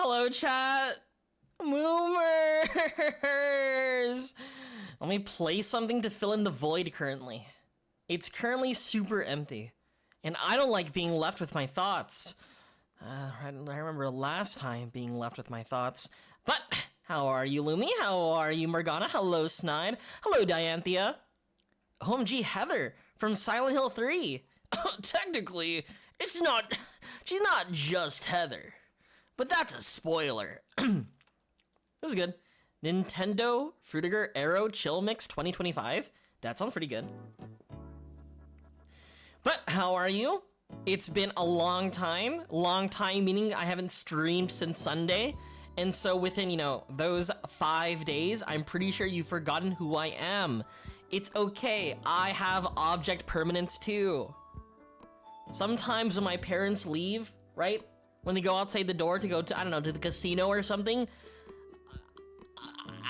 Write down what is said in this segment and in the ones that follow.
Hello, chat. Moomers. Let me play something to fill in the void currently. It's currently super empty, and I don't like being left with my thoughts. I remember last time being left with my thoughts. But how are you, Lumi? How are you, Morgana? Hello, Snide. Hello, Dianthea. OMG, Heather from Silent Hill 3. Technically, it's not. She's not just Heather, but that's a spoiler. This is good. Nintendo Fruitiger Aero Chill Mix 2025. That sounds pretty good. But how are you? It's been a long time. Long time meaning I haven't streamed since Sunday. And so within, those 5 days, I'm pretty sure you've forgotten who I am. It's okay. I have object permanence too. Sometimes when my parents leave, right? When they go outside the door to go to, I don't know, to the casino or something,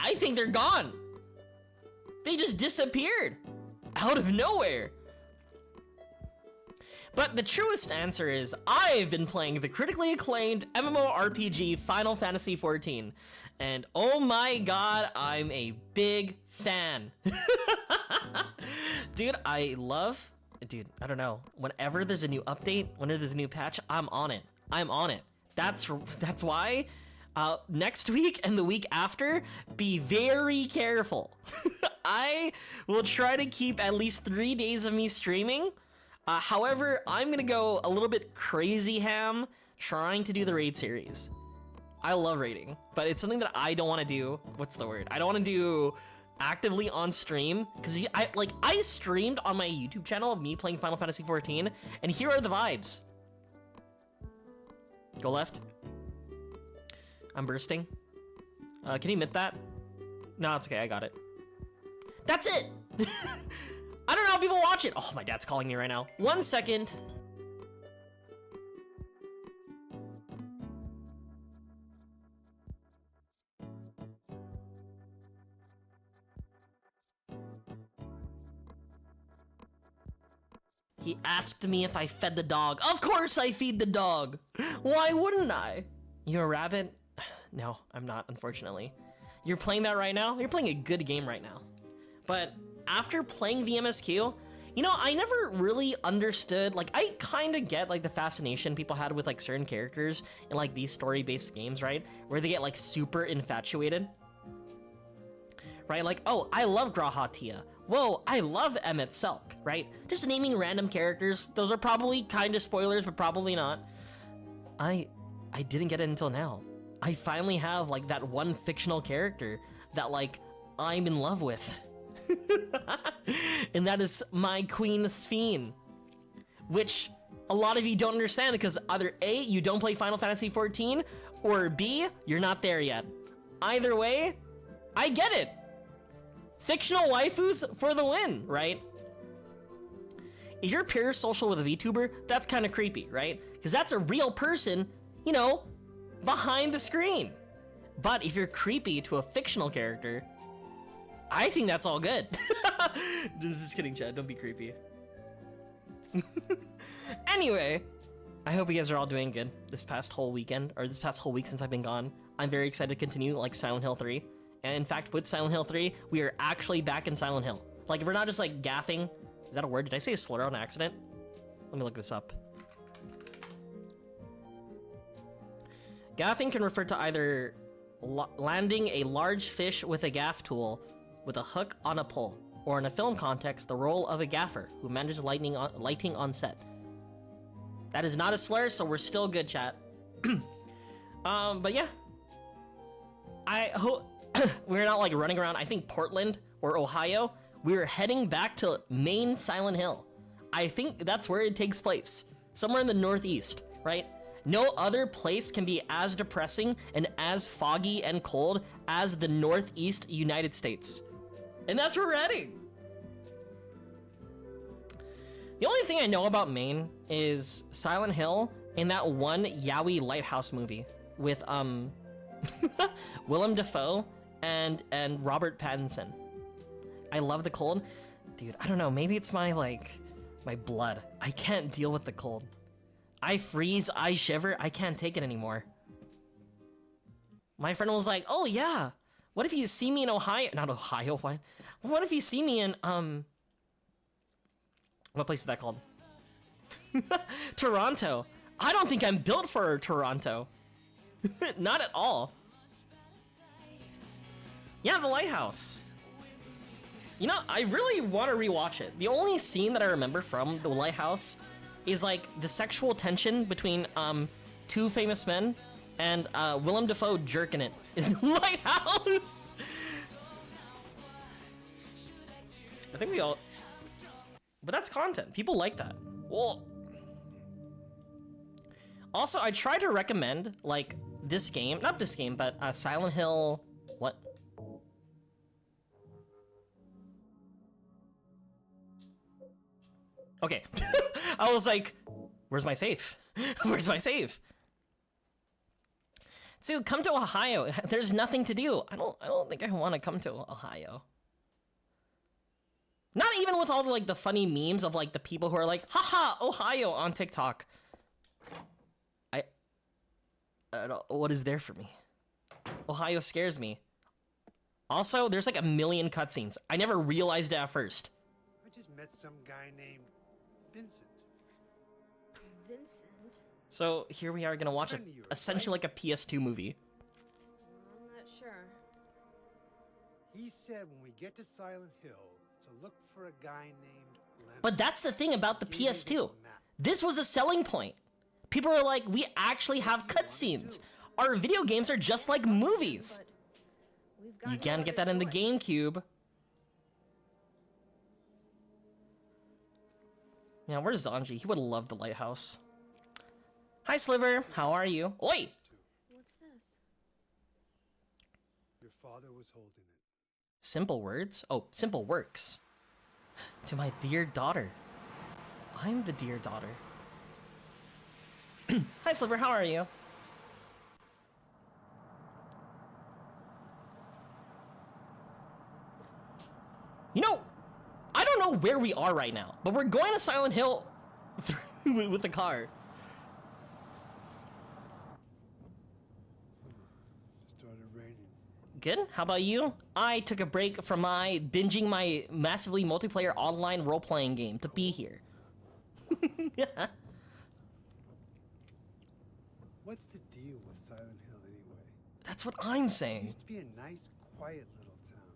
I think they're gone. They just disappeared out of nowhere. But the truest answer is I've been playing the critically acclaimed MMORPG Final Fantasy XIV. And oh my god, I'm a big fan. Dude, I don't know. Whenever there's a new update, whenever there's a new patch, I'm on it. That's why next week and the week after, be very careful. I will try to keep at least 3 days of me streaming. However, I'm gonna go a little bit crazy ham trying to do the raid series. I love raiding, but it's something that I don't want to do. What's the word? I don't want to do actively on stream, because I streamed on my YouTube channel of me playing Final Fantasy XIV, and here are the vibes. Go left. I'm bursting. Can you admit that? No, it's okay, I got it. That's it! I don't know how people watch it. Oh, my dad's calling me right now. 1 second. He asked me if I fed the dog. Of course I feed the dog. Why wouldn't I? You're a rabbit? No, I'm not, unfortunately. You're playing that right now? You're playing a good game right now. But after playing the MSQ, I never really understood, I kind of get, the fascination people had with, certain characters in, these story-based games, right? Where they get, super infatuated. Right? Oh, I love Grahatia. Whoa, I love Emmett Selk, right? Just naming random characters. Those are probably kind of spoilers, but probably not. I didn't get it until now. I finally have, that one fictional character that, I'm in love with. And that is my Queen Sphene. Which a lot of you don't understand because either A, you don't play Final Fantasy XIV, or B, you're not there yet. Either way, I get it. Fictional waifus for the win, right? If you're parasocial with a VTuber, that's kind of creepy, right? Because that's a real person, behind the screen. But if you're creepy to a fictional character, I think that's all good. Just kidding, Chad. Don't be creepy. Anyway, I hope you guys are all doing good this past whole weekend, or this past whole week since I've been gone. I'm very excited to continue Silent Hill 3. And in fact, with Silent Hill 3, we are actually back in Silent Hill. If we're not just gaffing. Is that a word? Did I say a slur on accident? Let me look this up. Gaffing can refer to either landing a large fish with a gaff tool with a hook on a pole, or in a film context, the role of a gaffer who manages lighting on set. That is not a slur, so we're still good, chat. But yeah. I hope we're not running around, I think Portland or Ohio. We're heading back to main Silent Hill. I think that's where it takes place. Somewhere in the Northeast, right? No other place can be as depressing and as foggy and cold as the Northeast United States. And that's where we're heading. The only thing I know about Maine is Silent Hill and that one Yowie Lighthouse movie with Willem Dafoe and Robert Pattinson. I love the cold. Dude, I don't know, maybe it's my my blood. I can't deal with the cold. I freeze, I shiver, I can't take it anymore. My friend was like, oh yeah, what if you see me in Ohio? Not Ohio, what if you see me in, what place is that called? Toronto. I don't think I'm built for Toronto. Not at all. Yeah, the lighthouse. You know, I really want to rewatch it. The only scene that I remember from the lighthouse is like the sexual tension between two famous men and Willem Dafoe jerking it in the lighthouse. I think we all... But that's content. People like that. Well... Also, I tried to recommend, like, this game. Not this game, but Silent Hill... What? Okay. I was like, where's my safe? Where's my safe? So come to Ohio. There's nothing to do. I don't think I want to come to Ohio. Not even with all the like the funny memes of like the people who are like, haha, Ohio on TikTok. I don't, what is there for me? Ohio scares me. Also, there's like a million cutscenes. I never realized it at first. I just met some guy named Vincent. Vincent? So here we are gonna watch essentially like a PS2 movie. I'm not sure. He said when we get to Silent Hill to look for a guy named Leonard. But that's the thing about the PS2. This was a selling point. People are like, we actually have cutscenes. Our video games are just like movies. You can't get that in the GameCube. Yeah, where's Zanji? He would have loved the lighthouse. Hi, Sliver. How are you? Oi! What's this? Your father was holding it. Simple words? Oh, simple works. To my dear daughter. I'm the dear daughter. Hi, Sliver. How are you? You know, I don't know where we are right now, but we're going to Silent Hill with the car. Started raining. Good. How about you? I took a break from my binging my massively multiplayer online role-playing game to be here. Yeah. What's the deal with Silent Hill anyway? That's what I'm It saying. used to be a nice, quiet little town.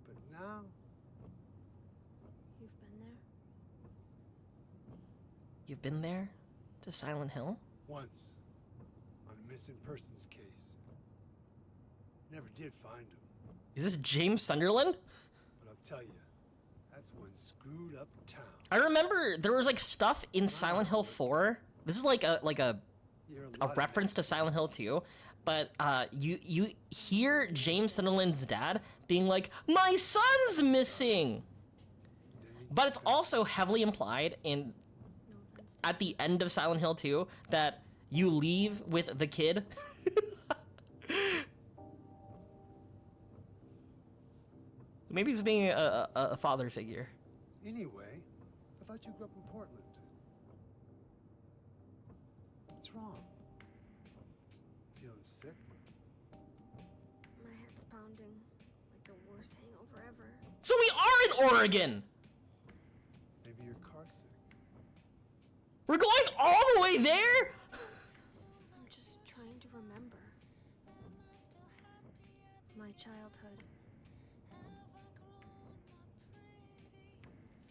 But now, You've been there? You've been there? To Silent Hill? once, on a missing persons case. Never did find him. Is this James Sunderland? But I'll tell you, that's one screwed up town. I remember there was like stuff in Silent Hill 4. This is like a You hear a lot of reference to Silent Hill 2, but you hear James Sunderland's dad being like, "My son's missing," but it's also heavily implied in at the end of Silent Hill 2 that you leave with the kid. Maybe he's being a father figure. Anyway, I thought you grew up in Portland. What's wrong? Feeling sick? My head's pounding like the worst hangover ever. So we are in Oregon. Maybe you're car sick. We're going all the way there. I'm just trying to remember. My childhood.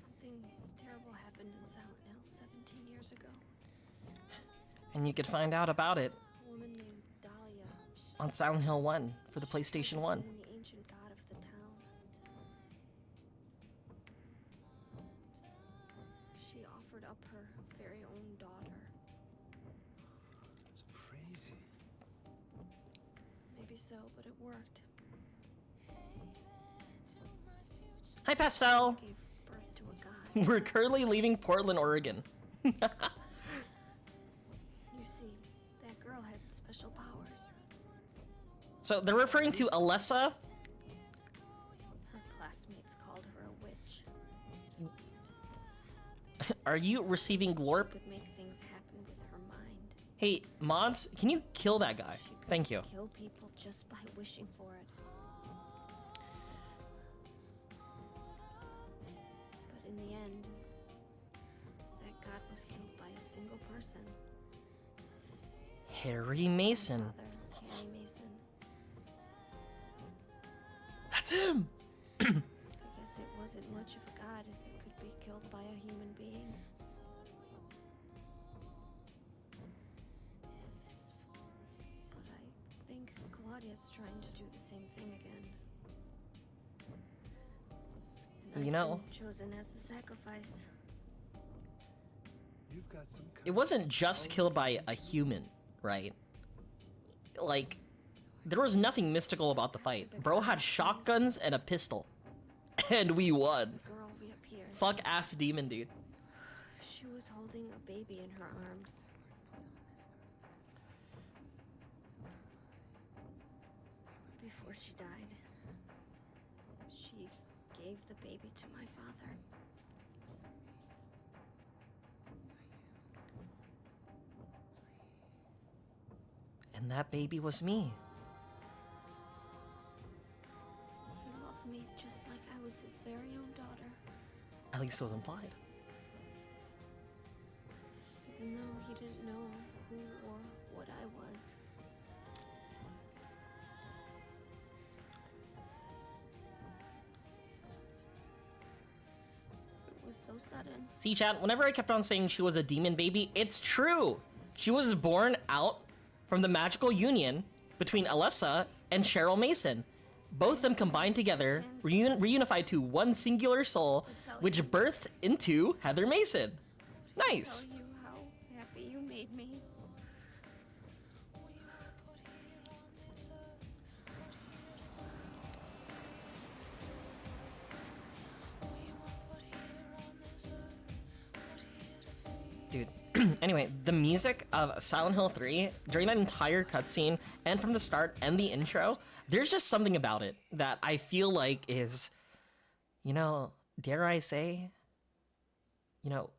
Something terrible happened in Silent Hill 17 years ago. And you could find out about it A woman named Dahlia. on Silent Hill 1 for the PlayStation 1. Seen the ancient god of the town. She offered up her very own daughter. That's crazy. Maybe so, but it worked. Hi, Pastel. Gave birth to a god. We're currently leaving Portland, Oregon. You see, that girl had special powers. So they're referring to Alessa. Her classmates called her a witch. Are you receiving glorp? Could make things happen with her mind. Hey, mods, can you kill that guy? She Thank you. Kill people just by wishing for it. But in the end, that god was killed by a single person. Harry Mason. My father, Harry Mason. That's him! I guess it wasn't much of a god if it could be killed by a human being. But I think Claudia's trying to do the same thing again. And You I've know, been chosen as the sacrifice. You've got some it wasn't just killed by a human, right? Like, there was nothing mystical about the fight. Bro had shotguns and a pistol. And we won. The girl reappeared. Fuck ass demon, dude. She was holding a baby in her arms. Before she died, she gave the baby to my father. And that baby was me. He loved me just like I was his very own daughter, At least it was implied. even though he didn't know who or what I was. It was so sudden. See, chat, whenever I kept on saying she was a demon baby, it's true. She was born out from the magical union between Alessa and Cheryl Mason. Both of them combined together, reunified to one singular soul, which birthed into Heather Mason. Nice. Tell you how happy you made me. Dude, anyway, the music of Silent Hill 3, during that entire cutscene, and from the start and the intro, there's just something about it that I feel like is, you know, dare I say, you know,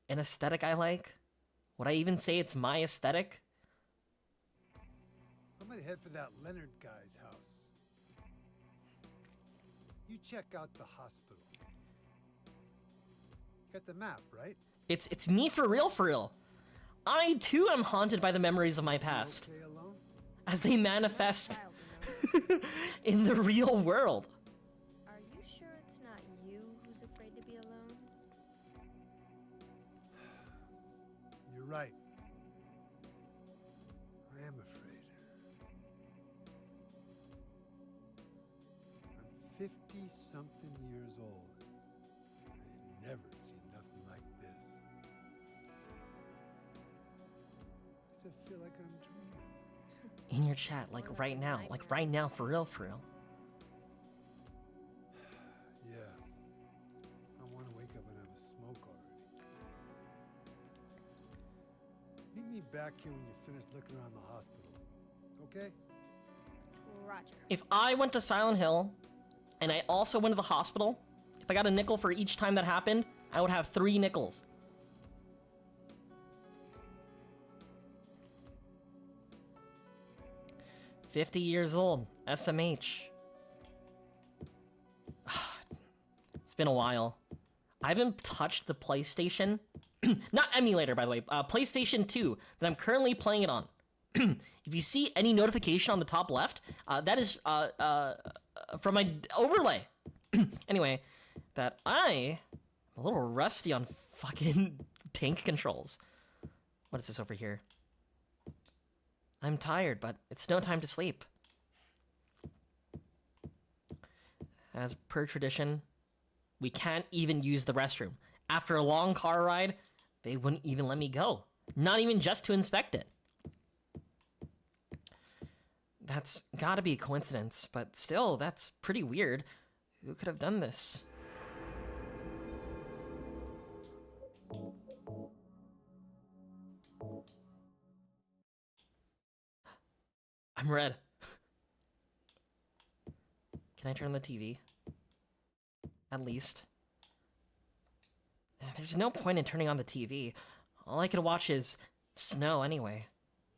an aesthetic I like? Would I even say it's my aesthetic? I'm gonna head for that Leonard guy's house. You check out the hospital. You got the map, right? It's me for real, for real. I too am haunted by the memories of my past, Okay alone? as they manifest Child, you know. in the real world. Are you sure it's not you who's afraid to be alone? You're right. I am afraid. I'm 50-something years old. I never seen nothing like this. I still feel like I'm dreaming. In your chat, like right now, for real, for real. Yeah. I want to wake up and have a smoke already. Meet me back here when you're finished looking around the hospital. Okay? Roger. If I went to Silent Hill, and I also went to the hospital, if I got a nickel for each time that happened, I would have 3 nickels. "50 years old, SMH. It's been a while. I haven't touched the PlayStation. Not emulator, by the way. PlayStation 2 that I'm currently playing it on. If you see any notification on the top left, that is from my overlay. Anyway, that I'm a little rusty on fucking tank controls. What is this over here? I'm tired, but it's no time to sleep. As per tradition, we can't even use the restroom. After a long car ride, they wouldn't even let me go. Not even just to inspect it. That's gotta be a coincidence, but still, that's pretty weird. Who could have done this? I'm red. Can I turn on the TV? At least. There's no point in turning on the TV. All I can watch is snow anyway.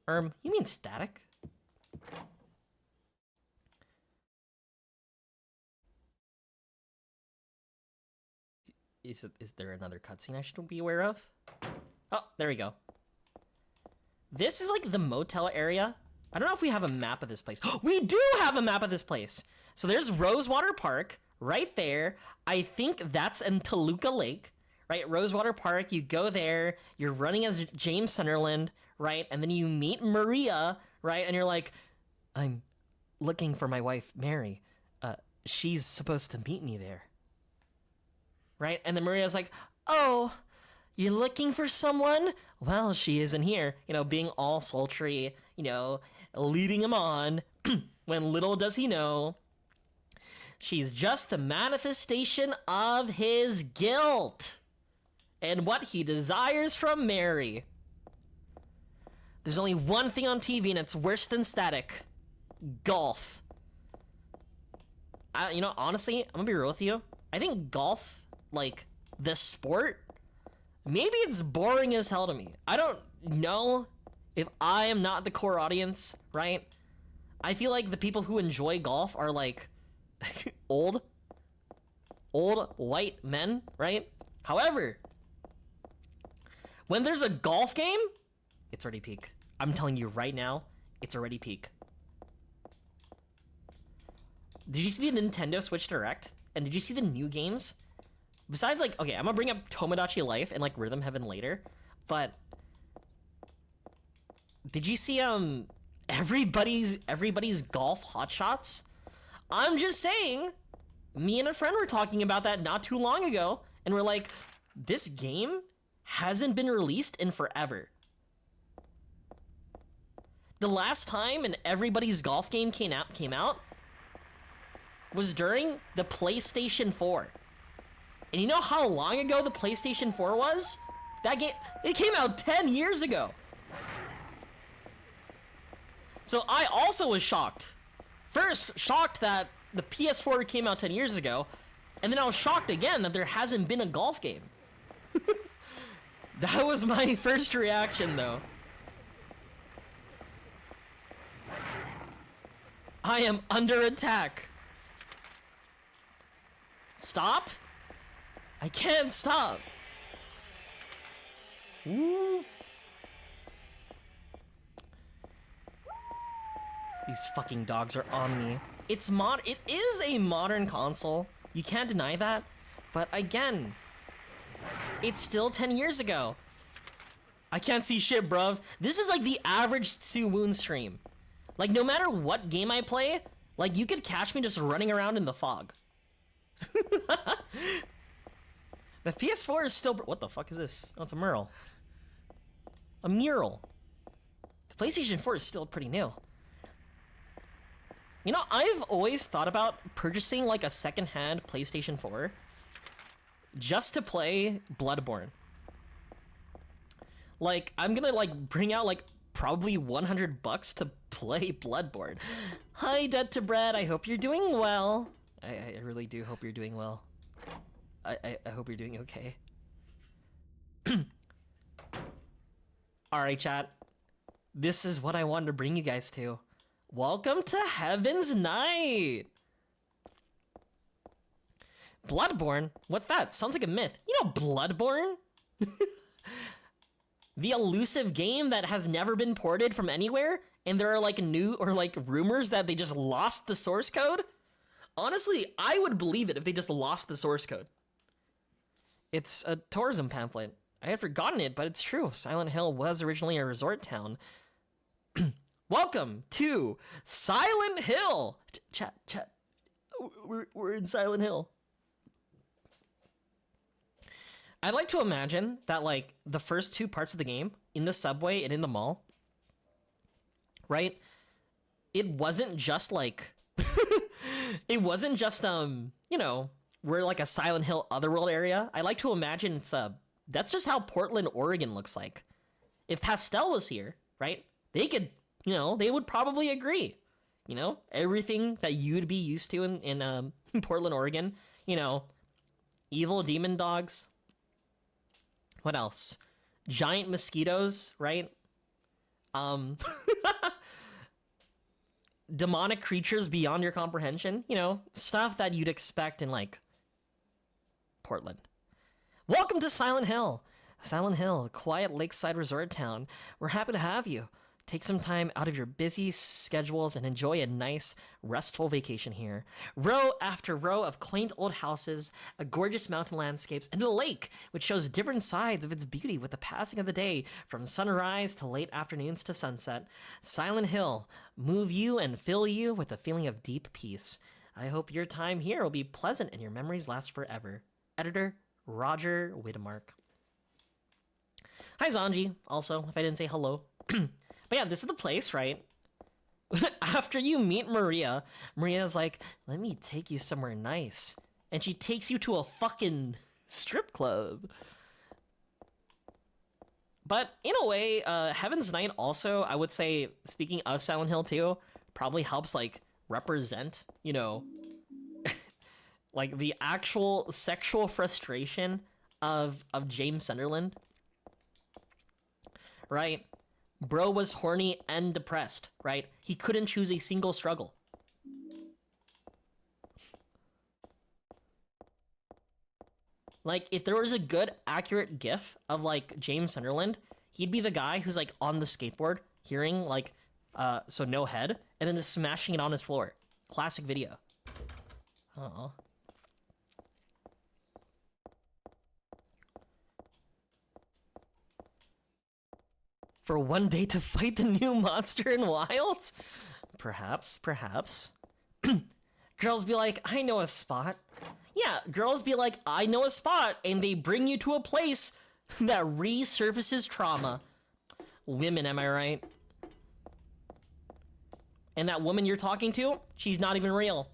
You mean static? Is there another cutscene I should be aware of? Oh, there we go. This is like the motel area. I don't know if we have a map of this place. We do have a map of this place. So there's Rosewater Park right there. I think that's in Toluca Lake, right? Rosewater Park, you go there, you're running as James Sunderland, right? And then you meet Maria, right? And you're like, I'm looking for my wife, Mary. She's supposed to meet me there. Right? And then Maria's like, oh, you're looking for someone? Well, she isn't here. You know, being all sultry, you know, leading him on, when little does he know, she's just the manifestation of his guilt and what he desires from Mary. There's only one thing on TV and it's worse than static. Golf. You know, honestly, I'm gonna be real with you. I think golf, like, the sport, maybe it's boring as hell to me. I don't know if I am not the core audience, right? I feel like the people who enjoy golf are, like, old white men, right? However, when there's a golf game, it's already peak. I'm telling you right now, it's already peak. Did you see the Nintendo Switch Direct? And did you see the new games? Besides, like, okay, I'm gonna bring up Tomodachi Life and, like, Rhythm Heaven later, but did you see, everybody's golf hotshots? I'm just saying, me and a friend were talking about that not too long ago, and we're like, this game hasn't been released in forever. The last time an Everybody's Golf game came out was during the PlayStation 4. And you know how long ago the PlayStation 4 was? That game, it came out 10 years ago. So I also was shocked. First, shocked that the PS4 came out 10 years ago, and then I was shocked again that there hasn't been a golf game. That was my first reaction, though. I am under attack. Stop? I can't stop. Ooh. These fucking dogs are on me. It is a modern console. You can't deny that. But again, it's still 10 years ago. I can't see shit, bruv. This is like the average Suwoon stream. Like, no matter what game I play, like, you could catch me just running around in the fog. The PS4 is still... What the fuck is this? Oh, it's a mural. A mural. The PlayStation 4 is still pretty new. You know, I've always thought about purchasing, like, a second-hand PlayStation 4 just to play Bloodborne. Like, I'm gonna, like, bring out, like, probably $100 to play Bloodborne. Hi, Dead to Bread. I hope you're doing well. I really do hope you're doing well. I hope you're doing okay. Alright, chat. This is what I wanted to bring you guys to. Welcome to Heaven's Night! Bloodborne? What's that? Sounds like a myth. You know Bloodborne? The elusive game that has never been ported from anywhere, and there are like new or like rumors that they just lost the source code? Honestly, I would believe it if they just lost the source code. It's a tourism pamphlet. I had forgotten it, but it's true. Silent Hill was originally a resort town. Welcome to Silent Hill! Chat. We're in Silent Hill. I'd like to imagine that, like, the first two parts of the game, in the subway and in the mall, right? It wasn't just, like... it wasn't just, you know, we're like a Silent Hill Otherworld area. I like to imagine it's, that's just how Portland, Oregon looks like. If Pastel was here, right? They could, you know, they would probably agree. You know, everything that you'd be used to in Portland, Oregon. You know, evil demon dogs. What else? Giant mosquitoes, right? demonic creatures beyond your comprehension. You know, stuff that you'd expect in, like, Portland. Welcome to Silent Hill. Silent Hill, a quiet lakeside resort town. We're happy to have you. Take some time out of your busy schedules and enjoy a nice, restful vacation here. Row after row of quaint old houses, a gorgeous mountain landscapes, and a lake, which shows different sides of its beauty with the passing of the day, from sunrise to late afternoons to sunset. Silent Hill, move you and fill you with a feeling of deep peace. I hope your time here will be pleasant and your memories last forever. Editor, Roger Widmark. Hi, Zanji, also, if I didn't say hello. But yeah, this is the place, right? After you meet Maria, Maria's like, let me take you somewhere nice. And she takes you to a fucking strip club. But in a way, Heaven's Night also, I would say, speaking of Silent Hill 2, probably helps, like, represent, you know, like, the actual sexual frustration of James Sunderland. Right? Bro was horny and depressed, right? He couldn't choose a single struggle. Like, if there was a good, accurate gif of, like, James Sunderland, he'd be the guy who's, like, on the skateboard, hearing, like, so no head, and then just smashing it on his floor. Classic video. Aww. For one day to fight the new monster in Wilds? Perhaps, perhaps. Girls be like, I know a spot. Yeah, girls be like, I know a spot, and they bring you to a place that resurfaces trauma. Women, am I right? And that woman you're talking to, she's not even real.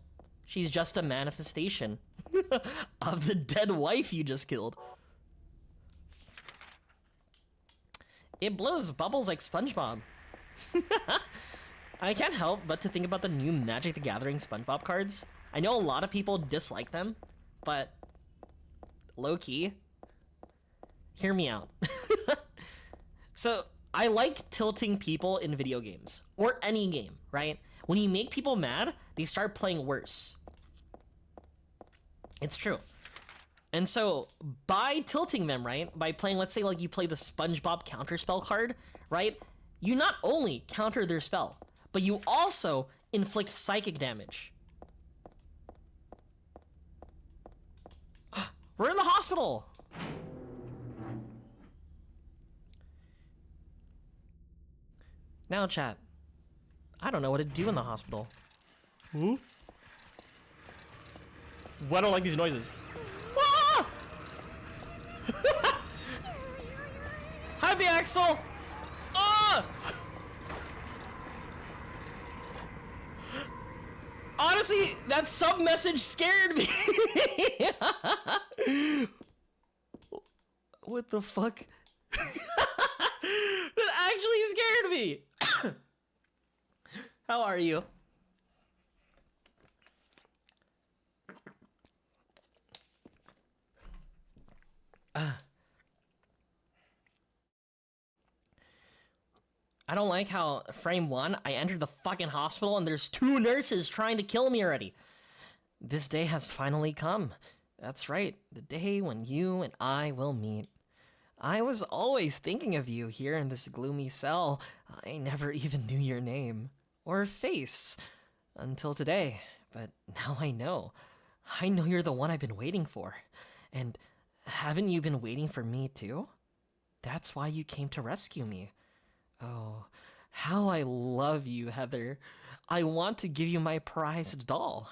She's just a manifestation of the dead wife you just killed. It blows bubbles like SpongeBob. I can't help but to think about the new Magic the Gathering SpongeBob cards. I know a lot of people dislike them, but low-key, hear me out. So, I like tilting people in video games, or any game, right? When you make people mad, they start playing worse. It's true. And so, by tilting them, right, by playing, let's say, like, you play the SpongeBob counterspell card, right, you not only counter their spell, but you also inflict psychic damage. We're in the hospital! Now, chat. I don't know what to do in the hospital. Who? Why don't I like these noises? Ah! Happy Axel! Ah! Honestly, that sub message scared me. What the fuck? That actually scared me. How are you? I don't like how frame 1, I entered the fucking hospital and there's 2 nurses trying to kill me already. This day has finally come. That's right, the day when you and I will meet. I was always thinking of you here in this gloomy cell. I never even knew your name or face until today, but now I know. I know you're the one I've been waiting for. And haven't you been waiting for me too? That's why you came to rescue me. Oh, how I love you, Heather. I want to give you my prized doll.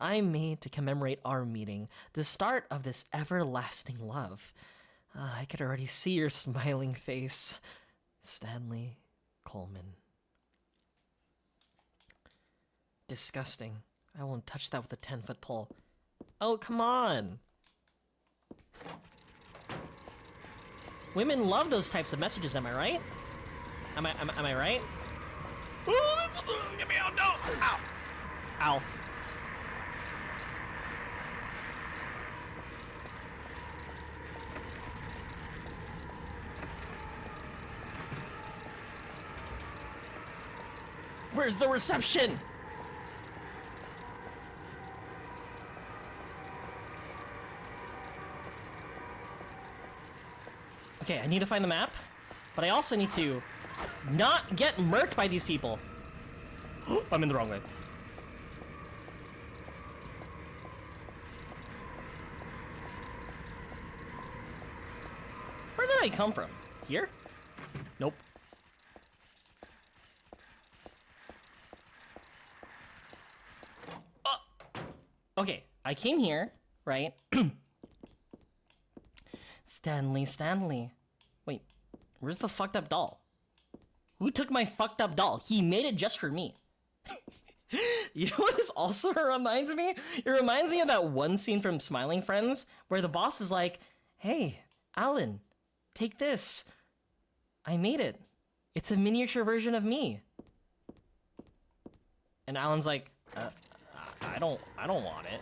I made to commemorate our meeting, the start of this everlasting love. I could already see your smiling face. Stanley Coleman. Disgusting. I won't touch that with a 10-foot pole. Oh, come on. Women love those types of messages, am I right? Am I right? Oh, that's, get me out, no! Ow! Ow. Where's the reception? Okay, I need to find the map, but I also need to not get murked by these people. I'm in the wrong way. Where did I come from? Here? Nope. Okay, I came here, right? Stanley. Wait, where's the fucked up doll? Who took my fucked up doll? He made it just for me. You know what this also reminds me? It reminds me of that one scene from Smiling Friends where the boss is like, hey, Alan, take this. I made it. It's a miniature version of me. And Alan's like, I don't want it.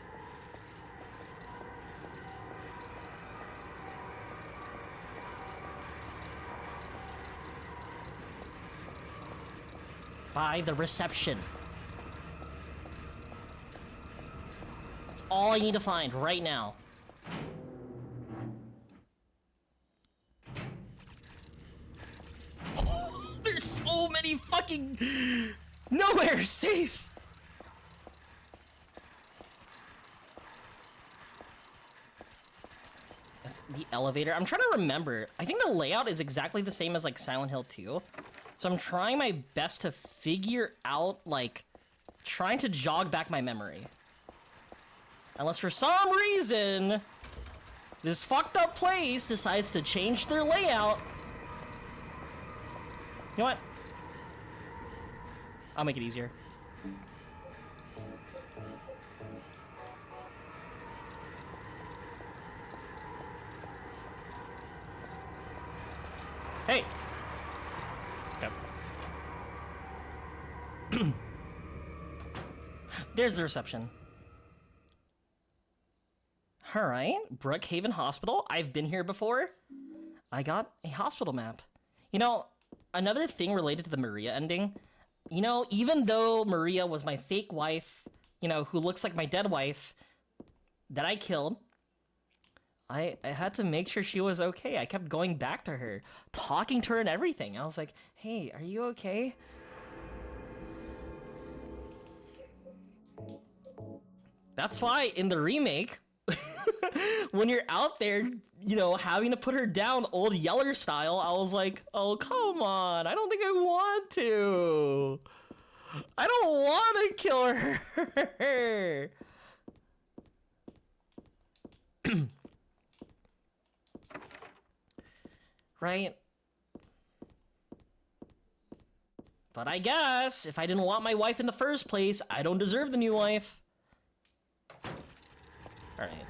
By the reception. That's all I need to find right now. There's so many fucking... Nowhere safe! That's the elevator. I'm trying to remember. I think the layout is exactly the same as like Silent Hill 2. So I'm trying my best to figure out, like, trying to jog back my memory. Unless for some reason, this fucked up place decides to change their layout. You know what? I'll make it easier. Hey! Okay. There's the reception. Alright, Brookhaven Hospital. I've been here before. I got a hospital map. You know, another thing related to the Maria ending, you know, even though Maria was my fake wife, you know, who looks like my dead wife that I killed, I had to make sure she was okay. I kept going back to her, talking to her and everything. I was like, hey, are you okay? That's why in the remake, when you're out there, you know, having to put her down old Yeller style, I was like, oh, come on. I don't think I want to. I don't want to kill her. Right? But I guess if I didn't want my wife in the first place, I don't deserve the new wife. Alright.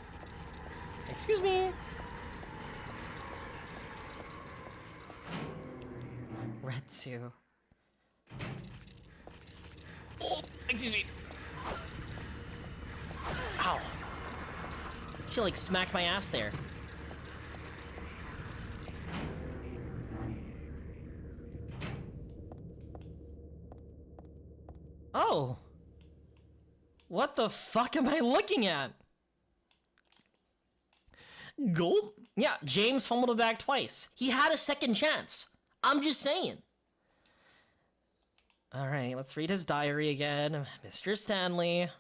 Excuse me. Retsu. Oh, excuse me. Ow. She like smacked my ass there. Oh. What the fuck am I looking at? Gold? Yeah, James fumbled the bag twice. He had a second chance. I'm just saying. Alright, let's read his diary again. Mr. Stanley.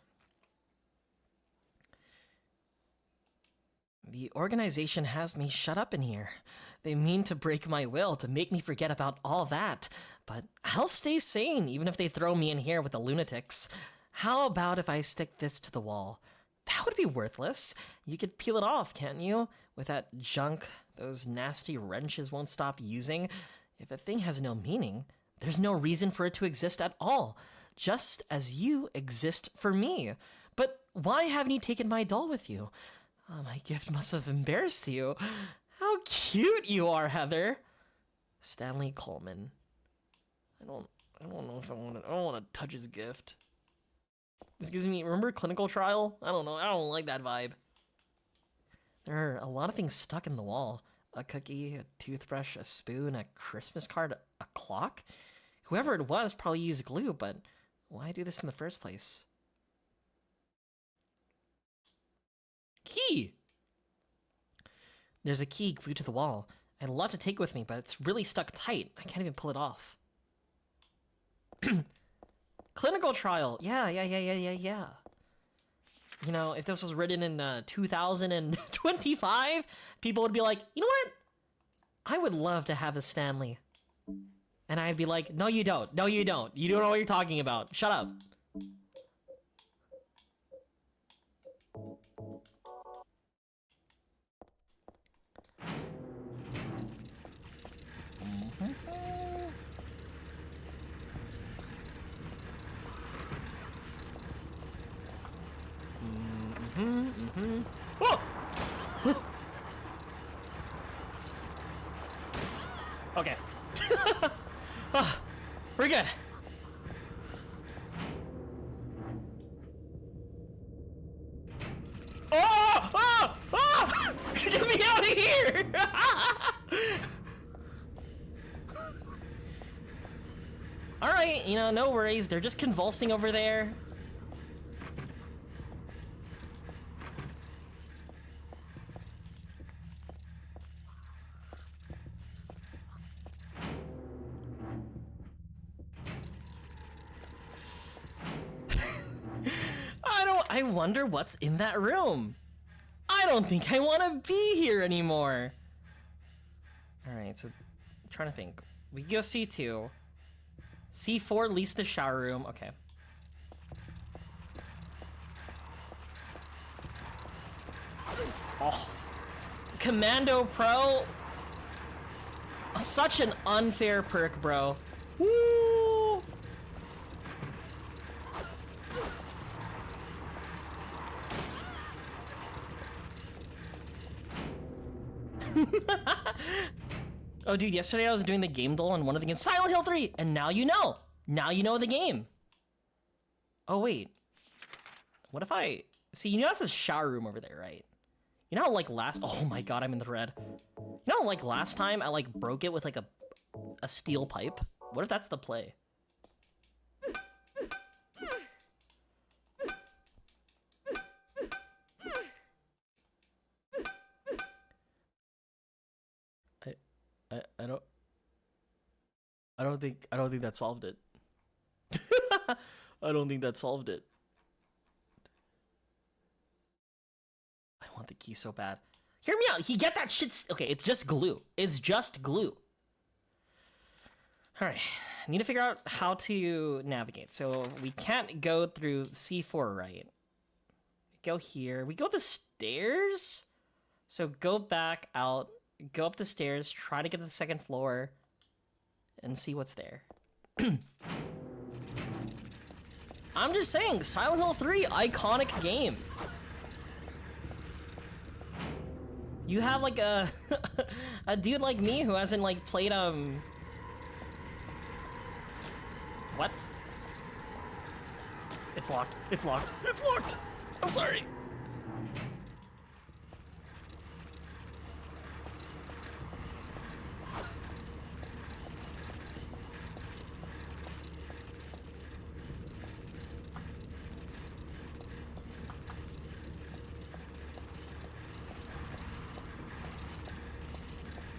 The organization has me shut up in here. They mean to break my will, to make me forget about all that. But I'll stay sane, even if they throw me in here with the lunatics. How about if I stick this to the wall? That would be worthless. You could peel it off, can't you? With that junk those nasty wrenches won't stop using. If a thing has no meaning, there's no reason for it to exist at all. Just as you exist for me. But why haven't you taken my doll with you? Oh, my gift must have embarrassed you. How cute you are, Heather. Stanley Coleman. I don't know if I don't want to touch his gift. This gives me, remember Clinical Trial? I don't know, I don't like that vibe. There are a lot of things stuck in the wall. A cookie, a toothbrush, a spoon, a Christmas card, a clock? Whoever it was probably used glue, but why do this in the first place? Key! There's a key glued to the wall. I'd love to take with me, but it's really stuck tight. I can't even pull it off. Clinical trial. Yeah. You know, if this was written in 2025, people would be like, you know what? I would love to have a Stanley. And I'd be like, no, you don't. No, you don't. You don't know what you're talking about. Shut up. Oh! Okay. Oh, we're good. Oh! Oh! Oh! Get me out of here! Alright, you know, no worries. They're just convulsing over there. I wonder what's in that room. I don't think I want to be here anymore. Alright, so I'm trying to think. We go C2. C4 leads the shower room. Okay. Oh. Commando Pro. Such an unfair perk, bro. Woo! Oh, dude, yesterday I was doing the game duel on one of the games. Silent Hill 3! And now you know. Now you know the game. Oh, wait. What if I... See, you know that's a shower room over there, right? You know how, like, last... Oh my god, I'm in the red. You know how, like, last time I, like, broke it with, like, a steel pipe? What if that's the play? I don't think that solved it. I don't think that solved it. I want the key so bad. Hear me out. He get that shit. Okay, it's just glue. It's just glue. All right. I need to figure out how to navigate. So we can't go through C4, right? Go here. We go the stairs. So go back out. Go up the stairs. Try to get to the second floor. And see what's there. I'm just saying, Silent Hill 3, iconic game. You have like a a dude like me who hasn't like played what? It's locked. It's locked. It's locked. I'm sorry.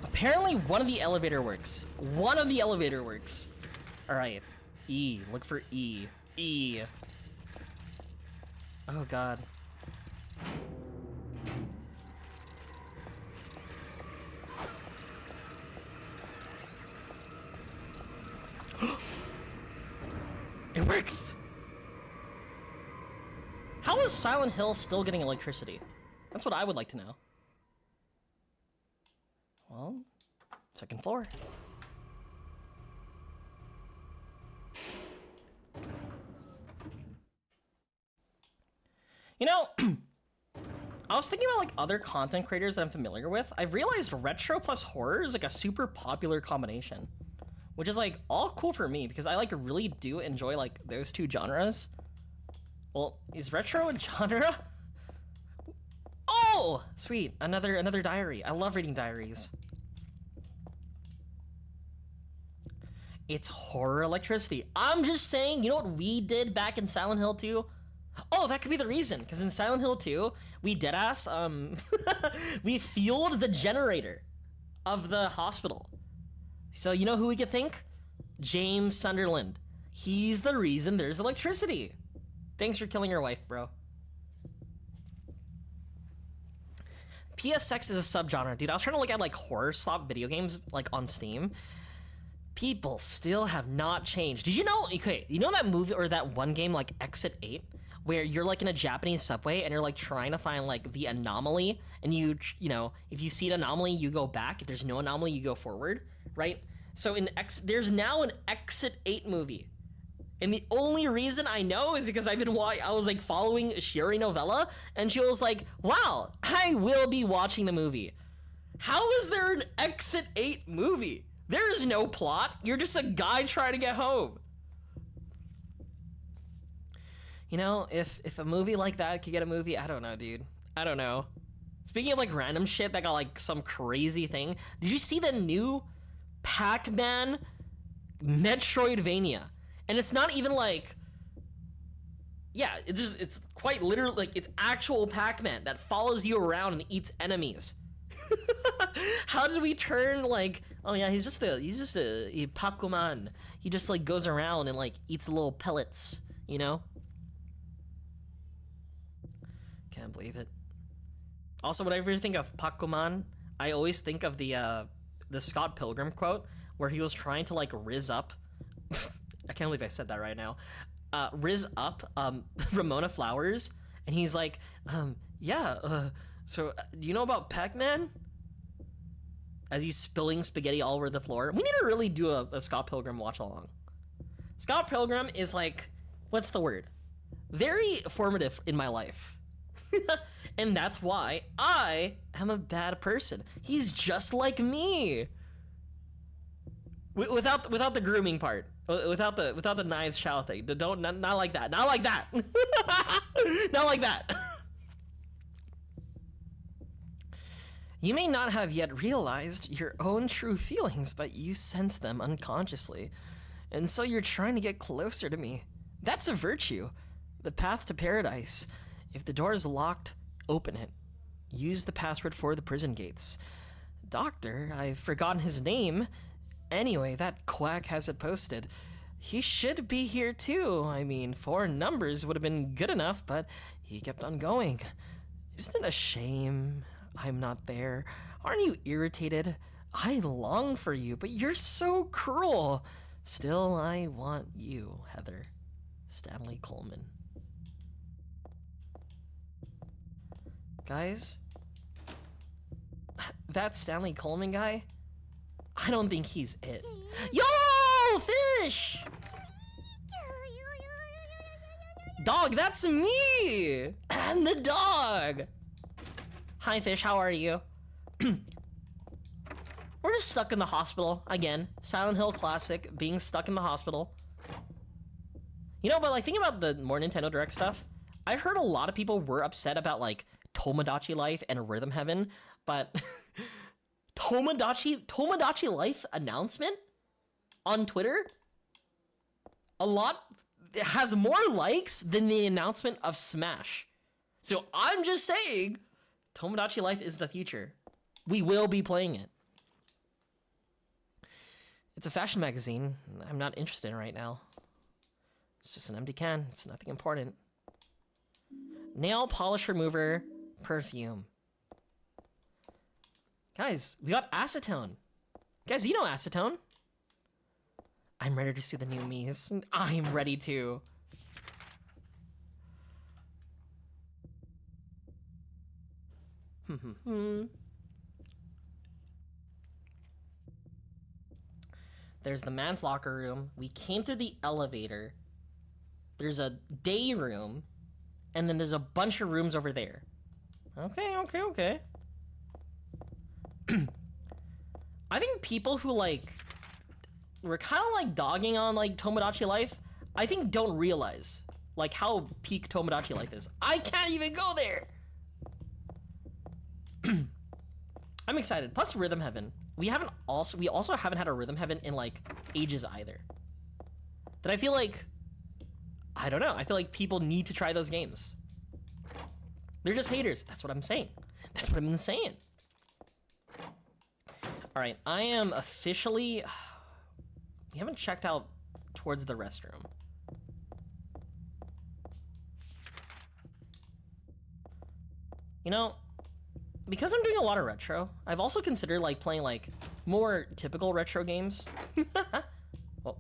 Apparently one of the elevator works. One of the elevator works. All right. E. Look for E. E. Oh, God. It works! How is Silent Hill still getting electricity? That's what I would like to know. Well, second floor. You know, I was thinking about like other content creators that I'm familiar with. I've realized retro plus horror is like a super popular combination, which is like all cool for me because I like really do enjoy like those two genres. Well, is retro a genre? Oh, sweet. Another diary. I love reading diaries. It's horror electricity. I'm just saying, you know what we did back in Silent Hill 2? Oh, that could be the reason. Because in Silent Hill 2, we deadass, we fueled the generator. of the hospital. So you know who we could think? James Sunderland. He's the reason there's electricity. Thanks for killing your wife, bro. PSX is a subgenre, dude. I was trying to look at like horror stop video games like on Steam. People still have not changed. Did you know? Okay, you know that movie or that one game like Exit 8, where you're like in a Japanese subway and you're like trying to find like the anomaly, and you know, if you see an anomaly, you go back. If there's no anomaly, you go forward, right? So there's now an Exit 8 movie. And the only reason I know is because I was like following Shiori Novella, and she was like, wow, I will be watching the movie. How is there an Exit 8 movie? There is no plot. You're just a guy trying to get home. You know, if a movie like that could get a movie, I don't know, dude. I don't know. Speaking of like random shit that got like some crazy thing, did you see the new Pac-Man Metroidvania? And it's not even like, yeah, it's quite literally like it's actual Pac-Man that follows you around and eats enemies. How did we turn like, oh yeah, he's just a Pac-Man. He just like goes around and like eats little pellets, you know? Can't believe it. Also, whenever you think of Pac-Man, I always think of the Scott Pilgrim quote where he was trying to like rizz up. I can't believe I said that right now. Rizz up Ramona Flowers, and he's like, yeah, so do you know about Pac-Man? As he's spilling spaghetti all over the floor. We need to really do a Scott Pilgrim watch along. Scott Pilgrim is like, what's the word? Very formative in my life. And that's why I am a bad person. He's just like me. Without the grooming part. Without the knives chow thing. Not like that. Not like that. Not like that. You may not have yet realized your own true feelings, but you sense them unconsciously. And so you're trying to get closer to me. That's a virtue. The path to paradise. If the door is locked, open it. Use the password for the prison gates. Doctor, I've forgotten his name. Anyway, that quack has it posted. He should be here too. I mean, 4 numbers would have been good enough, but he kept on going. Isn't it a shame I'm not there? Aren't you irritated? I long for you, but you're so cruel. Still, I want you, Heather. Stanley Coleman. Guys, that Stanley Coleman guy, I don't think he's it. Yo, fish! Dog, that's me! And the dog! Hi, fish, how are you? We're just stuck in the hospital, again. Silent Hill classic, being stuck in the hospital. You know, but like, think about the more Nintendo Direct stuff. I've heard a lot of people were upset about like Tomodachi Life and Rhythm Heaven, but Tomodachi Life announcement on Twitter, it has more likes than the announcement of Smash. So I'm just saying, Tomodachi Life is the future. We will be playing it. It's a fashion magazine. I'm not interested in right now. It's just an empty can. It's nothing important. Nail polish remover, perfume. Guys, we got acetone. Guys, you know acetone. I'm ready to see the new Miis. I'm ready to. There's the man's locker room. We came through the elevator. There's a day room. And then there's a bunch of rooms over there. Okay. I think people who like were kind of like dogging on like Tomodachi Life, I think don't realize like how peak Tomodachi Life is. I can't even go there. I'm excited. Plus Rhythm Heaven. We also haven't had a Rhythm Heaven in like ages either. That I feel like, I don't know. I feel like people need to try those games. They're just haters. That's what I'm saying. That's what I've been saying. All right, I am officially... We haven't checked out towards the restroom. You know, because I'm doing a lot of retro, I've also considered like playing like more typical retro games. Well,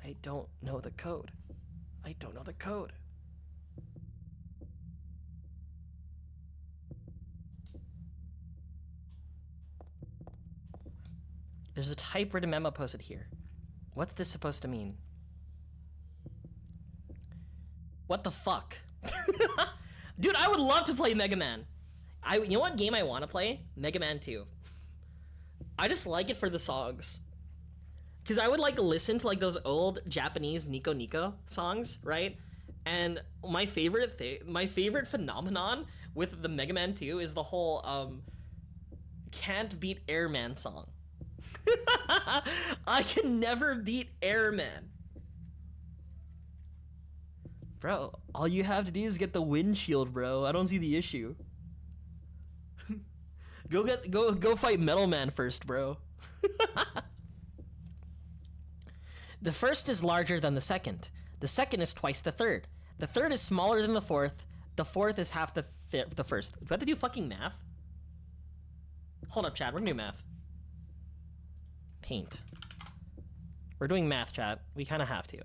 I don't know the code. I don't know the code. There's a typewritten memo posted here. What's this supposed to mean? What the fuck? Dude, I would love to play Mega Man. You know what game I want to play? Mega Man 2. I just like it for the songs. Because I would like listen to like those old Japanese Nico Nico songs, right? And my favorite phenomenon with the Mega Man 2 is the whole Can't Beat Airman song. I can never beat Airman. Bro, all you have to do is get the windshield, bro. I don't see the issue. Go fight Metal Man first, bro. The first is larger than the second. The second is twice the third. The third is smaller than the fourth. The fourth is half the first. Do I have to do fucking math? Hold up, Chad. We're gonna do math. Paint. We're doing math, chat. We kind of have to.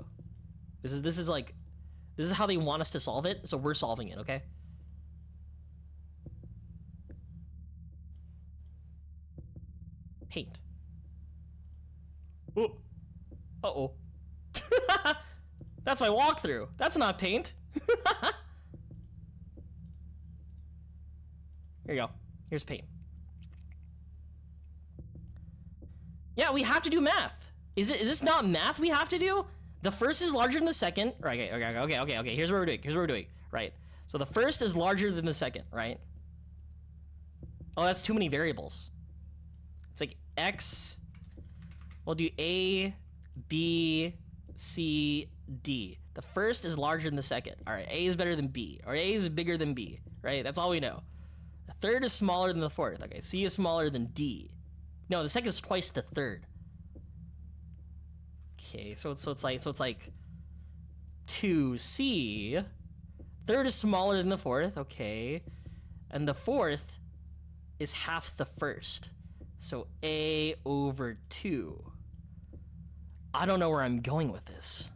This is how they want us to solve it, so we're solving it, okay? Paint. Oh. Uh-oh. That's my walkthrough. That's not paint. Here you go. Here's paint. Yeah, we have to do math. Is this not math we have to do? The first is larger than the second. Right, okay. Here's what we're doing. Right. So the first is larger than the second, right? Oh, that's too many variables. It's like X. We'll do A, B, C, D. The first is larger than the second. All right, A is better than B, or A is bigger than B, right? That's all we know. The third is smaller than the fourth. Okay, C is smaller than D. No, the second is twice the third. Okay, so it's like 2C. Third is smaller than the fourth, okay. And the fourth is half the first. So A over 2. I don't know where I'm going with this.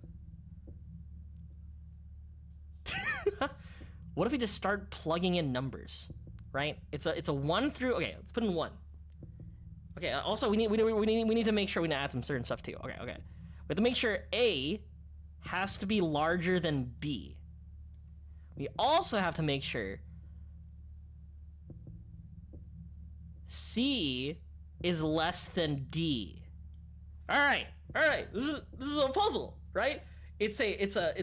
What if we just start plugging in numbers, right? It's a 1 through, okay, let's put in 1. Okay, also we need to make sure we add some certain stuff too. Okay. We have to make sure A has to be larger than B. We also have to make sure C is less than D. All right. This is a puzzle, right? It's a.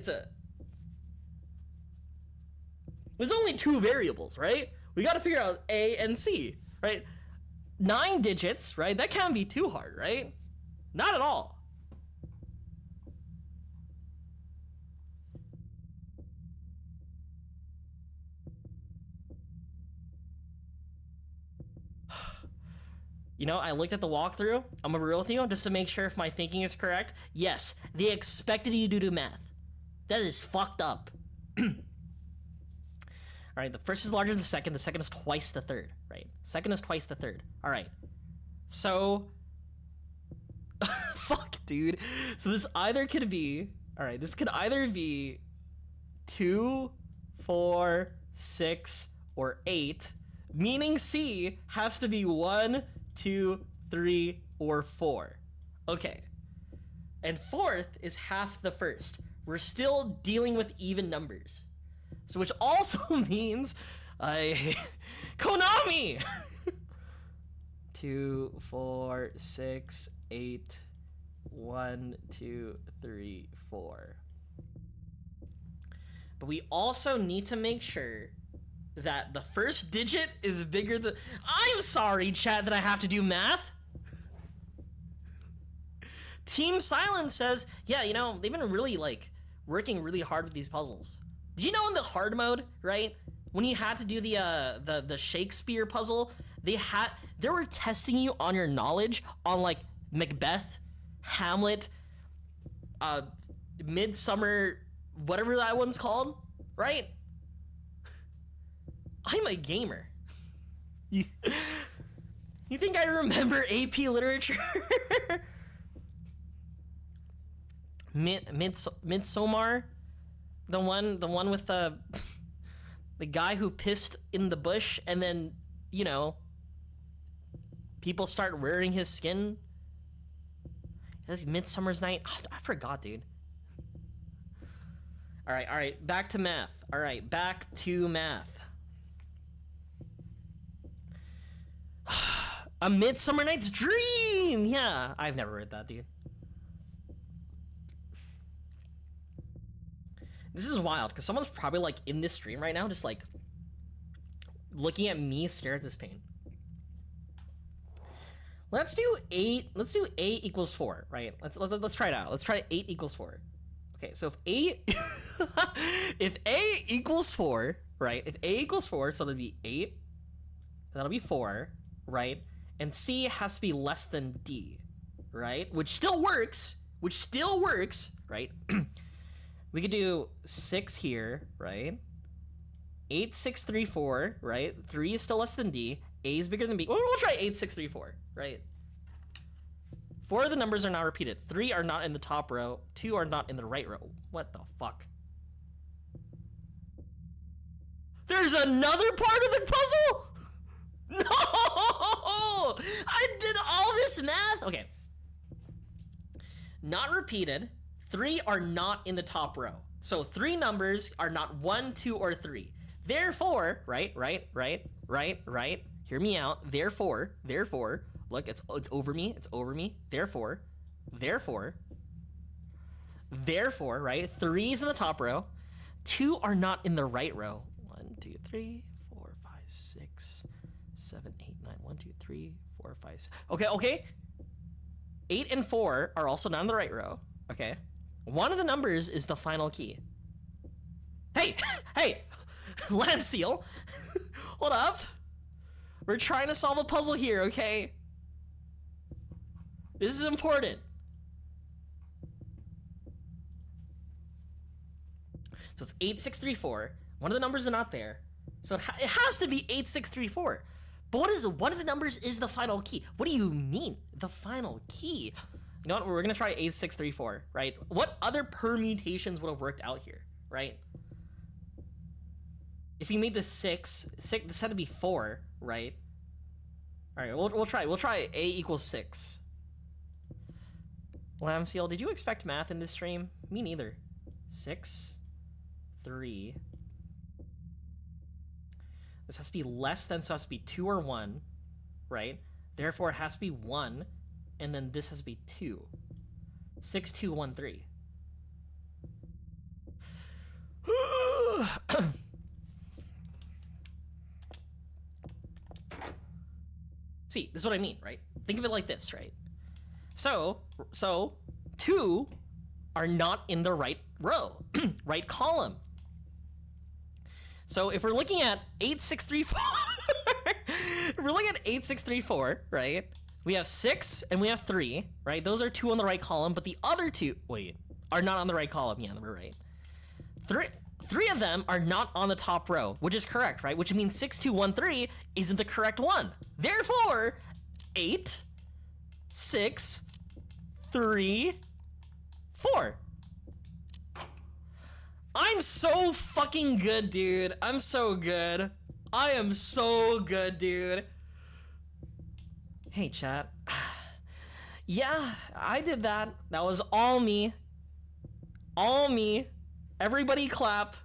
There's only 2 variables, right? We got to figure out A and C, right? 9 digits, right? That can't be too hard, right? Not at all. You know, I looked at the walkthrough. I'm gonna be real with you, just to make sure if my thinking is correct. Yes, they expected you to do math. That is fucked up. All right, the first is larger than the second is twice the third, right? Second is twice the third. All right, so, fuck, dude. So this either could be, all right, this could either be 2, 4, 6, or 8, meaning C has to be 1, 2, 3, or 4. Okay. And fourth is half the first. We're still dealing with even numbers. So which also means Konami! 2, 4, 6, 8, 1, 2, 3, 4. But we also need to make sure that the first digit is bigger than... I'm sorry, chat, that I have to do math. Team Silence says, yeah, you know, they've been really, like, working really hard with these puzzles. Did you know in the hard mode, right, when you had to do the Shakespeare puzzle, They were testing you on your knowledge on like Macbeth, Hamlet, Midsummer, whatever that one's called, right? I'm a gamer. You think I remember AP literature? Midsommar, the one with the guy who pissed in the bush, and then, you know, people start wearing his skin. That's Midsummer's Night. Oh, I forgot, dude. All right, back to math. All right, back to math. A Midsummer Night's Dream. Yeah, I've never read that, dude. This is wild, because someone's probably, like, in this stream right now, just, like, looking at me stare at this pain. Let's do 8. Let's do 8 equals 4, right? Let's try it out. Let's try 8 equals 4. Okay, so if 8... if A equals 4, right? If A equals 4, so that'll be 8. That'll be 4, right? And C has to be less than D, right? Which still works, right? We could do 6 here, right? 8, 6, 3, 4, right? 3 is still less than D. A is bigger than B. We'll try 8, 6, 3, 4, right? 4 of the numbers are not repeated. 3 are not in the top row. 2 are not in the right row. What the fuck? There's another part of the puzzle? No! I did all this math. Okay. Not repeated. 3 are not in the top row. So 3 numbers are not 1, 2, or 3. Therefore, right. Hear me out. Therefore, look, it's over me. Therefore, right? 3 is in the top row. 2 are not in the right row. 1, 2, 3, 4, 5, 6, 7, 8, 9. 1, 2, 3, 4, 5, 6. Okay. 8 and 4 are also not in the right row. Okay. One of the numbers is the final key. Hey, Lamb Seal. Hold up. We're trying to solve a puzzle here, okay? This is important. So it's 8, 6, 3, 4. One of the numbers are not there. So it has to be 8, 6, 3, 4. But one of the numbers is the final key. What do you mean, the final key? You know what? We're gonna try 8, 6, 3, 4, right? What other permutations would have worked out here, right? If we made this 6, this had to be 4, right? All right, we'll try A equals 6. Lamb Seal, did you expect math in this stream? Me neither. 6, 3. This has to be less than, so it has to be 2 or 1, right? Therefore, it has to be 1, and then this has to be 2. 6, 2, 1, 3. See, this is what I mean, right? Think of it like this, right? So 2 are not in the right row, right column. So if we're looking at 8, 6, 3, 4, if we're looking at 8, 6, 3, 4, right? We have 6 and we have 3, right? Those are 2 on the right column, but the other 2, are not on the right column. Yeah, we're right. 3 of them are not on the top row, which is correct, right? Which means 6, 2, 1, 3 isn't the correct one. Therefore, 8, 6, 3, 4. I'm so fucking good, dude. I'm so good. I am so good, dude. Hey, chat. Yeah, I did that. That was all me. All me. Everybody clap.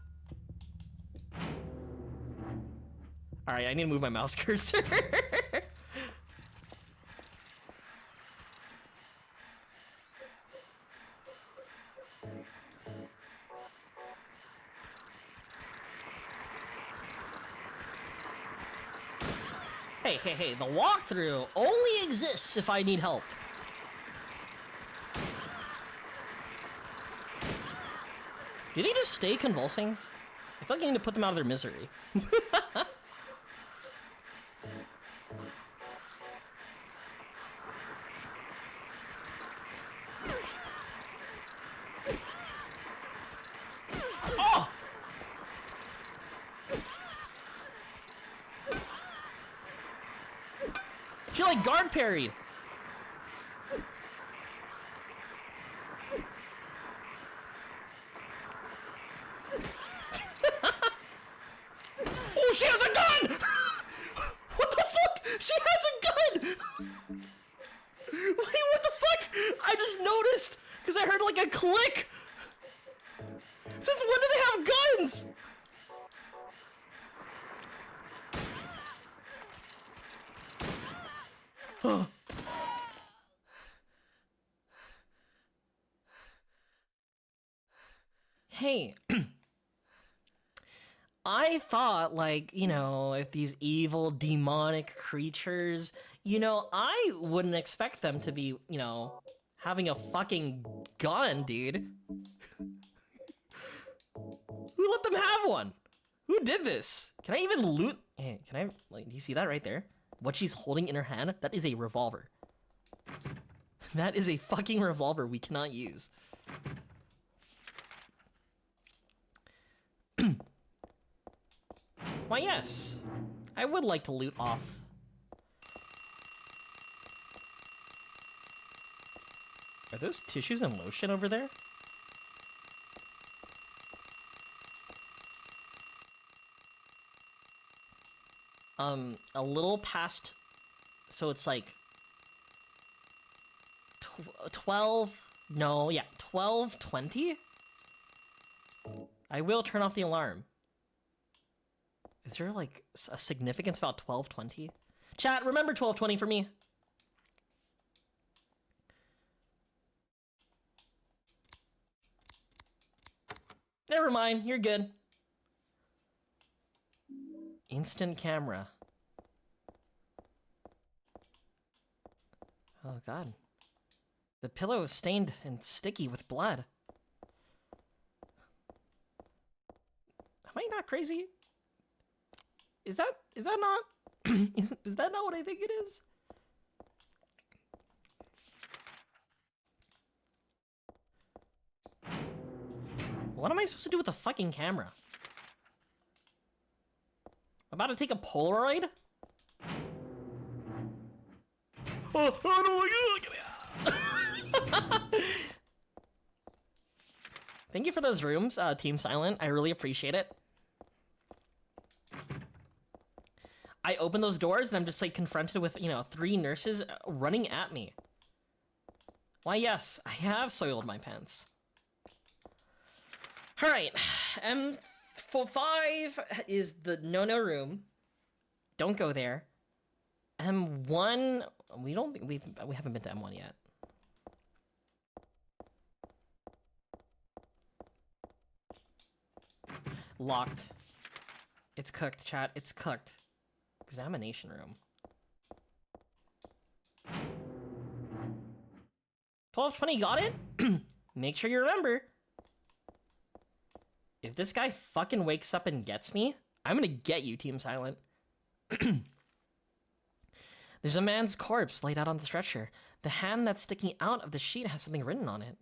All right, I need to move my mouse cursor. Hey, the walkthrough only exists if I need help. Do they just stay convulsing? I feel like I need to put them out of their misery. I guard parried? Oh, she has a gun! What the fuck? She has a gun! Wait, what the fuck? I just noticed, because I heard like a click. Since when do they have guns? Hey, I thought, like, you know, if these evil demonic creatures, you know, I wouldn't expect them to be, you know, having a fucking gun, dude. Who let them have one? Who did this? Can I even loot? Hey, can I, like, do you see that right there? What she's holding in her hand? That is a revolver. That is a fucking revolver we cannot use. Why, yes. I would like to loot off. Are those tissues and lotion over there? A little past, so it's like 12, no, yeah, 12:20? I will turn off the alarm. Is there like a significance about 12:20? Chat, remember 12:20 for me. Never mind, you're good. Instant camera. Oh god. The pillow is stained and sticky with blood. Am I not crazy? Is that not is that not what I think it is? What am I supposed to do with the fucking camera? I'm about to take a Polaroid? Oh, I don't like it. Thank you for those rooms, Team Silent. I really appreciate it. I open those doors and I'm just like confronted with, you know, 3 nurses running at me. Why, yes, I have soiled my pants. All right, M5 is the no-no room. Don't go there. M1, we haven't been to M1 yet. Locked. It's cooked, chat. It's cooked. Examination room. 12:20, got it? Make sure you remember. If this guy fucking wakes up and gets me, I'm gonna get you, Team Silent. There's a man's corpse laid out on the stretcher. The hand that's sticking out of the sheet has something written on it.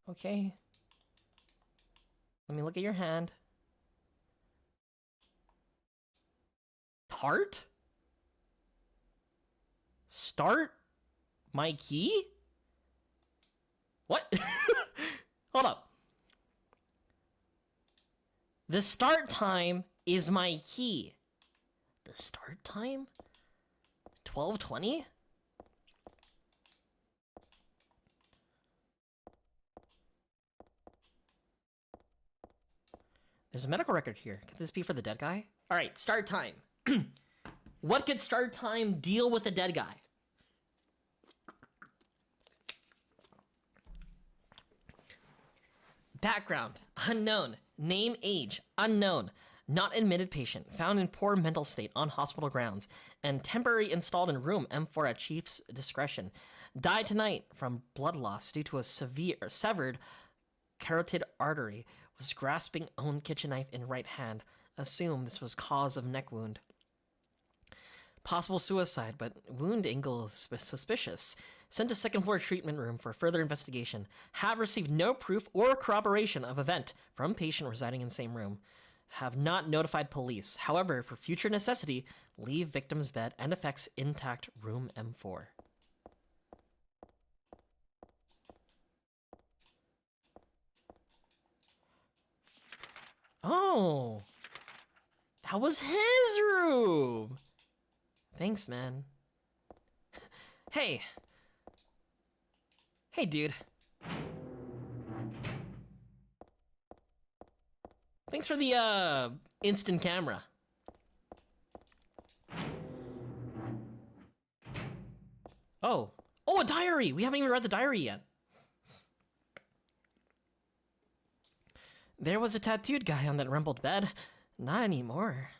Okay. Let me look at your hand. Tart? Start my key? What? Hold up. The start time is my key. The start time? 12:20? There's a medical record here. Could this be for the dead guy? All right, start time. What could start time deal with the dead guy? Background, unknown. Name, age, unknown. Not admitted patient, found in poor mental state on hospital grounds, and temporarily installed in room M4 at chief's discretion. Died tonight from blood loss due to a severed carotid artery. Was grasping own kitchen knife in right hand. Assume this was cause of neck wound. Possible suicide, but wound angle is suspicious. Sent to second floor treatment room for further investigation. Have received no proof or corroboration of event from patient residing in same room. Have not notified police. However, for future necessity, leave victim's bed and effects intact room M4. Oh, that was his room. Thanks, man. Hey. Hey, dude. Thanks for the, instant camera. Oh. Oh, a diary! We haven't even read the diary yet. There was a tattooed guy on that rumpled bed. Not anymore.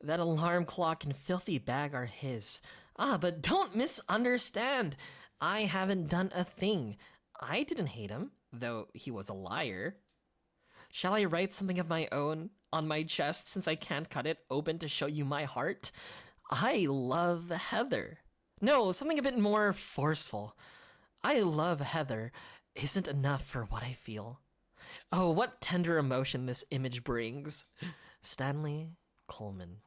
That alarm clock and filthy bag are his. Ah, but don't misunderstand. I haven't done a thing. I didn't hate him, though he was a liar. Shall I write something of my own on my chest since I can't cut it open to show you my heart? I love Heather. No, something a bit more forceful. I love Heather isn't enough for what I feel. Oh, what tender emotion this image brings. Stanley Coleman.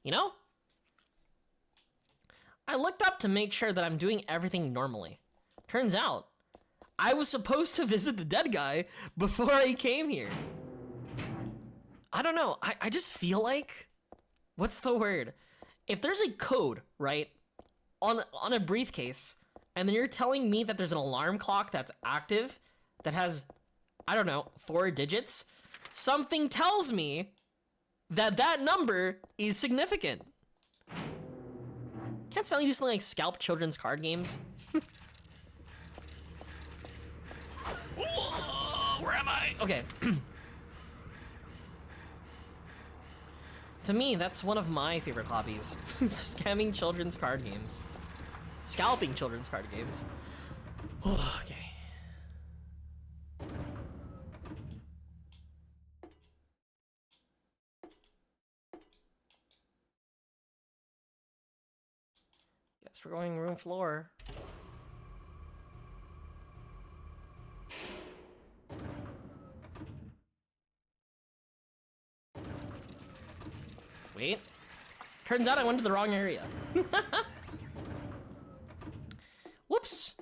You know, I looked up to make sure that I'm doing everything normally. Turns out, I was supposed to visit the dead guy before I came here. I don't know, I just feel like, what's the word? If there's a code, right, on a briefcase, and then you're telling me that there's an alarm clock that's active, that has, I don't know, 4 digits, something tells me that that number is significant. Can't Sally do something like scalp children's card games? Whoa, where am I? Okay. To me, that's one of my favorite hobbies. Scamming children's card games. Scalping children's card games. Okay. Guess we're going room floor. Wait. Turns out I went to the wrong area. Whoops.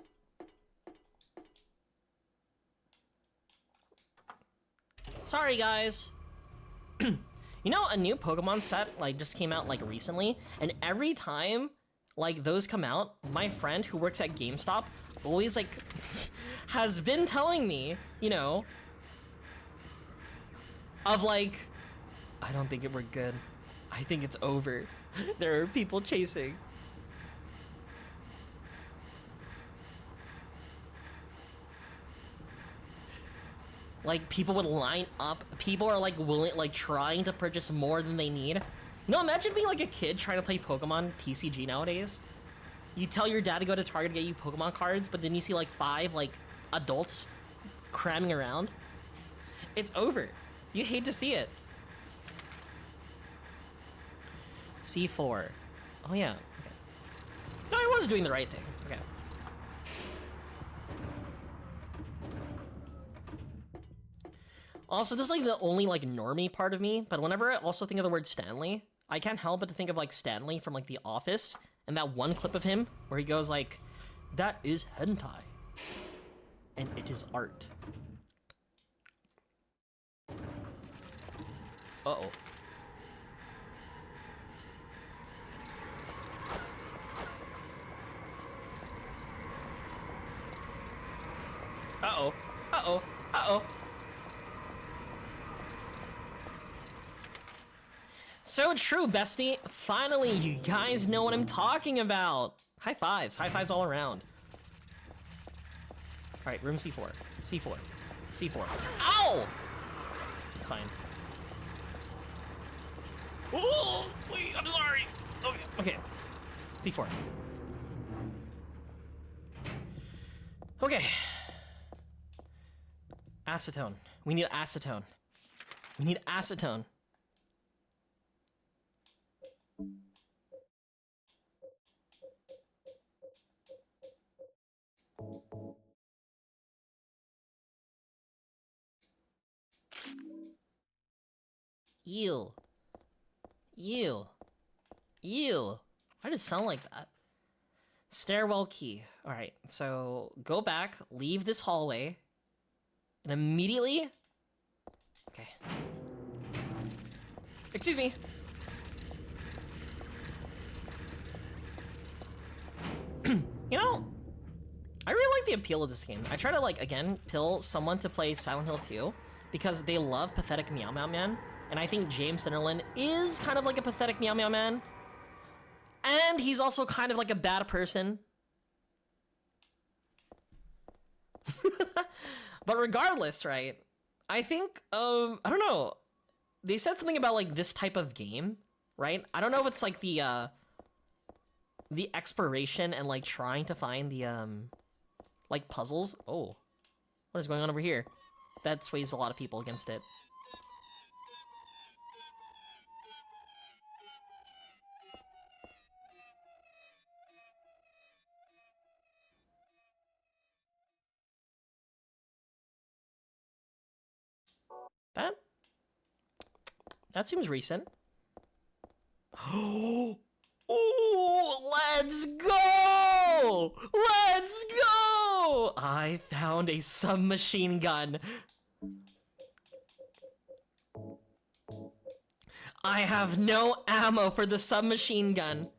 Sorry, guys. You know, a new Pokemon set, like, just came out, like, recently, and every time, like, those come out, my friend who works at GameStop always, like, has been telling me, you know, of, like, I don't think we're good. I think it's over. There are people chasing. Like, people would line up. People are, like, willing, like, trying to purchase more than they need. You know, imagine being, like, a kid trying to play Pokemon TCG nowadays. You tell your dad to go to Target to get you Pokemon cards, but then you see, like, 5, like, adults cramming around. It's over. You hate to see it. C4. Oh, yeah. Okay. No, I was doing the right thing. Okay. Also, this is like the only like normie part of me, but whenever I also think of the word Stanley, I can't help but to think of like Stanley from like The Office and that one clip of him where he goes like, "That is hentai, and it is art." Uh-oh. Uh-oh. Uh-oh. Uh-oh. So true, bestie. Finally, you guys know what I'm talking about. High fives. High fives all around. All right, room C4. C4. C4. Ow! It's fine. Oh, wait, I'm sorry. Okay, okay. C4. Okay. Acetone. We need acetone. We need acetone. Ew. Ew. Ew. Why does it sound like that? Stairwell key. Alright, so go back, leave this hallway, and immediately... Okay. Excuse me. You know, I really like the appeal of this game. I try to, like, again, pill someone to play Silent Hill 2 because they love pathetic Meow Meow Man, and I think James Sunderland is kind of like a pathetic Meow Meow Man. And he's also kind of like a bad person. But regardless, right? I think, I don't know. They said something about, like, this type of game, right? I don't know if it's, like, the exploration and, like, trying to find the, like, puzzles. Oh. What is going on over here? That sways a lot of people against it. That seems recent. Oh, let's go! Let's go! I found a submachine gun. I have no ammo for the submachine gun.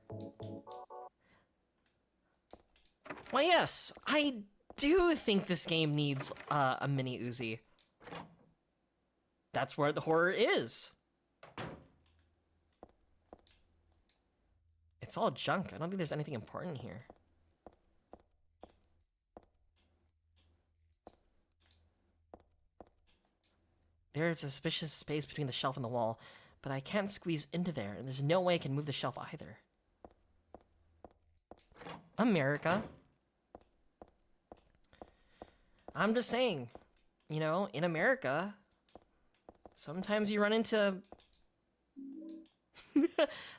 Well, yes, I do think this game needs a mini Uzi. That's where the horror is. It's all junk. I don't think there's anything important here. There's a suspicious space between the shelf and the wall, but I can't squeeze into there, and there's no way I can move the shelf either. America. I'm just saying, you know, in America, sometimes you run into...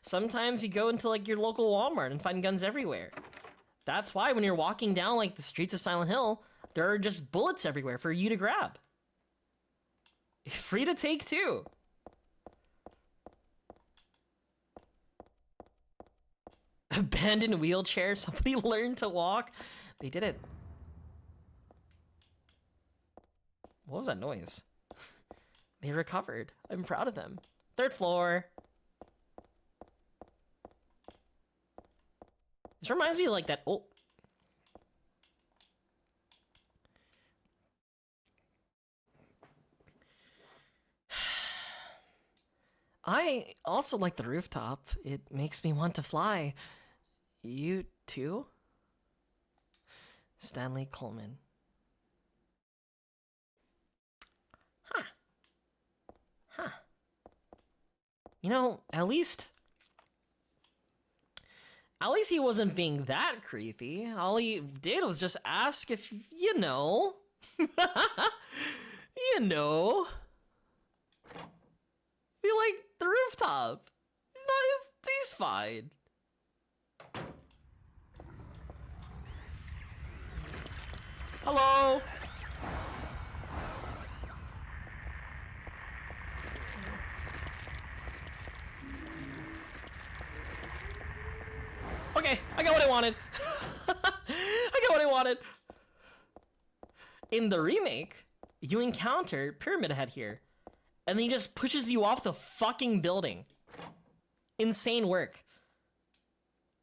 Sometimes you go into, like, your local Walmart and find guns everywhere. That's why when you're walking down, like, the streets of Silent Hill, there are just bullets everywhere for you to grab. Free to take, too. Abandoned wheelchair. Somebody learned to walk. They did it. What was that noise? They recovered. I'm proud of them. 3rd floor. This reminds me of, like, that... Oh. I also like the rooftop. It makes me want to fly. You too? Stanley Coleman. Huh. Huh. You know, at least he wasn't being that creepy. All he did was just ask if, you know. You know. We like the rooftop. He's fine. Hello? Okay, I got what I wanted. I got what I wanted. In the remake, you encounter Pyramid Head here, and then he just pushes you off the fucking building. Insane work.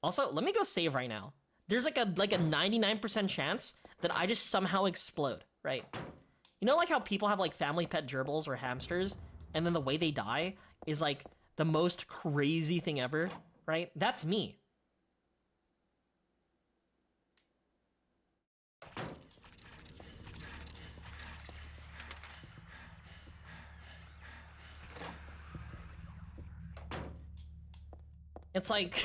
Also, let me go save right now. There's like a 99% chance that I just somehow explode, right? You know, like how people have like family pet gerbils or hamsters, and then the way they die is like the most crazy thing ever, right? That's me. It's like,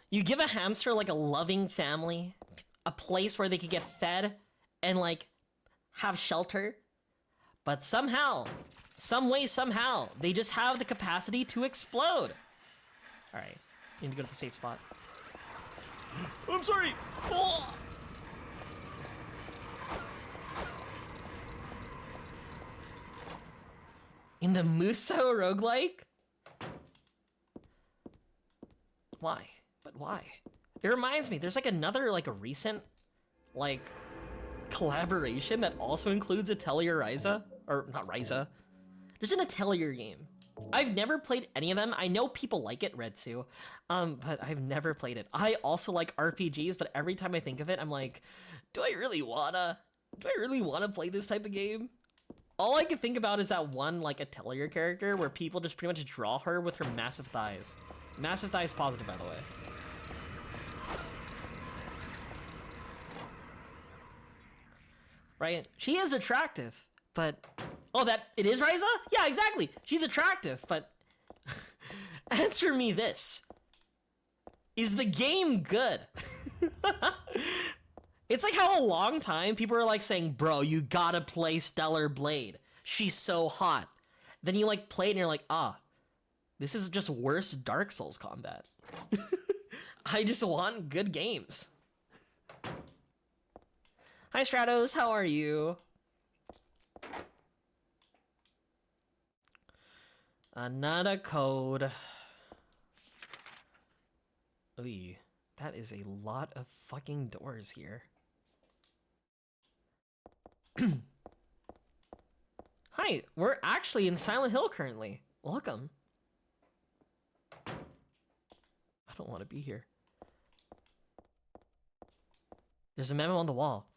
you give a hamster like a loving family, a place where they could get fed and like have shelter, but somehow, some way, somehow, they just have the capacity to explode. Alright. You need to go to the safe spot. I'm sorry! Oh! In the Muso roguelike? Why? But why? It reminds me, there's like another like a recent like collaboration that also includes Atelier Ryza. Or not Ryza. There's an Atelier game. I've never played any of them. I know people like it, Redsu, but I've never played it. I also like RPGs, but every time I think of it, I'm like, do I really wanna play this type of game? All I can think about is that one like Atelier character where people just pretty much draw her with her massive thighs. Massive thighs positive, by the way. Right? She is attractive, but... Oh, it is Ryza? Yeah, exactly. She's attractive, but... Answer me this. Is the game good? It's like how a long time people are like saying, bro, you gotta play Stellar Blade. She's so hot. Then you like play it and you're like, this is just worse Dark Souls combat. I just want good games. Hi Stratos, how are you? Another code. Ooh, that is a lot of fucking doors here. Hi, we're actually in Silent Hill currently. Welcome. I don't want to be here. There's a memo on the wall.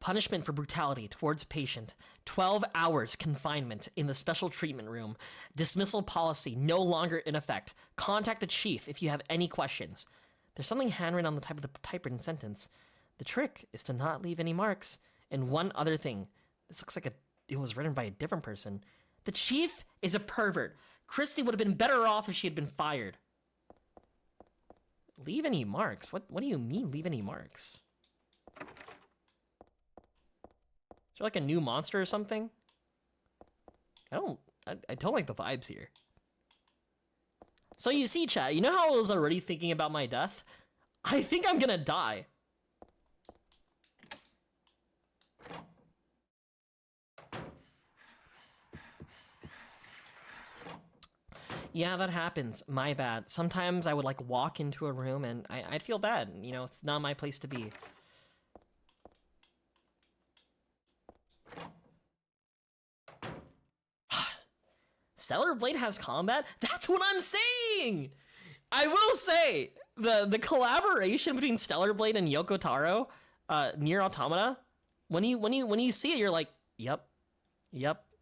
Punishment for brutality towards patient. 12 hours confinement in the special treatment room. Dismissal policy no longer in effect. Contact the chief if you have any questions. There's something handwritten on the type of the typewritten sentence. The trick is to not leave any marks. And one other thing. This looks like it was written by a different person. The chief is a pervert. Christy would have been better off if she had been fired. Leave any marks? What do you mean leave any marks? Is there like a new monster or something? I don't like the vibes here. So you see, chat, you know how I was already thinking about my death? I think I'm gonna die. Yeah, that happens. My bad. Sometimes I would like walk into a room and I'd feel bad. You know, it's not my place to be. Stellar Blade has combat? That's what I'm saying! I will say, the collaboration between Stellar Blade and Yoko Taro, Nier Automata, when you see it, you're like, yep,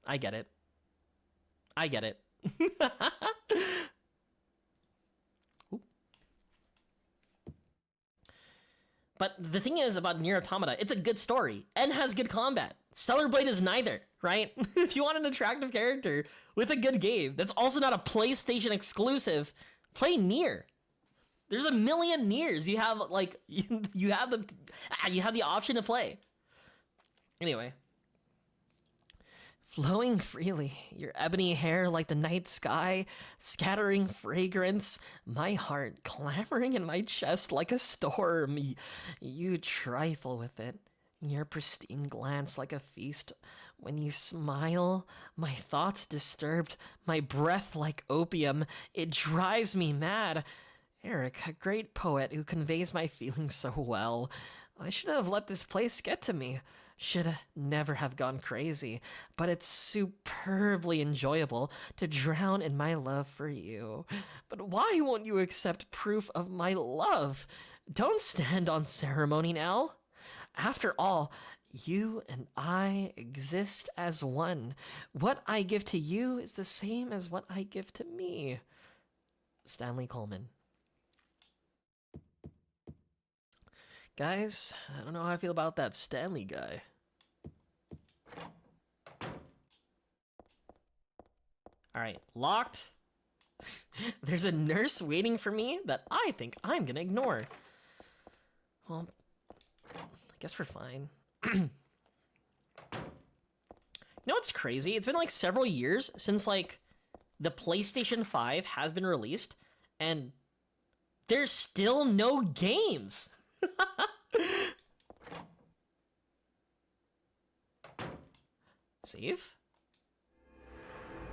I get it. I get it. But the thing is about Nier Automata, it's a good story and has good combat. Stellar Blade is neither, right? If you want an attractive character with a good game that's also not a PlayStation exclusive, play Nier. There's a million Niers. You have like you have the option to play. Anyway. Flowing freely, your ebony hair like the night sky, scattering fragrance, my heart clamoring in my chest like a storm. You trifle with it, your pristine glance like a feast. When you smile, my thoughts disturbed, my breath like opium. It drives me mad. Eric, a great poet who conveys my feelings so well. I should have let this place get to me. Should never have gone crazy, but it's superbly enjoyable to drown in my love for you. But why won't you accept proof of my love? Don't stand on ceremony now. After all, you and I exist as one. What I give to you is the same as what I give to me. Stanley Coleman. Guys, I don't know how I feel about that Stanley guy. Alright, locked. There's a nurse waiting for me that I think I'm gonna ignore. Well, I guess we're fine. You know what's crazy? It's been like several years since like the PlayStation 5 has been released, And there's still no games. Save?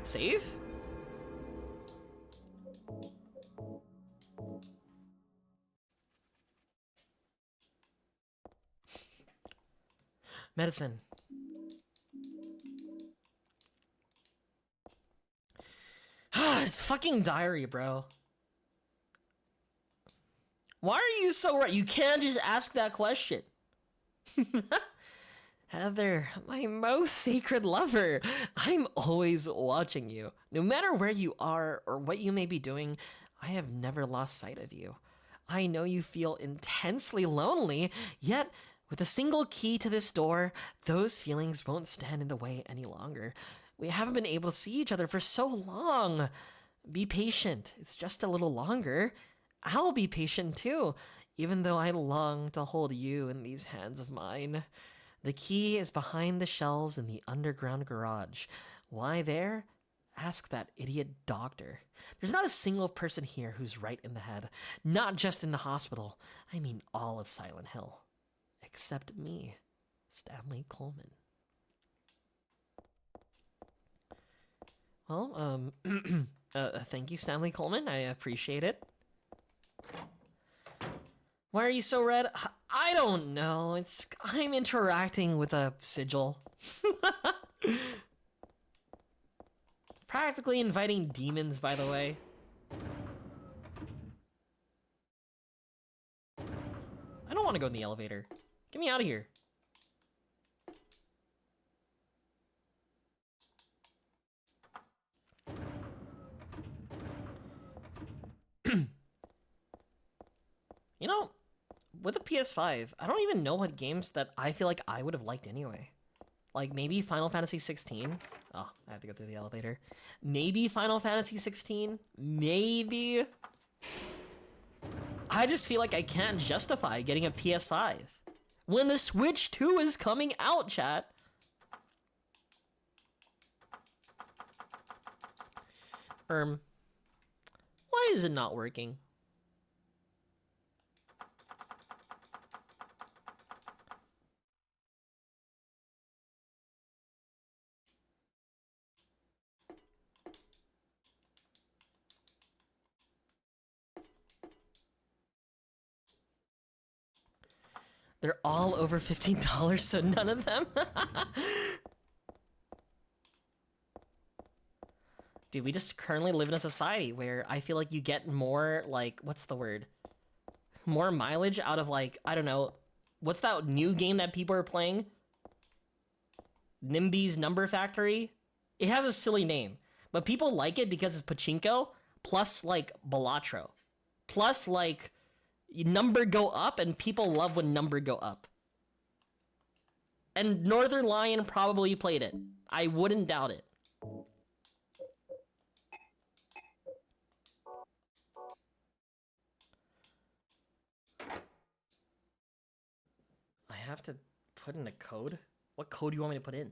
Save? Medicine. It's fucking diary, bro. Why are you so right? You can't just ask that question. Heather, my most sacred lover, I'm always watching you. No matter where you are or what you may be doing, I have never lost sight of you. I know you feel intensely lonely, yet with a single key to this door, those feelings won't stand in the way any longer. We haven't been able to see each other for so long. Be patient. It's just a little longer. I'll be patient too, even though I long to hold you in these hands of mine. The key is behind the shelves in the underground garage. Why there? Ask that idiot doctor. There's not a single person here who's right in the head. Not just in the hospital. I mean all of Silent Hill. Except me, Stanley Coleman. Well, thank you, Stanley Coleman. I appreciate it. Why are you so red? I don't know. I'm interacting with a sigil. Practically inviting demons, by the way. I don't want to go in the elevator. Get me out of here. You know, with a PS5, I don't even know what games that I feel like I would have liked anyway. Like, maybe Final Fantasy 16. Oh, I have to go through the elevator. Maybe Final Fantasy 16. Maybe. I just feel like I can't justify getting a PS5. When the Switch 2 is coming out, chat. Why is it not working? They're all over $15, so none of them. Dude, we just currently live in a society where I feel like you get more, like, what's the word? More mileage out of, like, I don't know. What's that new game that people are playing? NIMBY's Number Factory? It has a silly name, but people like it because it's pachinko, plus, like, Balatro. Plus, like, number go up, and people love when number go up. And Northern Lion probably played it. I wouldn't doubt it. I have to put in a code? What code do you want me to put in?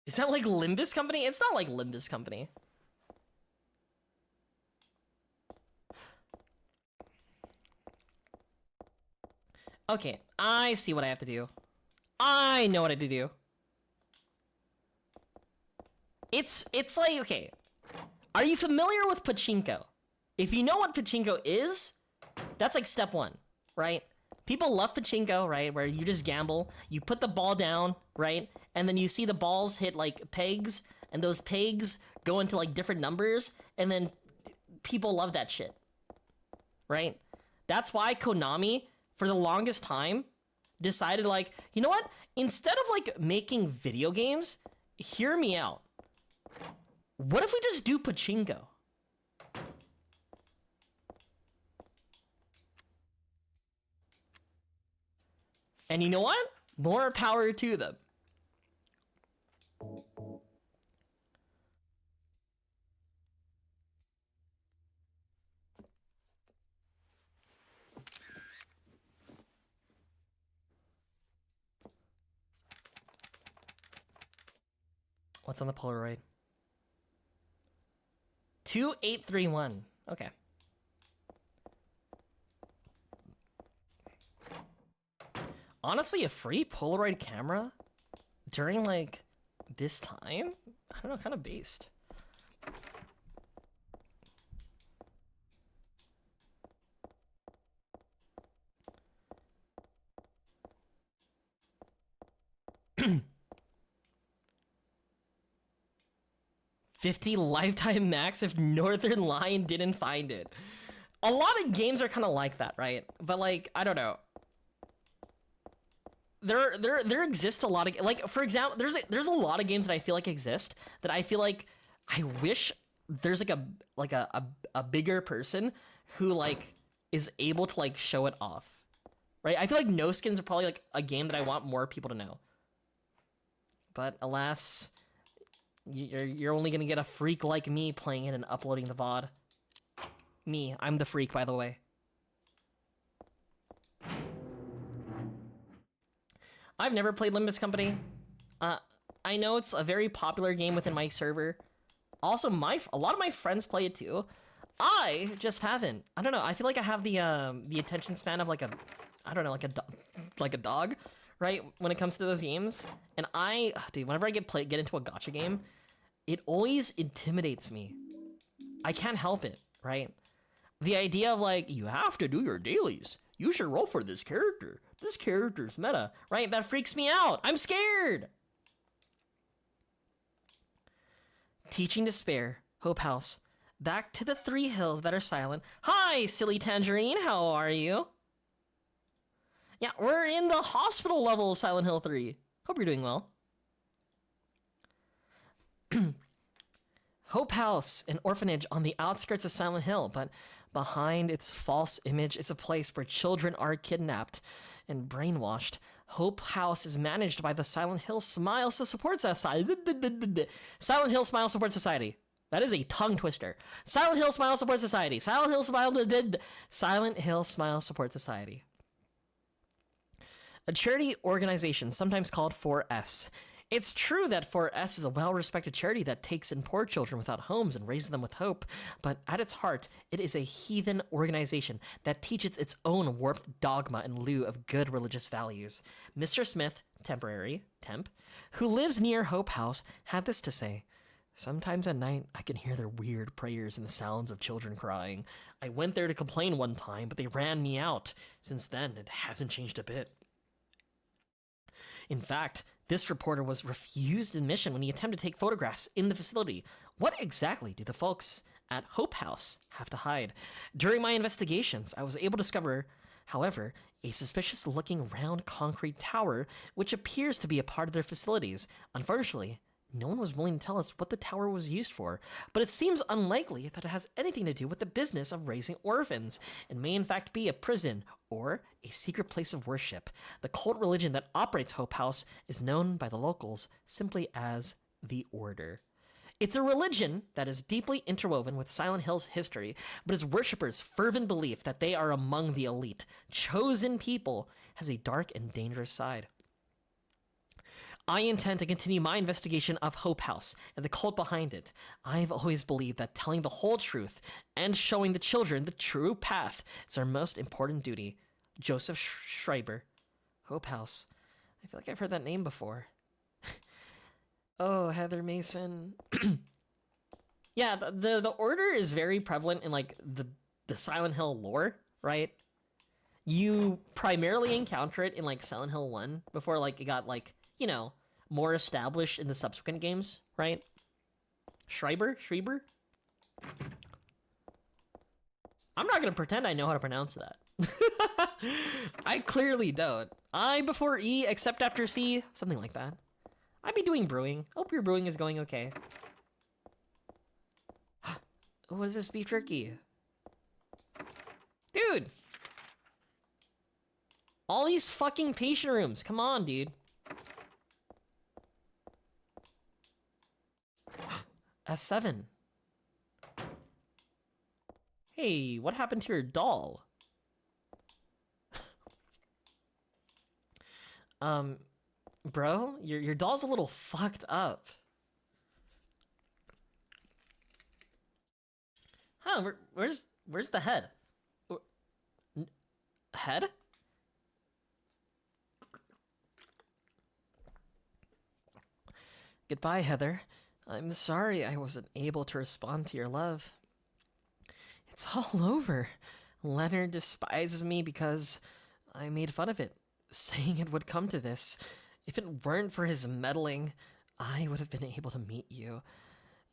Is that like Limbus Company? It's not like Limbus Company. Okay, I see what I have to do. I know what I have to do. It's like, okay. Are you familiar with pachinko? If you know what pachinko is, that's like step one, right? People love pachinko, right? Where you just gamble, you put the ball down, right? And then you see the balls hit like pegs, and those pegs go into like different numbers, and then people love that shit, right? That's why Konami, for the longest time, decided like, you know what? Instead of like making video games, hear me out. What if we just do pachinko? And you know what? More power to them. What's on the Polaroid? 2831. Okay. Honestly, a free Polaroid camera during like this time? I don't know, kind of based. $50 lifetime max if Northern Lion didn't find it. A lot of games are kind of like that, right? But like, I don't know. There exists a lot of, like, for example, there's a lot of games that I feel like exist that I feel like I wish there's like a bigger person who like is able to like show it off, right? I feel like No Skins are probably like a game that I want more people to know, but alas, you're only gonna get a freak like me playing it and uploading the VOD. Me, I'm the freak, by the way. I've never played Limbus Company. I know it's a very popular game within my server. Also, a lot of my friends play it too. I just haven't. I don't know. I feel like I have the attention span of like a, I don't know, like a dog, right? When it comes to those games, and dude, whenever I get into a gacha game, it always intimidates me. I can't help it, right? The idea of like, you have to do your dailies. You should roll for this character. This character's meta, right? That freaks me out. I'm scared. Teaching Despair, Hope House. Back to the 3 hills that are silent. Hi, silly Tangerine. How are you? Yeah, we're in the hospital level of Silent Hill 3. Hope you're doing well. Hope House, an orphanage on the outskirts of Silent Hill, but behind its false image is a place where children are kidnapped and brainwashed. Hope House is managed by the Silent Hill Smile Support Society. Silent Hill Smile Support Society. That is a tongue twister. Silent Hill Smile Support Society. Silent Hill Smile Support Society. A charity organization, sometimes called 4S. It's true that 4S is a well-respected charity that takes in poor children without homes and raises them with hope, but at its heart, it is a heathen organization that teaches its own warped dogma in lieu of good religious values. Mr. Smith, temp, who lives near Hope House, had this to say: "Sometimes at night, I can hear their weird prayers and the sounds of children crying. I went there to complain one time, but they ran me out. Since then, it hasn't changed a bit." In fact, this reporter was refused admission when he attempted to take photographs in the facility. What exactly do the folks at Hope House have to hide? During my investigations, I was able to discover, however, a suspicious-looking round concrete tower, which appears to be a part of their facilities. Unfortunately, no one was willing to tell us what the tower was used for, but it seems unlikely that it has anything to do with the business of raising orphans, and may in fact be a prison or a secret place of worship. The cult religion that operates Hope House is known by the locals simply as the Order. It's a religion that is deeply interwoven with Silent Hill's history, but its worshippers' fervent belief that they are among the elite, chosen people, has a dark and dangerous side. I intend to continue my investigation of Hope House and the cult behind it. I've always believed that telling the whole truth and showing the children the true path is our most important duty. Joseph Schreiber, Hope House. I feel like I've heard that name before. Oh, Heather Mason. Yeah, the Order is very prevalent in like the Silent Hill lore, right? You primarily encounter it in like Silent Hill 1 before like it got like, you know, more established in the subsequent games, right? Schreiber? I'm not gonna pretend I know how to pronounce that. I clearly don't. I before E, except after C, something like that. I'd be doing brewing. Hope your brewing is going okay. What is this beef jerky? Dude! All these fucking patient rooms. Come on, dude. S7. Hey, what happened to your doll? Bro, your doll's a little fucked up. on, where's the head? Head? Goodbye, Heather. I'm sorry I wasn't able to respond to your love. It's all over. Leonard despises me because I made fun of it, saying it would come to this. If it weren't for his meddling, I would have been able to meet you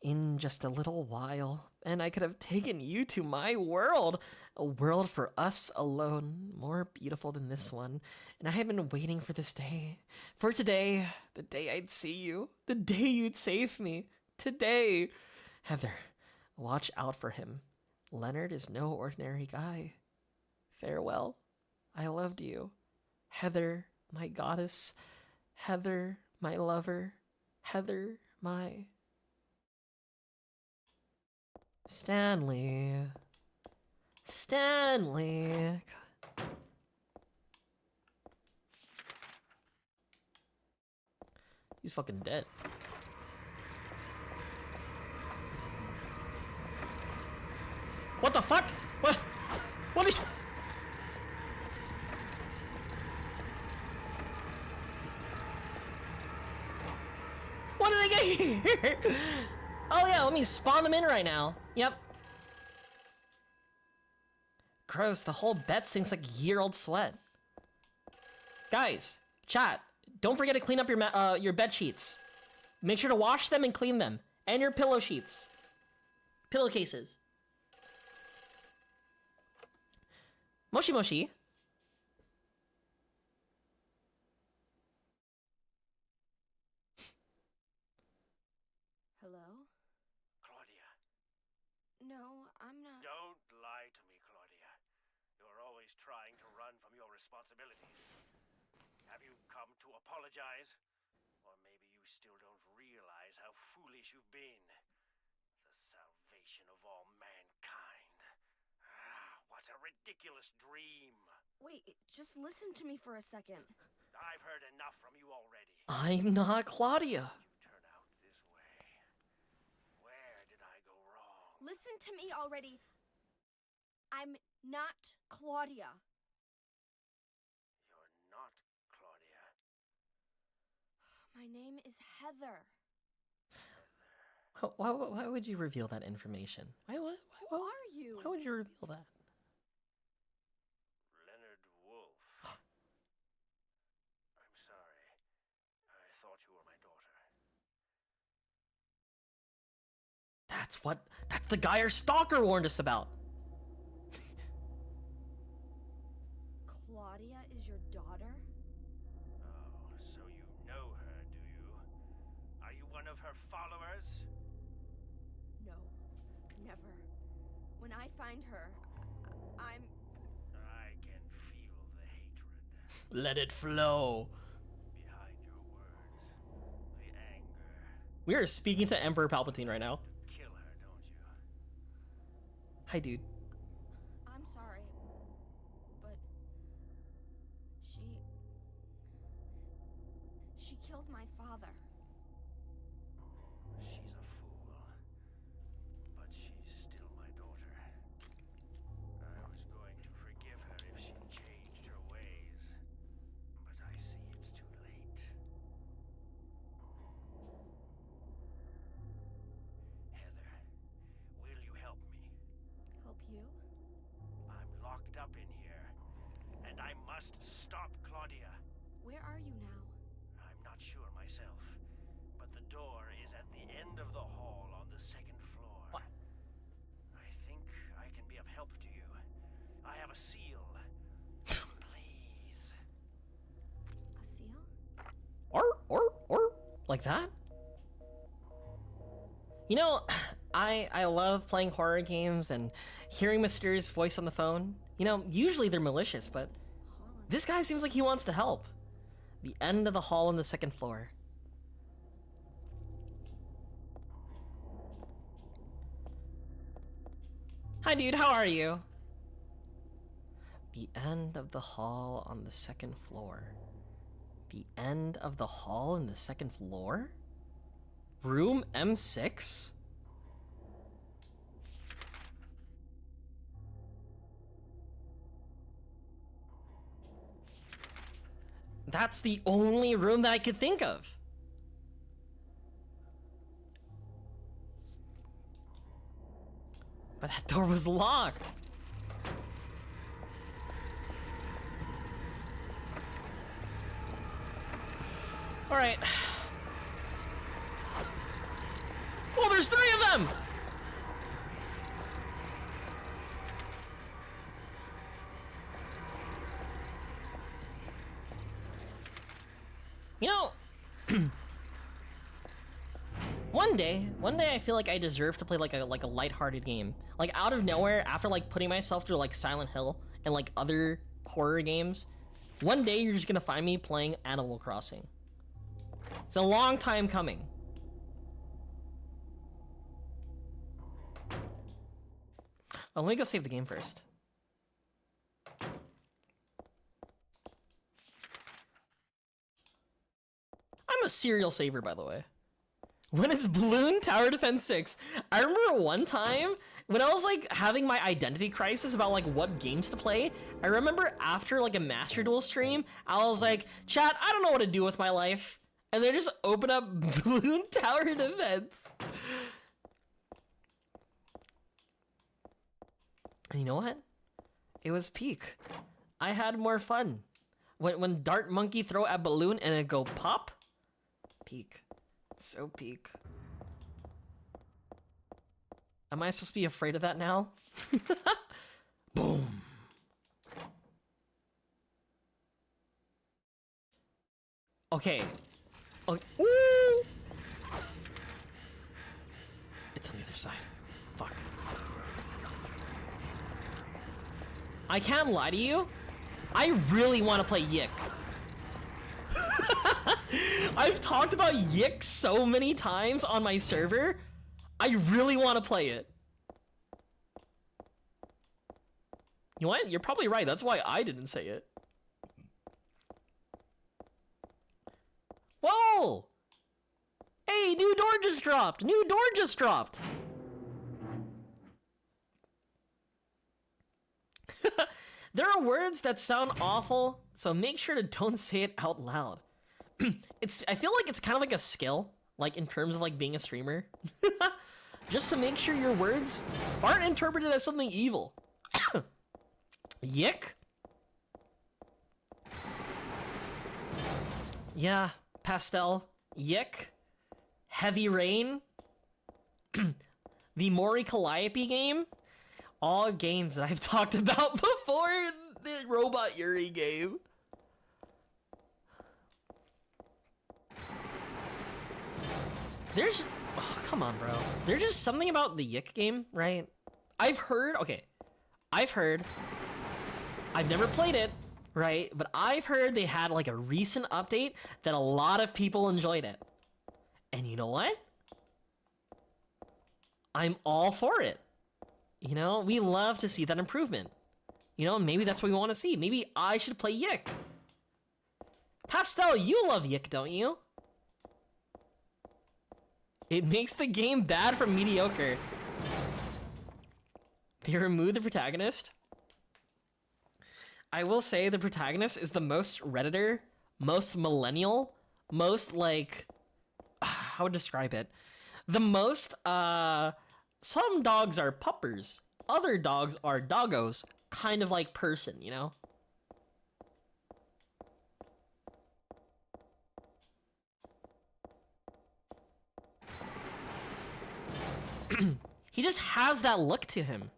in just a little while, and I could have taken you to my world, a world for us alone, more beautiful than this one. And I have been waiting for this day, for today, the day I'd see you, the day you'd save me, today. Heather, watch out for him. Leonard is no ordinary guy. Farewell. I loved you. Heather, my goddess. Heather, my lover. Heather, my... Stanley. Stanley. He's fucking dead. What the fuck? What is... What did they get here? Oh yeah, let me spawn them in right now. Yep. Gross, the whole bed stinks like year-old sweat. Guys, chat, don't forget to clean up your bed sheets. Make sure to wash them and clean them. And your pillow sheets. Pillowcases. Moshi Moshi. Hello? Claudia. No, I'm not. Don't lie to me, Claudia. You're always trying to run from your responsibilities. Have you come to apologize? Or maybe you still don't realize how foolish you've been. The salvation of all mankind. What a ridiculous dream. Wait, just listen to me for a second. I've heard enough from you already. I'm not Claudia. You turn out this way. Where did I go wrong? Listen to me already. I'm not Claudia. You're not Claudia. My name is Heather. Why would you reveal that information? Who are you? Why would you reveal that? Leonard Wolf. I'm sorry. I thought you were my daughter. That's the guy our stalker warned us about. Claudia is your daughter? Oh, so you know her, do you? Are you one of her followers? No, never. When I find her, I'm... I can feel the hatred Let it flow. behind your words. The anger. We are speaking to Emperor Palpatine right now. Kill her, don't you? Hi, dude. I'm sorry, but she killed my father. She's a fool. But she's still my daughter. I was going to forgive her if she changed her ways. But I see it's too late. Heather, will you help me? Help you? I'm locked up in here, and I must stop Claudia. Where are you now? I'm not sure myself, but the door is at the end of the hall on the second floor. What? I think I can be of help to you. I have a seal. Please. A seal? Or like that? You know, I love playing horror games and hearing mysterious voice on the phone. You know, usually they're malicious, but this guy seems like he wants to help. The end of the hall on the second floor. Hi, dude, how are you? The end of the hall on the second floor. The end of the hall in the second floor? Room M6? That's the only room that I could think of. But that door was locked. All right. Oh, there's 3 of them! You know, one day I feel like I deserve to play like a lighthearted game. Like out of nowhere, after like putting myself through like Silent Hill and like other horror games, one day you're just gonna find me playing Animal Crossing. It's a long time coming. Oh, let me go save the game first. I'm a serial saver, by the way. When it's Balloon Tower Defense 6, I remember one time when I was like having my identity crisis about like what games to play. I remember after like a Master Duel stream, I was like, chat, I don't know what to do with my life. And they just open up Balloon Tower Defense. And you know what? It was peak. I had more fun. When Dart Monkey throw a balloon and it go pop, peak. So peak. Am I supposed to be afraid of that now? Boom. Okay. Okay. Woo! It's on the other side. Fuck. I can't lie to you. I really want to play Yick. I've talked about Yick so many times on my server. I really want to play it. You know what? You're probably right. That's why I didn't say it. Whoa! Hey, new door just dropped. New door just dropped. There are words that sound awful, so make sure to don't say it out loud. I feel like it's kind of like a skill, like in terms of like being a streamer. Just to make sure your words aren't interpreted as something evil. Yick? Yeah, pastel. Yick. Heavy Rain. The Mori Calliope game. All games that I've talked about before the Robot Yuri game. There's... Oh, come on, bro. There's just something about the Yick game, right? I've heard... Okay. I've never played it, right? But I've heard they had like a recent update that a lot of people enjoyed it. And you know what? I'm all for it. You know, we love to see that improvement. You know, maybe that's what we want to see. Maybe I should play Yick. Pastel, you love Yick, don't you? It makes the game bad from mediocre. They remove the protagonist. I will say the protagonist is the most Redditor, most millennial, most like... How would I describe it? The most, some dogs are puppers. Other dogs are doggos. Kind of like person, you know? He just has that look to him.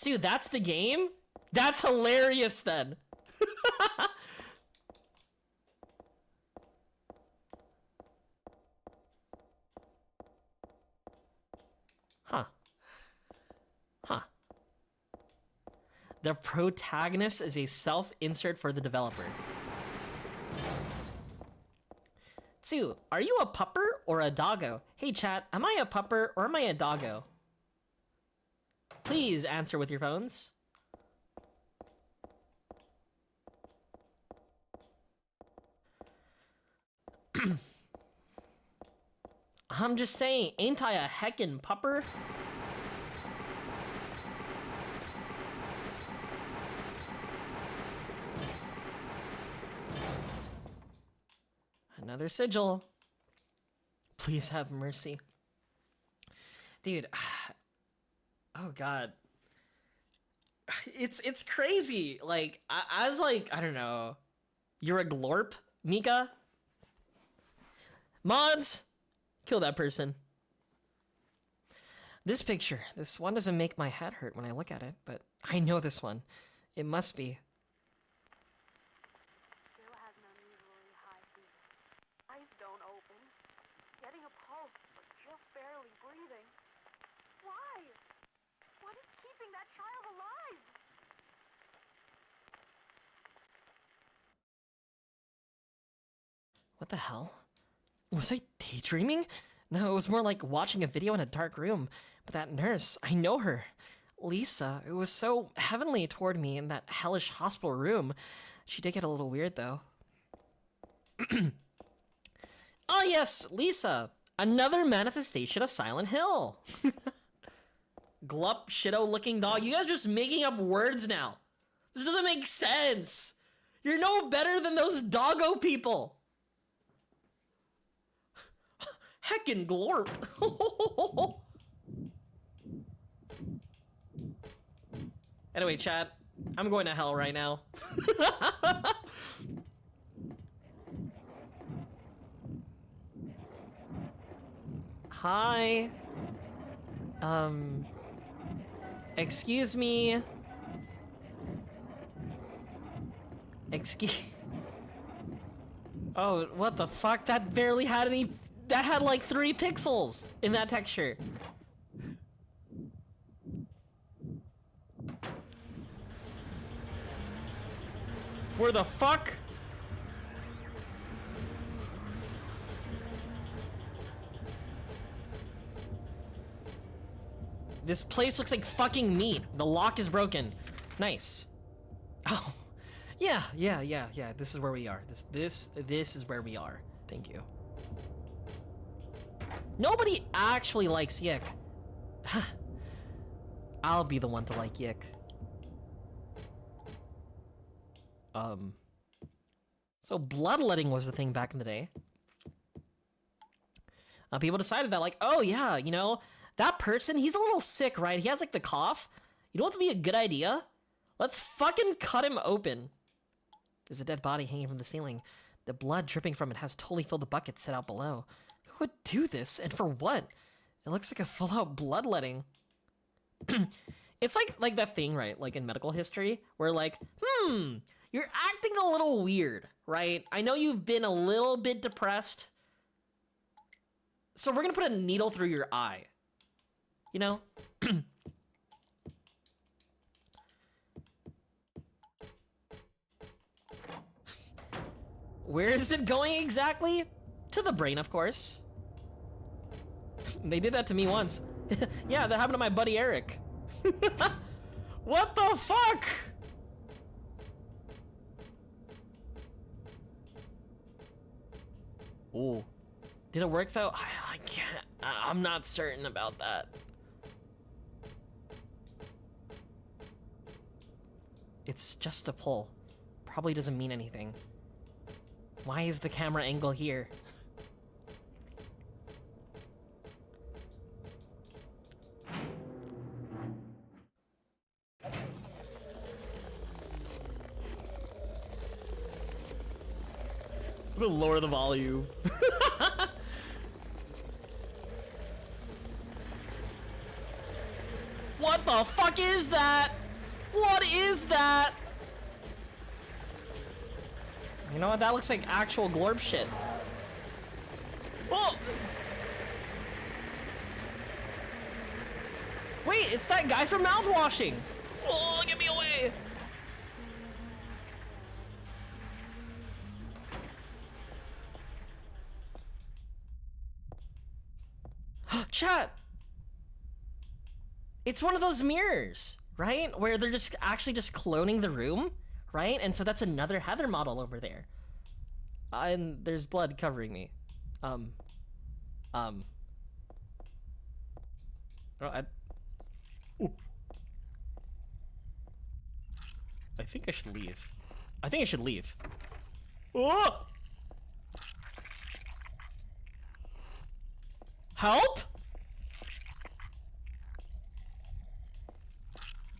Dude, that's the game? That's hilarious then. Huh. Huh. The protagonist is a self-insert for the developer. 2, are you a pupper or a doggo? Hey chat, am I a pupper or am I a doggo? Please answer with your phones. I'm just saying, ain't I a heckin' pupper? Another sigil. Please have mercy. Dude. Oh god. It's crazy. Like, I was like, I don't know. You're a glorp, Mika? Mods! Kill that person. This picture. This one doesn't make my head hurt when I look at it, but I know this one. It must be. Still has an unusually high fever. Eyes don't open. Getting a pulse, but just barely breathing. Why? What is keeping that child alive? What the hell? Was I daydreaming? No, it was more like watching a video in a dark room. But that nurse, I know her. Lisa, it was so heavenly toward me in that hellish hospital room. She did get a little weird, though. Oh yes, Lisa. Another manifestation of Silent Hill. Glup, shitto-looking dog. You guys are just making up words now. This doesn't make sense. You're no better than those doggo people. Heckin' glorp. Anyway, chat, I'm going to hell right now. Hi. Excuse me. Oh, what the fuck? That barely had any... That had like 3 pixels in that texture. Where the fuck? This place looks like fucking meat. The lock is broken. Nice. Oh. Yeah. This is where we are. This is where we are. Thank you. Nobody actually likes Yick. I'll be the one to like Yick. So bloodletting was the thing back in the day. People decided that, like, oh yeah, you know, that person, he's a little sick, right? He has like the cough. You know what would be a good idea? Let's fucking cut him open. There's a dead body hanging from the ceiling. The blood dripping from it has totally filled the bucket set out below. Who would do this, and for what? It looks like a full-out bloodletting. It's like that thing, right? Like in medical history, where like, you're acting a little weird, right? I know you've been a little bit depressed. So we're gonna put a needle through your eye. You know? Where is it going exactly? To the brain, of course. They did that to me once. Yeah, that happened to my buddy Eric. What the fuck? Ooh. Did it work though? I can't. I'm not certain about that. It's just a pull. Probably doesn't mean anything. Why is the camera angle here? I'm gonna lower the volume. What the fuck is that? What is that? You know what? That looks like actual glorp shit. Oh! Wait, it's that guy from mouthwashing. Oh, get me away! Chat! It's one of those mirrors, right? Where they're just actually just cloning the room, right? And so that's another Heather model over there. And there's blood covering me. Oh, I think I should leave. I think I should leave. Oh! Help?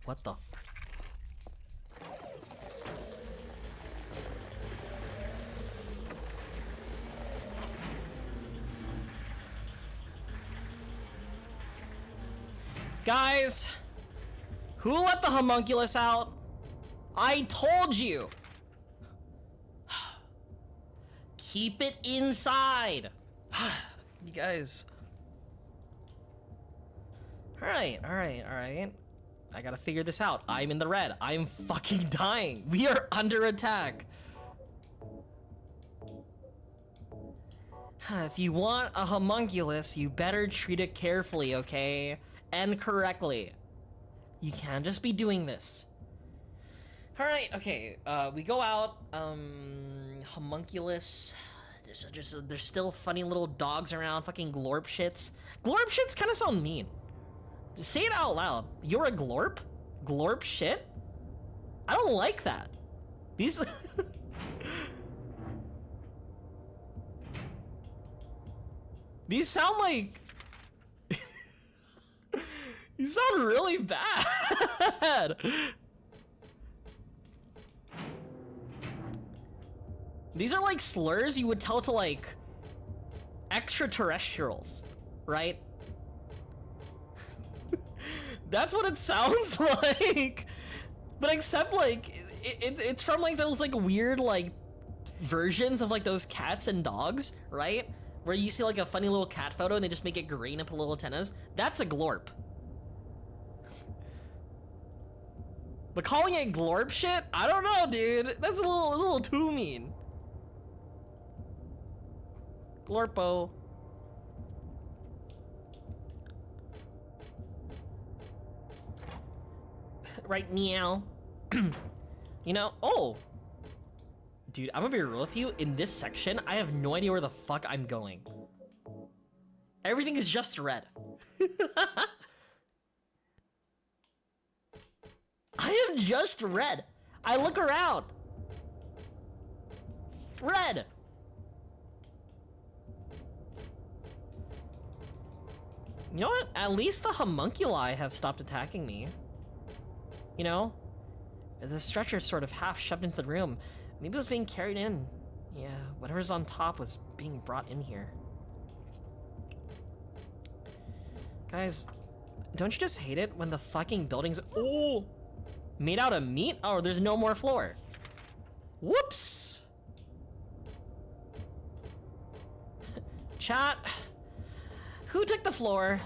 What the? Guys, who let the homunculus out? I told you. Keep it inside. You guys. All right. I gotta figure this out. I'm in the red. I'm fucking dying. We are under attack. If you want a homunculus, you better treat it carefully, okay? And correctly. You can't just be doing this. Alright, okay. We go out. Homunculus. There's still funny little dogs around. Fucking glorp shits. Glorp shits kind of sound mean. Just say it out loud. You're a glorp? Glorp shit? I don't like that. These... These sound like... You sound really bad. These are like slurs you would tell to like extraterrestrials, right? That's what it sounds like. But except like it's from like those like weird like versions of like those cats and dogs, right? Where you see like a funny little cat photo and they just make it green and put little antennas. That's a glorp. But calling it glorp shit? I don't know, dude. That's a little too mean. Glorpo. Right, meow. You know, oh. Dude, I'm gonna be real with you. In this section, I have no idea where the fuck I'm going. Everything is just red. I am just red. I look around. Red. You know what? At least the homunculi have stopped attacking me. You know? The stretcher's sort of half shoved into the room. Maybe it was being carried in. Yeah, whatever's on top was being brought in here. Guys, don't you just hate it when the fucking buildings... Oh! Made out of meat? Oh, there's no more floor. Whoops! Chat, who took the floor?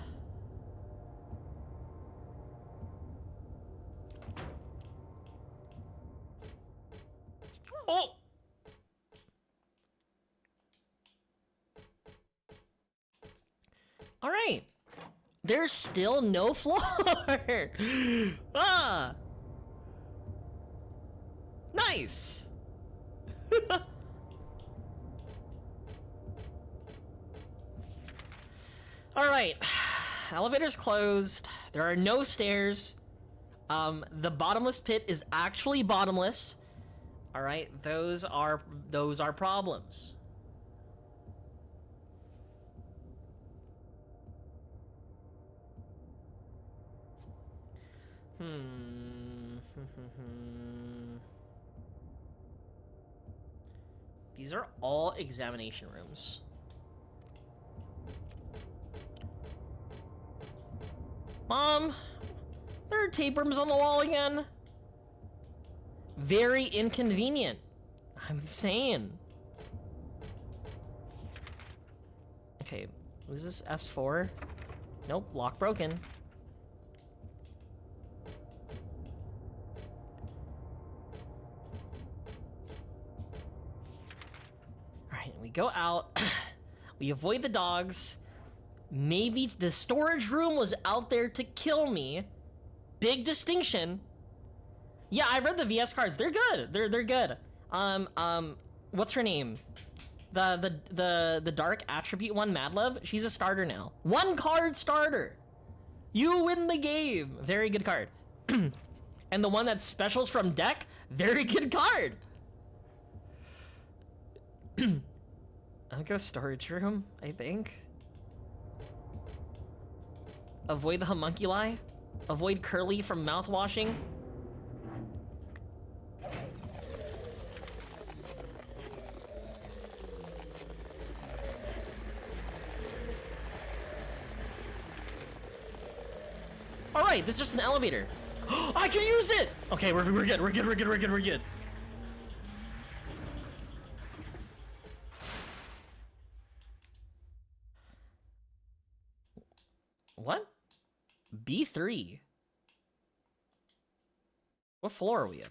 Oh! All right. There's still no floor. Ah! Nice! Alright. Elevator's closed. There are no stairs. The bottomless pit is actually bottomless. Alright, those are problems. These are all examination rooms. Mom, there are tapeworms on the wall again. Very inconvenient. I'm saying. Okay, was this S4? Nope, lock broken. We go out, we avoid the dogs. Maybe the storage room was out there to kill me. Big distinction. Yeah, I read the VS cards. They're good. They're good. What's her name? The dark attribute one, Madlove. She's a starter now. 1 card starter. You win the game. Very good card. And the one that specials from deck, very good card. I'm gonna go storage room, I think. Avoid the homunculi. Avoid Curly from mouthwashing. All right, this is just an elevator. I can use it. Okay, we're good. We're good. We're good. We're good. We're good. What? B3. What floor are we in?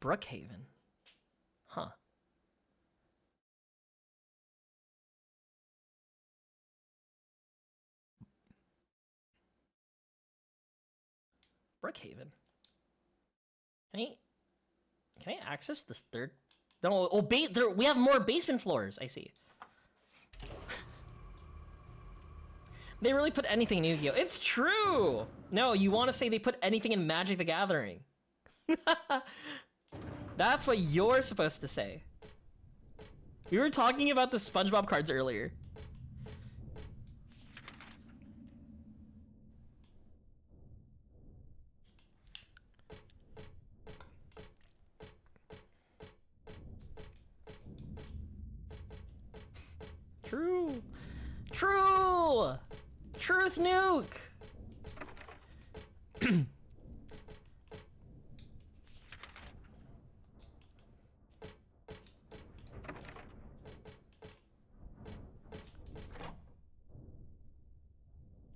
Brookhaven. Huh. Brookhaven. Can I access this third? No, oh, there, we have more basement floors. I see. They really put anything in Yu-Gi-Oh! It's true! No, you want to say they put anything in Magic the Gathering. That's what you're supposed to say. We were talking about the SpongeBob cards earlier. True. True! Truth nuke! You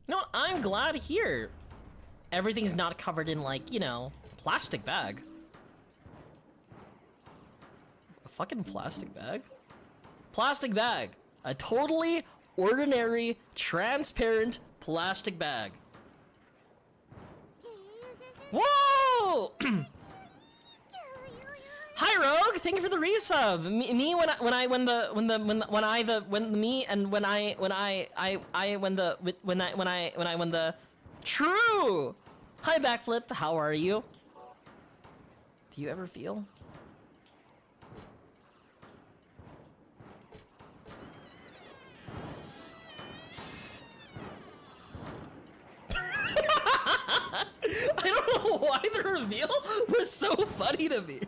know what? I'm glad here. Everything's not covered in, like, you know, plastic bag. A fucking plastic bag? Plastic bag. A totally ordinary, transparent plastic bag. Whoa! Hi Rogue, thank you for the resub. Me when I when the true. Hi Backflip, how are you? Do you ever feel? I don't know why the reveal was so funny to me.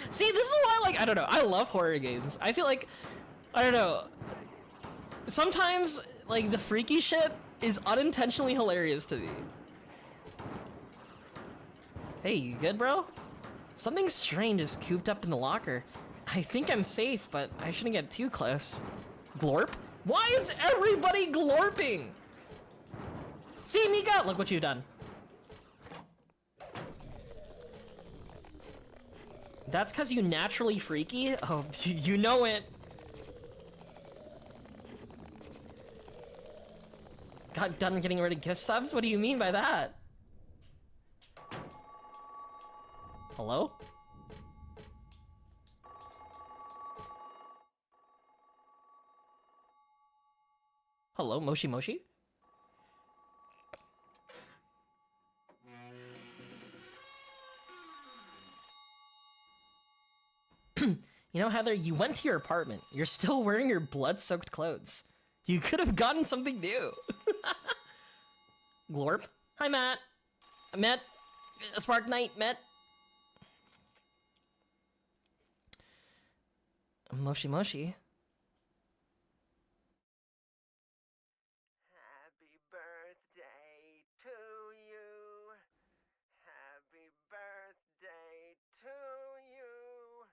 See, this is why, like, I don't know, I love horror games. I feel like, I don't know, sometimes, like, the freaky shit is unintentionally hilarious to me. Hey, you good, bro? Something strange is cooped up in the locker. I think I'm safe, but I shouldn't get too close. Glorp? Why is everybody glorping? See, Mika, look what you've done. That's because you naturally freaky? Oh, you know it. Got done getting rid of gift subs? What do you mean by that? Hello? Hello, Moshi Moshi? You know, Heather, you went to your apartment. You're still wearing your blood-soaked clothes. You could have gotten something new. Glorp. Hi, Matt. Matt. Spark Knight, Matt. Moshi Moshi. Happy birthday to you. Happy birthday to you.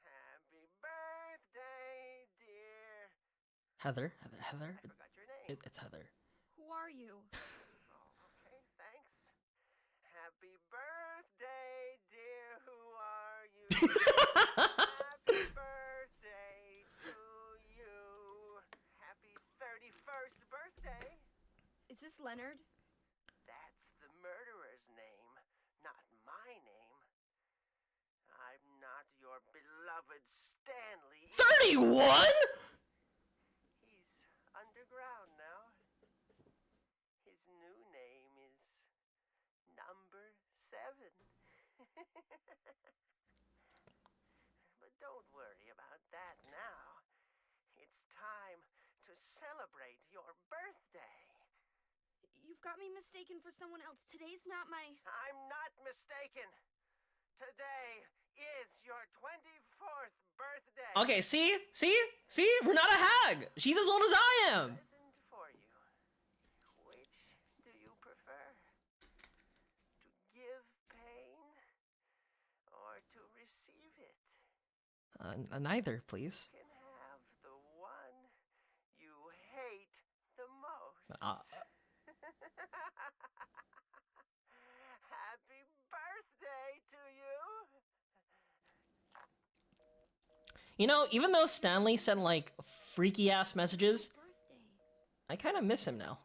Happy birthday, dear. Heather. I forgot your name. It's Heather. Who are you? Oh, okay, thanks. Happy birthday, dear. Who are you? Happy birthday to you. Happy 31st birthday. Is this Leonard? That's the murderer's name, not my name. I'm not your beloved Stanley. 31?! He's underground now. His new name is Number 7. But don't worry about that now. It's time to celebrate your birthday. You've got me mistaken for someone else. Today's not my... I'm not mistaken. Today is your 24th birthday. Okay, see? We're not a hag. She's as old as I am. Present for you. Which do you prefer? To give pain or to receive it? Neither, please. You can have the one you hate the most. Happy birthday to you. You know, even though Stanley sent like freaky ass messages, Birthday. I kind of miss him now.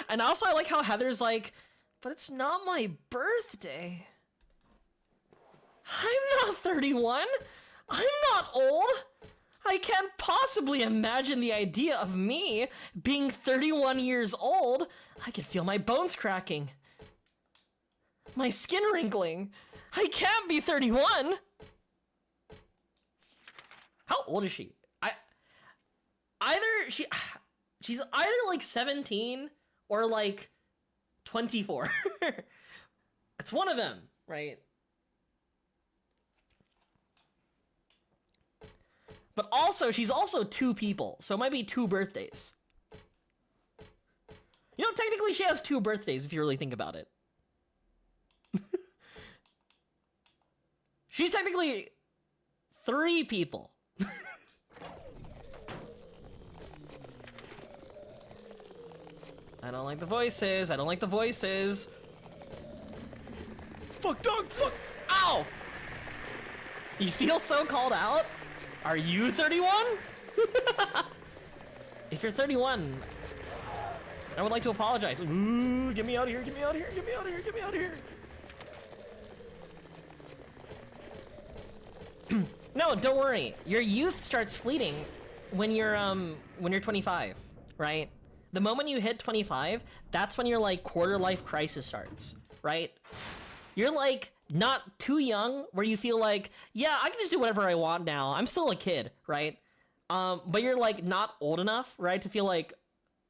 And also I like how Heather's like, but it's not my birthday. I'm not 31. I'm not old. I can't possibly imagine the idea of me being 31 years old. I can feel my bones cracking. My skin wrinkling. I can't be 31. How old is she? She's either like 17 or like 24. It's one of them, right? But also, she's also two people, so it might be two birthdays. You know, technically she has two birthdays if you really think about it. She's technically three people. I don't like the voices. I don't like the voices. Fuck, dog, fuck. Ow! You feel so called out? Are you 31? If you're 31, I would like to apologize. Ooh, get me out of here, get me out of here, get me out of here, get me out of here. No, don't worry. Your youth starts fleeting when you're 25, right? The moment you hit 25, that's when your like quarter life crisis starts, right? You're like not too young where you feel like, yeah, I can just do whatever I want now. I'm still a kid, right? But you're like not old enough, right, to feel like,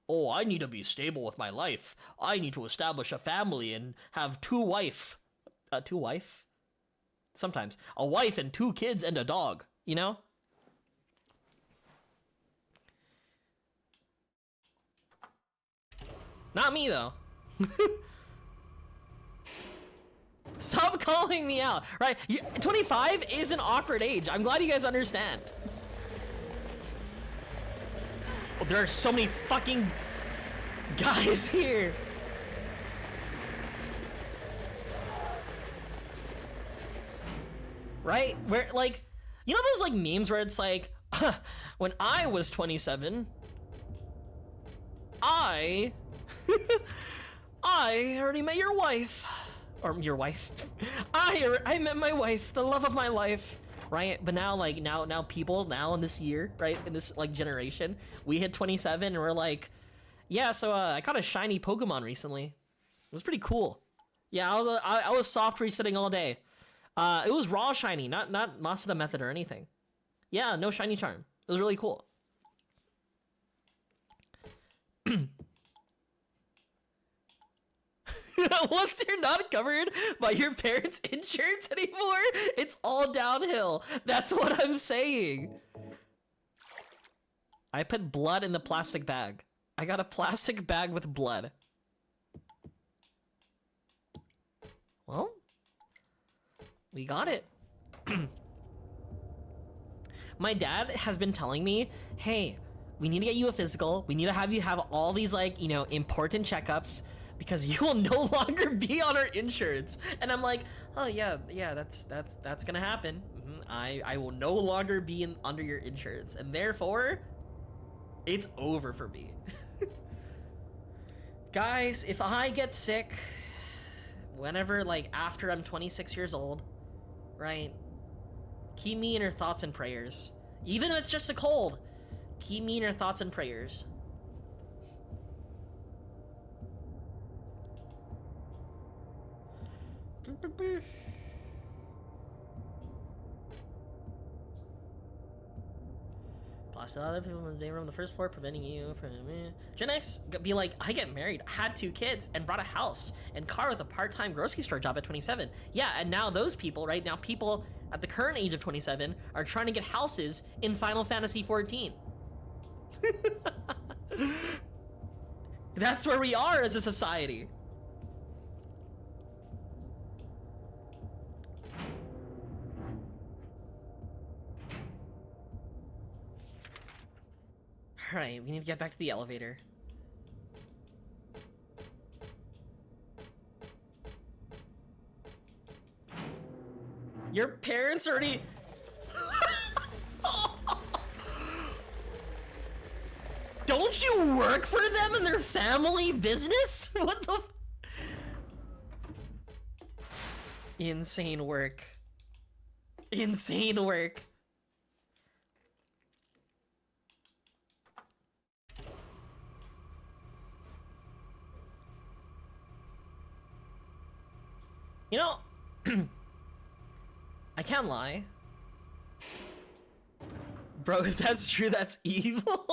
oh, I need to be stable with my life. I need to establish a family and have two wife? Sometimes. A wife and two kids and a dog, you know? Not me, though. Stop calling me out, right? 25 is an awkward age. I'm glad you guys understand. Oh, there are so many fucking guys here. Right? Where, like, you know those, like, memes where it's like, when I was 27, I already met your wife. Or your wife. I met my wife, the love of my life. Right? But now, like, now people, now in this year, right? In this, like, generation, we hit 27 and we're like, yeah, so, I caught a shiny Pokemon recently. It was pretty cool. Yeah, I was soft resetting all day. It was raw shiny, not Masada method or anything. Yeah, no shiny charm. It was really cool. Once you're not covered by your parents' insurance anymore, it's all downhill. That's what I'm saying. I put blood in the plastic bag. I got a plastic bag with blood. Well, we got it. My dad has been telling me, hey, we need to get you a physical. We need to have you have all these, like, you know, important checkups because you will no longer be on our insurance. And I'm like, oh yeah, that's gonna happen. I will no longer be under your insurance, and therefore, it's over for me. Guys, if I get sick, whenever, like, after I'm 26 years old, right? Keep me in your thoughts and prayers. Even if it's just a cold, keep me in your thoughts and prayers. still other people in the day room on the first floor preventing you from Gen X be like, I get married, had 2 kids, and bought a house and car with a part-time grocery store job at 27. Yeah, and now those people, right now, people at the current age of 27 are trying to get houses in Final Fantasy 14. That's where we are as a society. Alright, we need to get back to the elevator. Your parents already... Don't you work for them and their family business? What the... Insane work. Insane work. You know, I can't lie. Bro, if that's true, that's evil.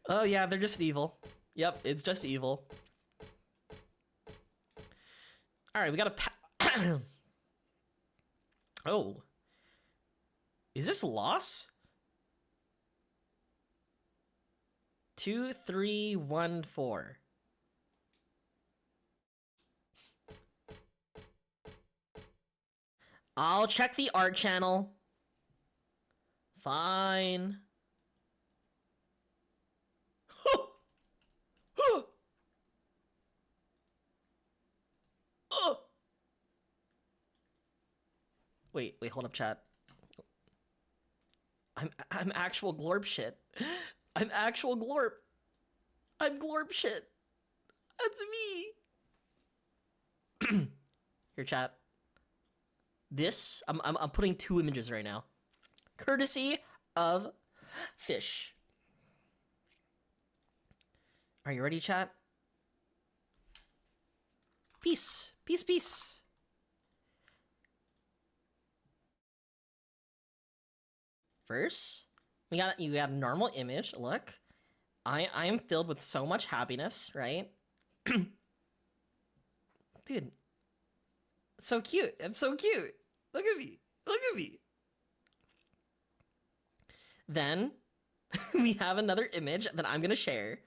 Oh yeah, they're just evil. Yep, it's just evil. Alright, we got a Oh. Is this loss? 2314. I'll check the art channel. Fine. Wait, hold up, chat. I'm actual glorp shit. I'm actual glorp. I'm glorp shit. That's me. Here, chat. This, I'm putting 2 images right now. Courtesy of Fish. Are you ready, chat? Peace. Peace, peace. First, you got a normal image. Look. I am filled with so much happiness, right? Dude. So cute. I'm so cute. Look at me. Look at me. Then we have another image that I'm going to share.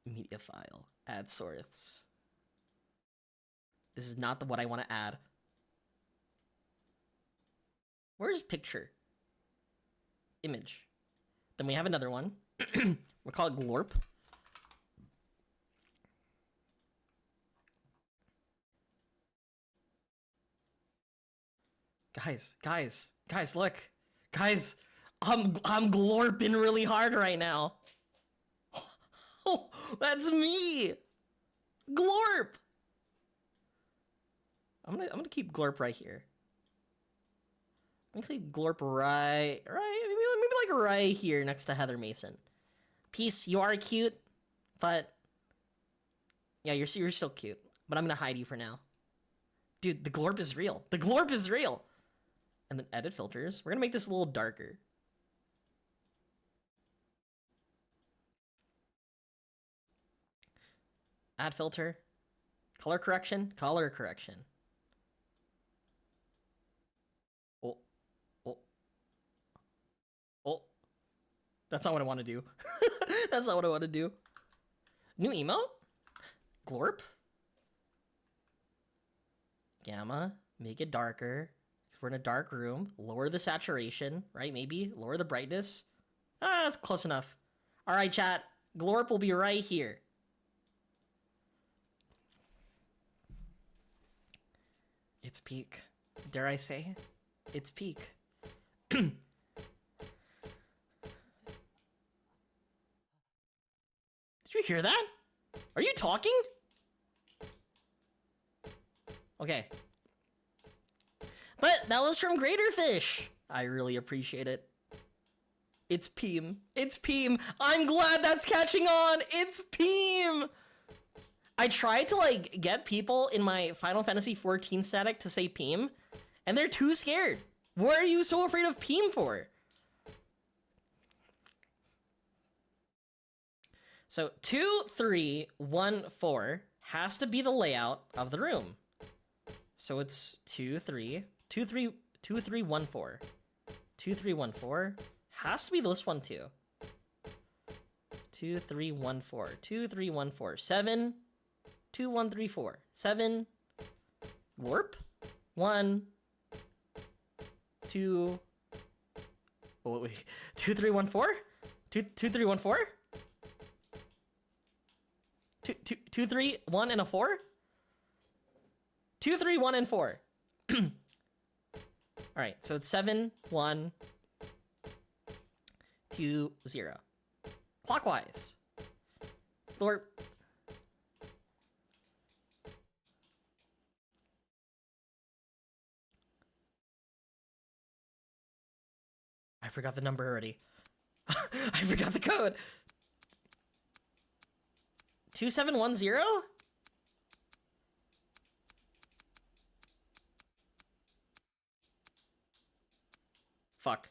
Media file. Add source. This is not what I want to add. Where's picture? Image. Then we have another one. We'll call it glorp. Guys, look. Guys, I'm glorping really hard right now. Oh, that's me. Glorp. I'm gonna keep glorp right here. I'm gonna keep glorp right, maybe like right here next to Heather Mason. Peace, you are cute, but yeah, you're still cute. But I'm gonna hide you for now. Dude, the glorp is real. The glorp is real. And then edit filters. We're gonna make this a little darker. Add filter. Color correction. Color correction. Oh. Oh. Oh. That's not what I want to do. That's not what I want to do. New emote? Glorp? Gamma. Make it darker. We're in a dark room. Lower the saturation, right? Maybe. Lower the brightness. Ah, that's close enough. Alright, chat. Glorp will be right here. It's peak. Dare I say? It's peak. Did you hear that? Are you talking? Okay. But that was from Greater Fish. I really appreciate it. It's Peem. It's Peem. I'm glad that's catching on. It's Peem. I tried to like get people in my Final Fantasy 14 static to say Peem, and they're too scared. What are you so afraid of peeing for? So 2, 3, 1, 4 has to be the layout of the room. So it's 2, 3, 2, 3, 2, 3, 1, 4. 2, 3, 1, 4 has to be this one too. 2, 3, 1, 4. 2, 3, 1, 4. 7, 2, 1, 3, 4. 7. Warp. 1, 2. Oh, wait. 2, 3, 1, 4? 2, 3, 1, 4? 2, 3, 1, and a 4? 2, 3, 1, and 4. Alright, so it's 7, 1, 2, 0. Clockwise. Or I forgot the number already. I forgot the code. 2710? Fuck.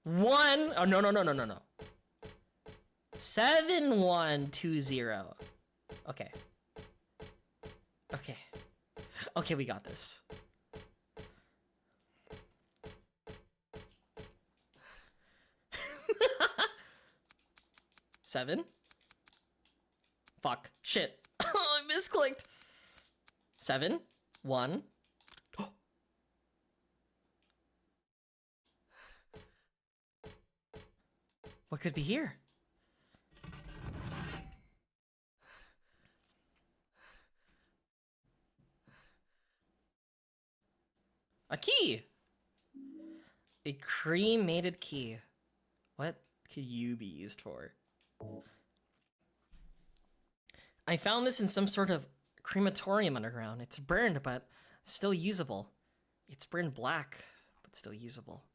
Oh, no. 7120. Okay. Okay. Okay, we got this. Seven. Fuck. Shit. I misclicked. 7, 1. What could be here? A key! A cremated key. What could you be used for? I found this in some sort of crematorium underground. It's burned, but still usable. It's burned black, but still usable.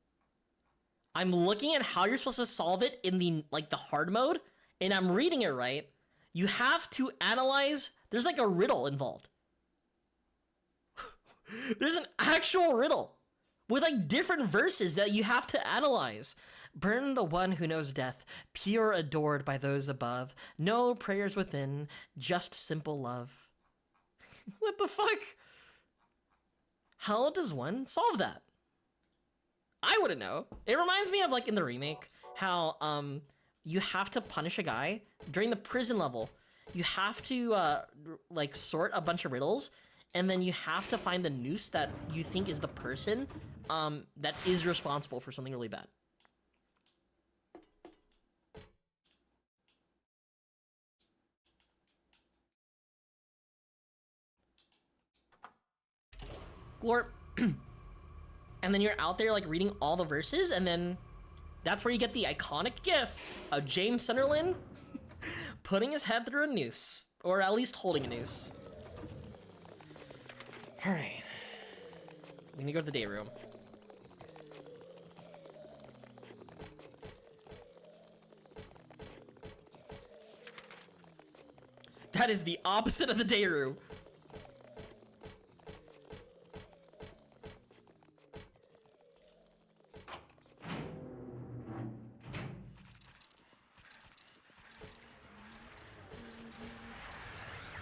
I'm looking at how you're supposed to solve it in the hard mode, and I'm reading it right. You have to analyze. There's like a riddle involved. There's an actual riddle with like different verses that you have to analyze. Burn the one who knows death, pure adored by those above. No prayers within, just simple love. What the fuck? How does one solve that? I wouldn't know. It reminds me of like in the remake, how you have to punish a guy during the prison level. You have to like sort a bunch of riddles, and then you have to find the noose that you think is the person that is responsible for something really bad. Glorp. And then you're out there like reading all the verses, and then that's where you get the iconic gif of James Sunderland putting his head through a noose, or at least holding a noose. All right, we need to go to the day room. That is the opposite of the day room.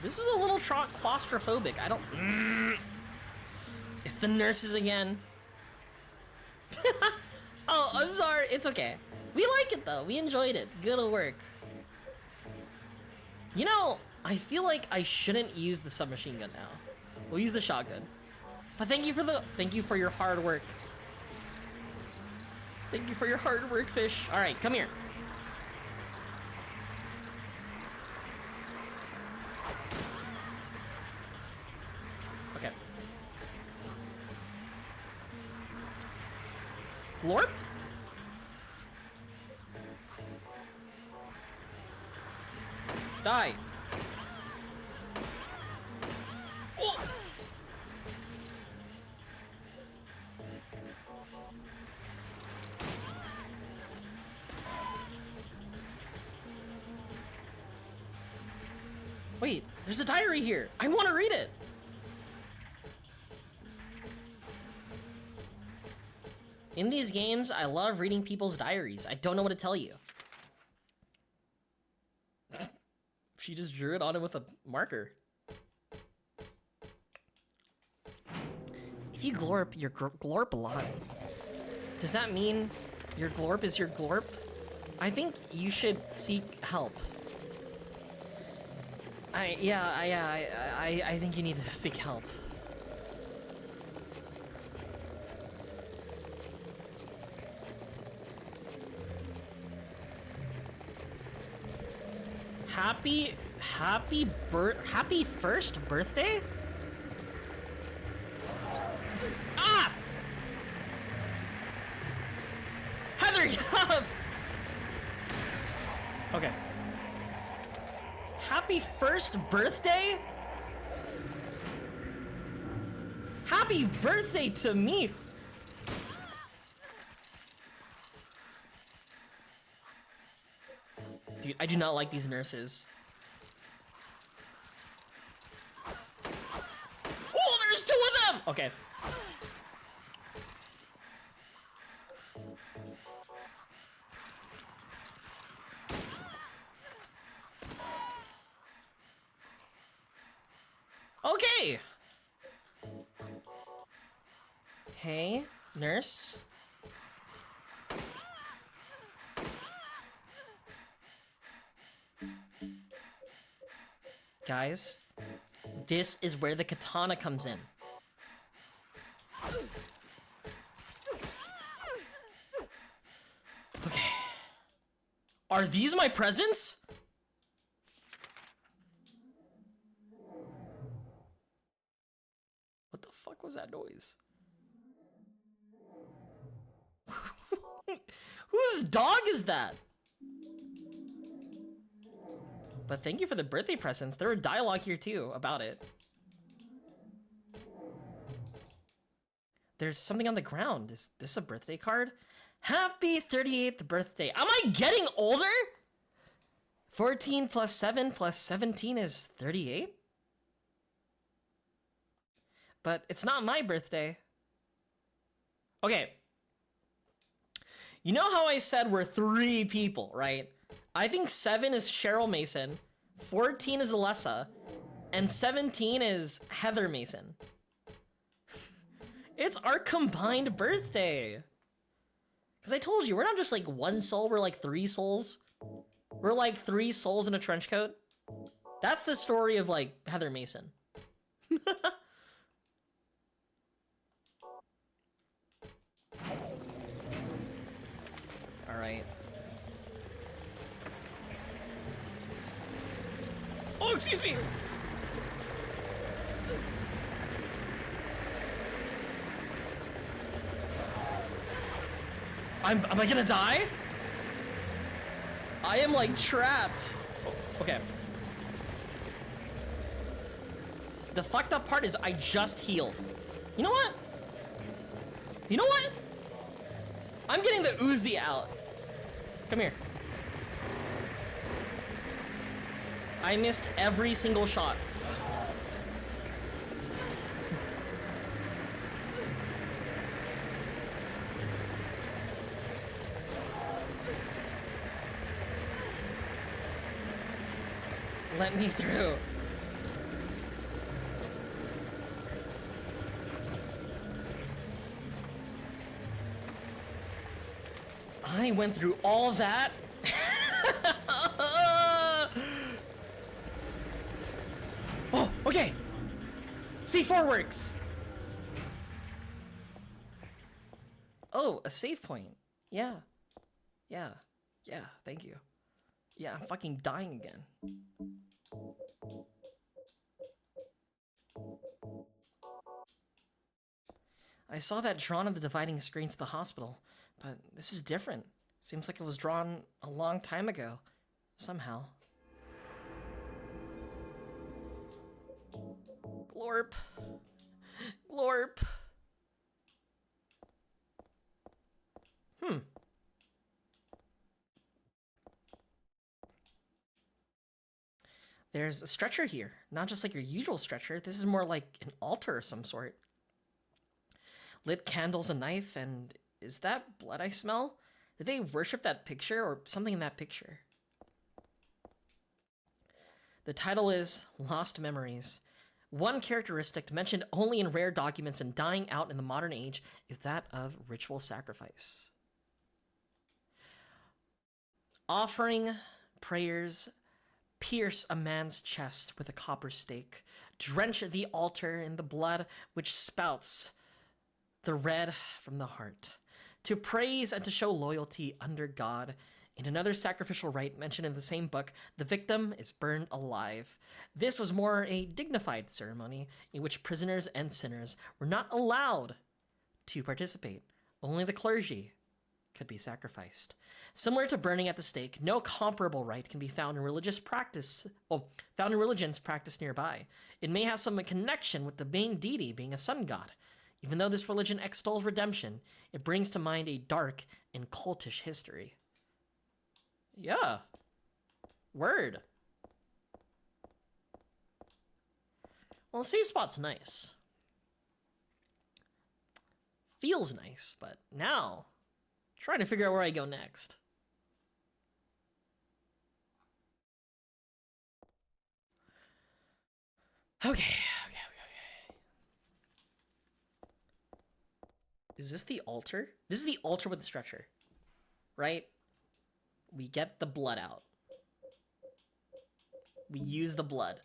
This is a little claustrophobic. I don't... It's the nurses again. Oh, I'm sorry. It's okay. We like it, though. We enjoyed it. Good work. You know, I feel like I shouldn't use the submachine gun now. We'll use the shotgun. But thank you for your hard work. Thank you for your hard work, fish. All right, come here. Okay. Glorp? Die. Oh. Wait, There's a diary here. I want to read it. In these games, I love reading people's diaries. I don't know what to tell you. She just drew it on it with a marker. If you glorp your glorp a lot, does that mean your glorp is your glorp? I think you should seek help. I think you need to seek help. Happy first birthday? Ah! Heather, get up! Okay. Happy first birthday? Happy birthday to me! Dude, I do not like these nurses. Oh, there's two of them! Okay. Okay! Hey, nurse. Guys, this is where the katana comes in. Okay. Are these my presents? What the fuck was that noise? Whose dog is that? But thank you for the birthday presents. There were dialogue here too about it. There's something on the ground. Is this a birthday card? Happy 38th birthday. Am I getting older? 14 plus 7 plus 17 is 38? But it's not my birthday. Okay. You know how I said we're 3 people, right? I think 7 is Cheryl Mason, 14 is Alessa, and 17 is Heather Mason. It's our combined birthday. Because I told you, we're not just like one soul, we're like 3 souls. We're like 3 souls in a trench coat. That's the story of like Heather Mason. All right. Oh, excuse me. Am I gonna die? I am like trapped. Oh, okay. The fucked up part is I just healed. You know what? You know what? I'm getting the Uzi out. Come here. I missed every single shot. Let me through. I went through all that. Oh, okay. C4 works. Oh, a save point. Yeah. Yeah. Yeah, thank you. Yeah, I'm fucking dying again. I saw that drawn on the dividing screens at the hospital, but this is different. Seems like it was drawn a long time ago. Somehow. Glorp. Glorp. there's a stretcher here. Not just like your usual stretcher. This is more like an altar of some sort. Lit candles, a knife, and is that blood I smell? Did they worship that picture or something in that picture? The title is Lost Memories. One characteristic mentioned only in rare documents and dying out in the modern age is that of ritual sacrifice. Offering prayers pierce a man's chest with a copper stake, drench the altar in the blood which spouts the red from the heart, to praise and to show loyalty under God. In another sacrificial rite mentioned in the same book, the victim is burned alive. This was more a dignified ceremony in which prisoners and sinners were not allowed to participate. Only the clergy could be sacrificed. Similar to burning at the stake, no comparable rite can be found in religions practiced nearby. It may have some connection with the main deity being a sun god. Even though this religion extols redemption, it brings to mind a dark and cultish history. Yeah. Word. Well, the save spot's nice. Feels nice, but now, trying to figure out where I go next. Okay. Is this the altar? This is the altar with the stretcher, right? We get the blood out. We use the blood.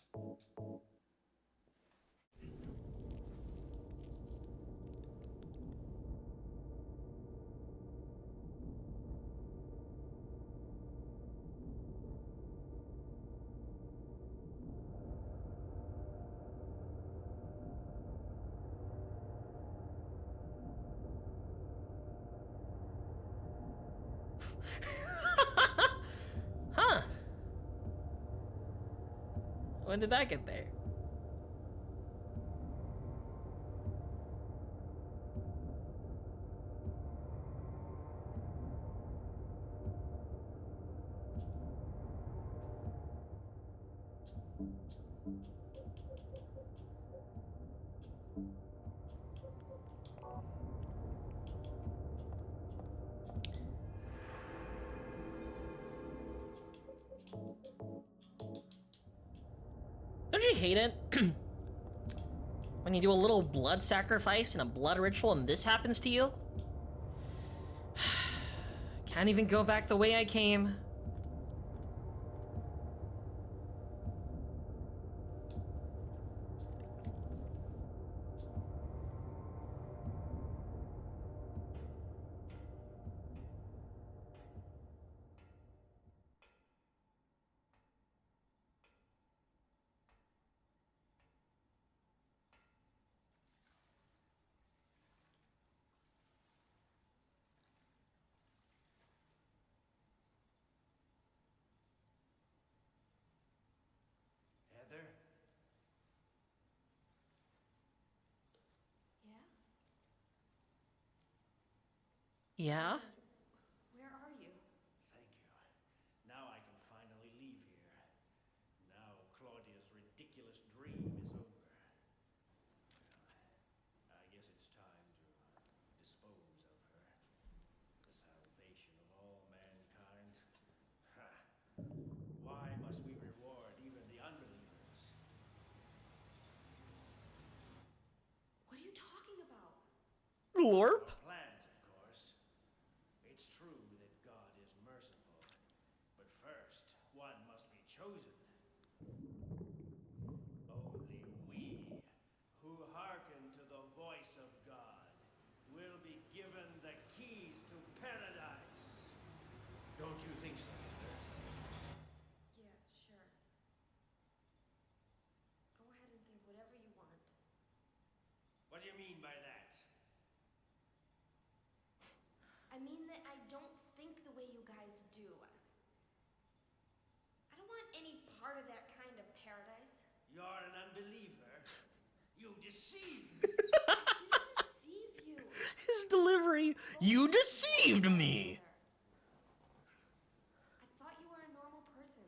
Huh. When did that get there? Don't you hate it? When you do a little blood sacrifice and a blood ritual and this happens to you? Can't even go back the way I came. Heather? Yeah? Where are you? Thank you. Now I can finally leave here. Now Claudia's ridiculous dream is over. Well, I guess it's time to dispose of her. The salvation of all mankind. Ha! Why must we reward even the unbelievers? What are you talking about? Lorp? Our plans, of course. It's true that God is merciful, but first, one must be chosen. Only we, who hearken to the voice of God, will be given the keys to paradise. Don't you think so, Heather? Yeah, sure. Go ahead and think whatever you want. What do you mean by that? I mean that I don't think the way you guys do. I don't want any part of that kind of paradise. You're an unbeliever. You deceive me. I didn't deceive you. His delivery. You deceived me. I thought you were a normal person.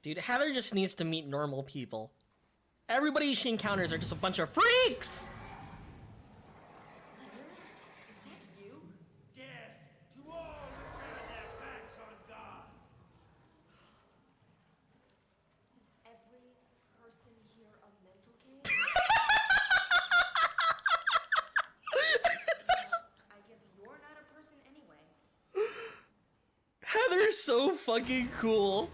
Dude, Heather just needs to meet normal people. Everybody she encounters are just a bunch of freaks! Is that you? Death to all who turn their backs on God. Is every person here a mental case? Well, I guess you're not a person anyway. Heather's so fucking cool.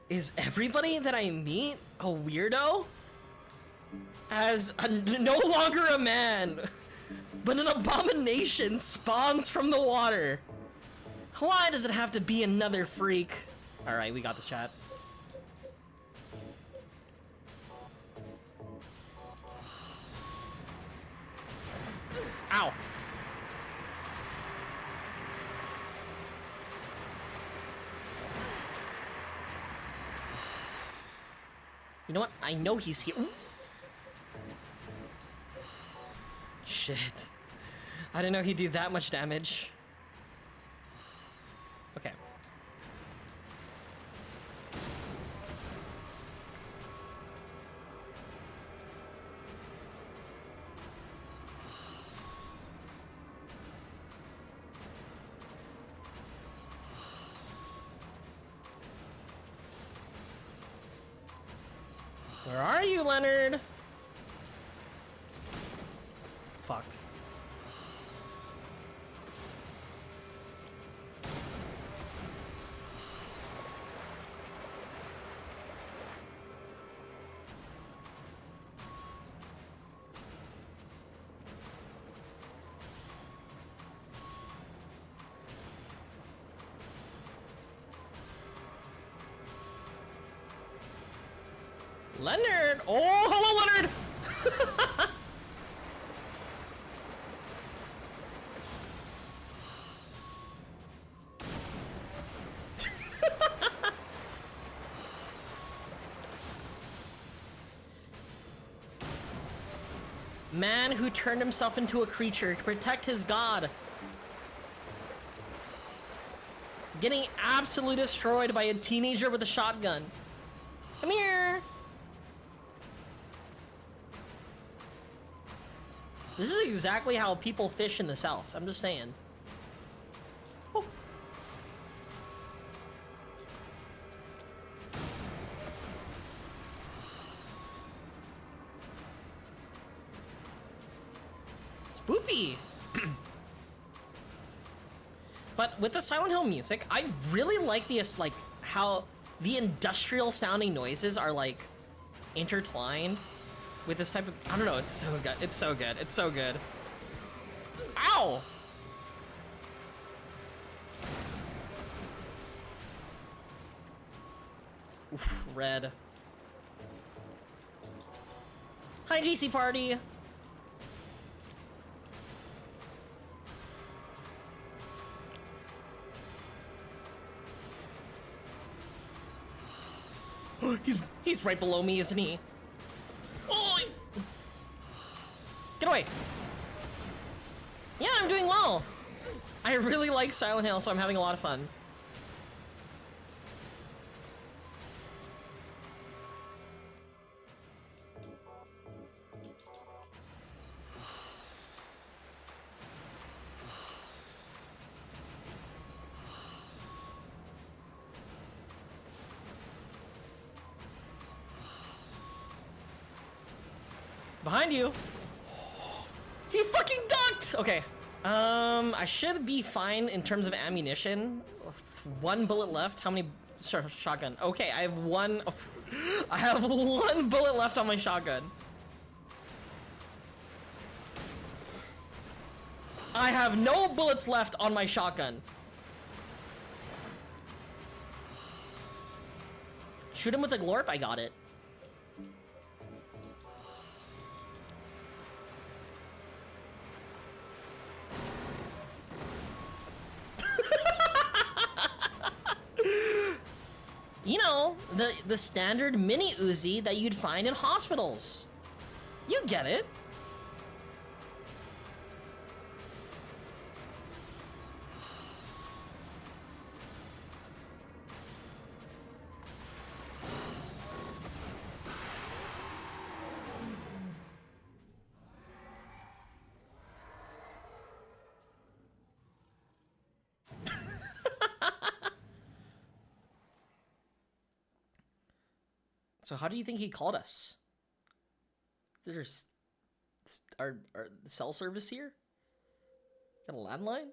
Is everybody that I meet a weirdo? No longer a man, but an abomination spawns from the water. Why does it have to be another freak? Alright, we got this, chat. Ow. You know what? I know he's here. Ooh. Shit. I didn't know he'd do that much damage. Okay. Where are you, Leonard? Fuck. Leonard! Oh, hello, Leonard! Man who turned himself into a creature to protect his god. Getting absolutely destroyed by a teenager with a shotgun. Come here! This is exactly how people fish in the South. I'm just saying. Oh. Spoopy. But with the Silent Hill music, I really like the how the industrial sounding noises are like intertwined with this type of, I don't know, it's so good. It's so good. It's so good. Ow! Oof, red. Hi, GC party. He's right below me, isn't he? Oh! Get away! Yeah, I'm doing well. I really like Silent Hill, so I'm having a lot of fun. Behind you. He fucking ducked! Okay. I should be fine in terms of ammunition. 1 bullet left. How many shotgun? Okay, I have one. I have 1 bullet left on my shotgun. I have no bullets left on my shotgun. Shoot him with a glorp. I got it. You know, the standard mini Uzi that you'd find in hospitals. You get it. So how do you think he called us? There's our cell service here? Got a landline?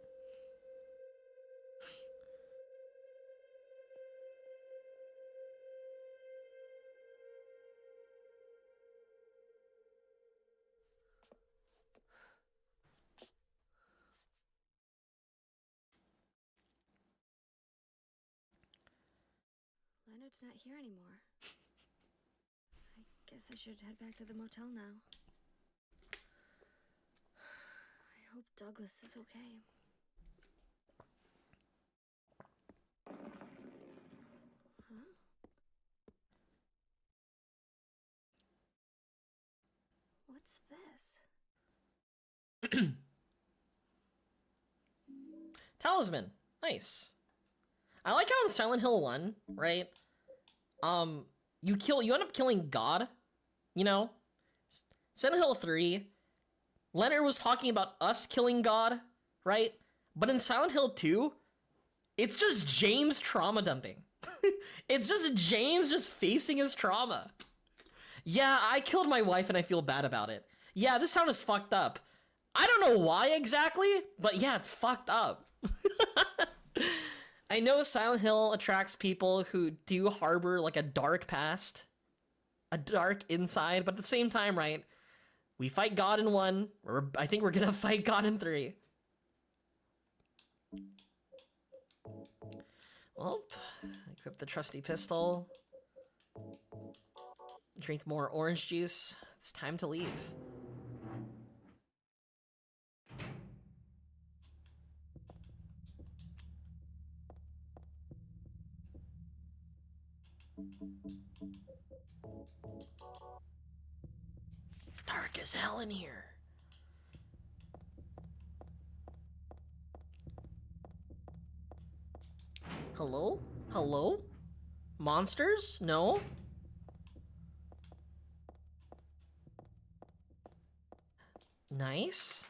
Leonard's not here anymore. I guess I should head back to the motel now. I hope Douglas is okay. Huh? What's this? Talisman. Nice. I like how in Silent Hill 1, right? You end up killing God, you know? Silent Hill 3, Leonard was talking about us killing God, right? But in Silent Hill 2, it's just James trauma dumping. It's just James just facing his trauma. Yeah, I killed my wife and I feel bad about it. Yeah, this town is fucked up. I don't know why exactly, but yeah, it's fucked up. I know Silent Hill attracts people who do harbor like a dark past, a dark inside, but at the same time, right? We fight God in 1, I think we're gonna fight God in 3. Well, equip the trusty pistol. Drink more orange juice. It's time to leave. Dark as hell in here. Hello? Hello? Monsters? No? Nice.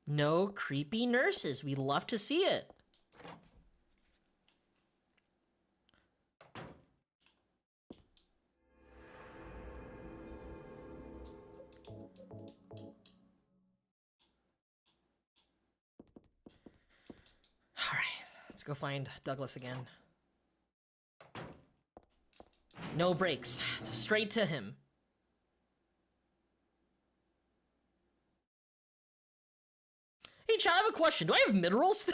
No creepy nurses. We'd love to see it. Alright, let's go find Douglas again. No breaks. Straight to him. Hey, chat, I have a question. Do I have minerals? Why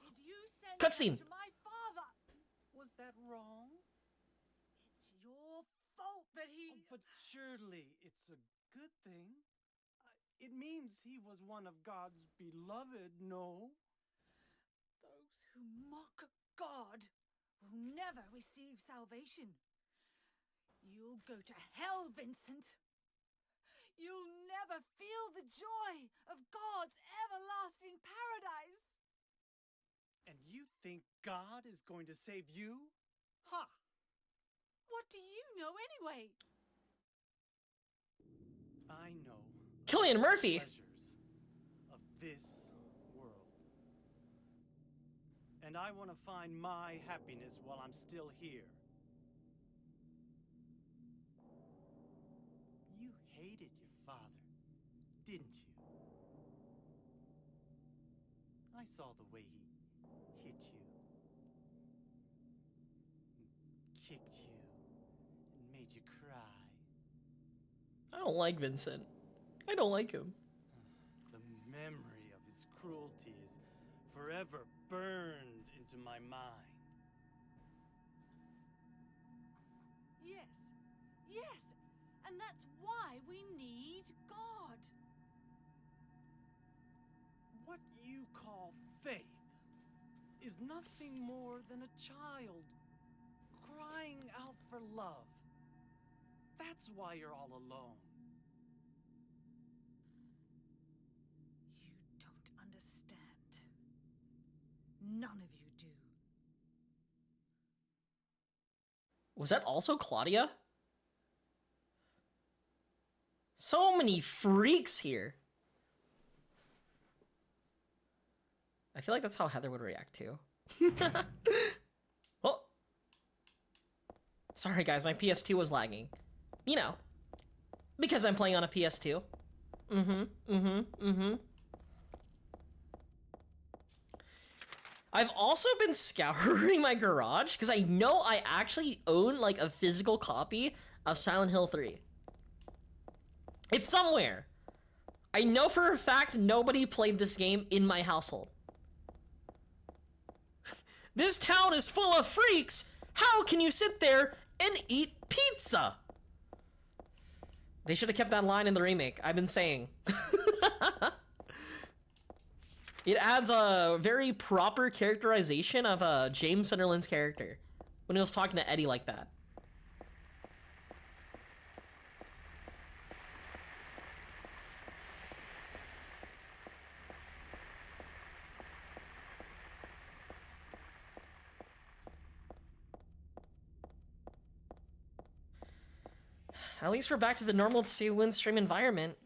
did you send Cutscene. her to my father? Was that wrong? It's your fault that he... Oh, but surely it's a good thing. It means he was one of God's beloved, no? Those who mock God will never receive salvation. You'll go to hell, Vincent. You'll never feel the joy of God's everlasting paradise. And you think God is going to save you? Ha! What do you know anyway? I know Cillian Murphy. pleasures of this world. And I want to find my happiness while I'm still here. You hated your father, didn't you? I saw the way he hit you, and kicked you, and made you cry. I don't like Vincent. I don't like him. The memory of his cruelty is forever burned into my mind. Yes, yes, and that's why we need God. What you call faith is nothing more than a child crying out for love. That's why you're all alone. You don't understand. None of you do. Was that also Claudia? So many freaks here. I feel like that's how Heather would react too. Oh. Sorry guys, my PS2 was lagging. You know, because I'm playing on a PS2. I've also been scouring my garage because I know I actually own like a physical copy of Silent Hill 3. It's somewhere. I know for a fact nobody played this game in my household. This town is full of freaks. How can you sit there and eat pizza? They should have kept that line in the remake. I've been saying. It adds a very proper characterization of James Sunderland's character when he was talking to Eddie like that. At least we're back to the normal 2 Windstream environment.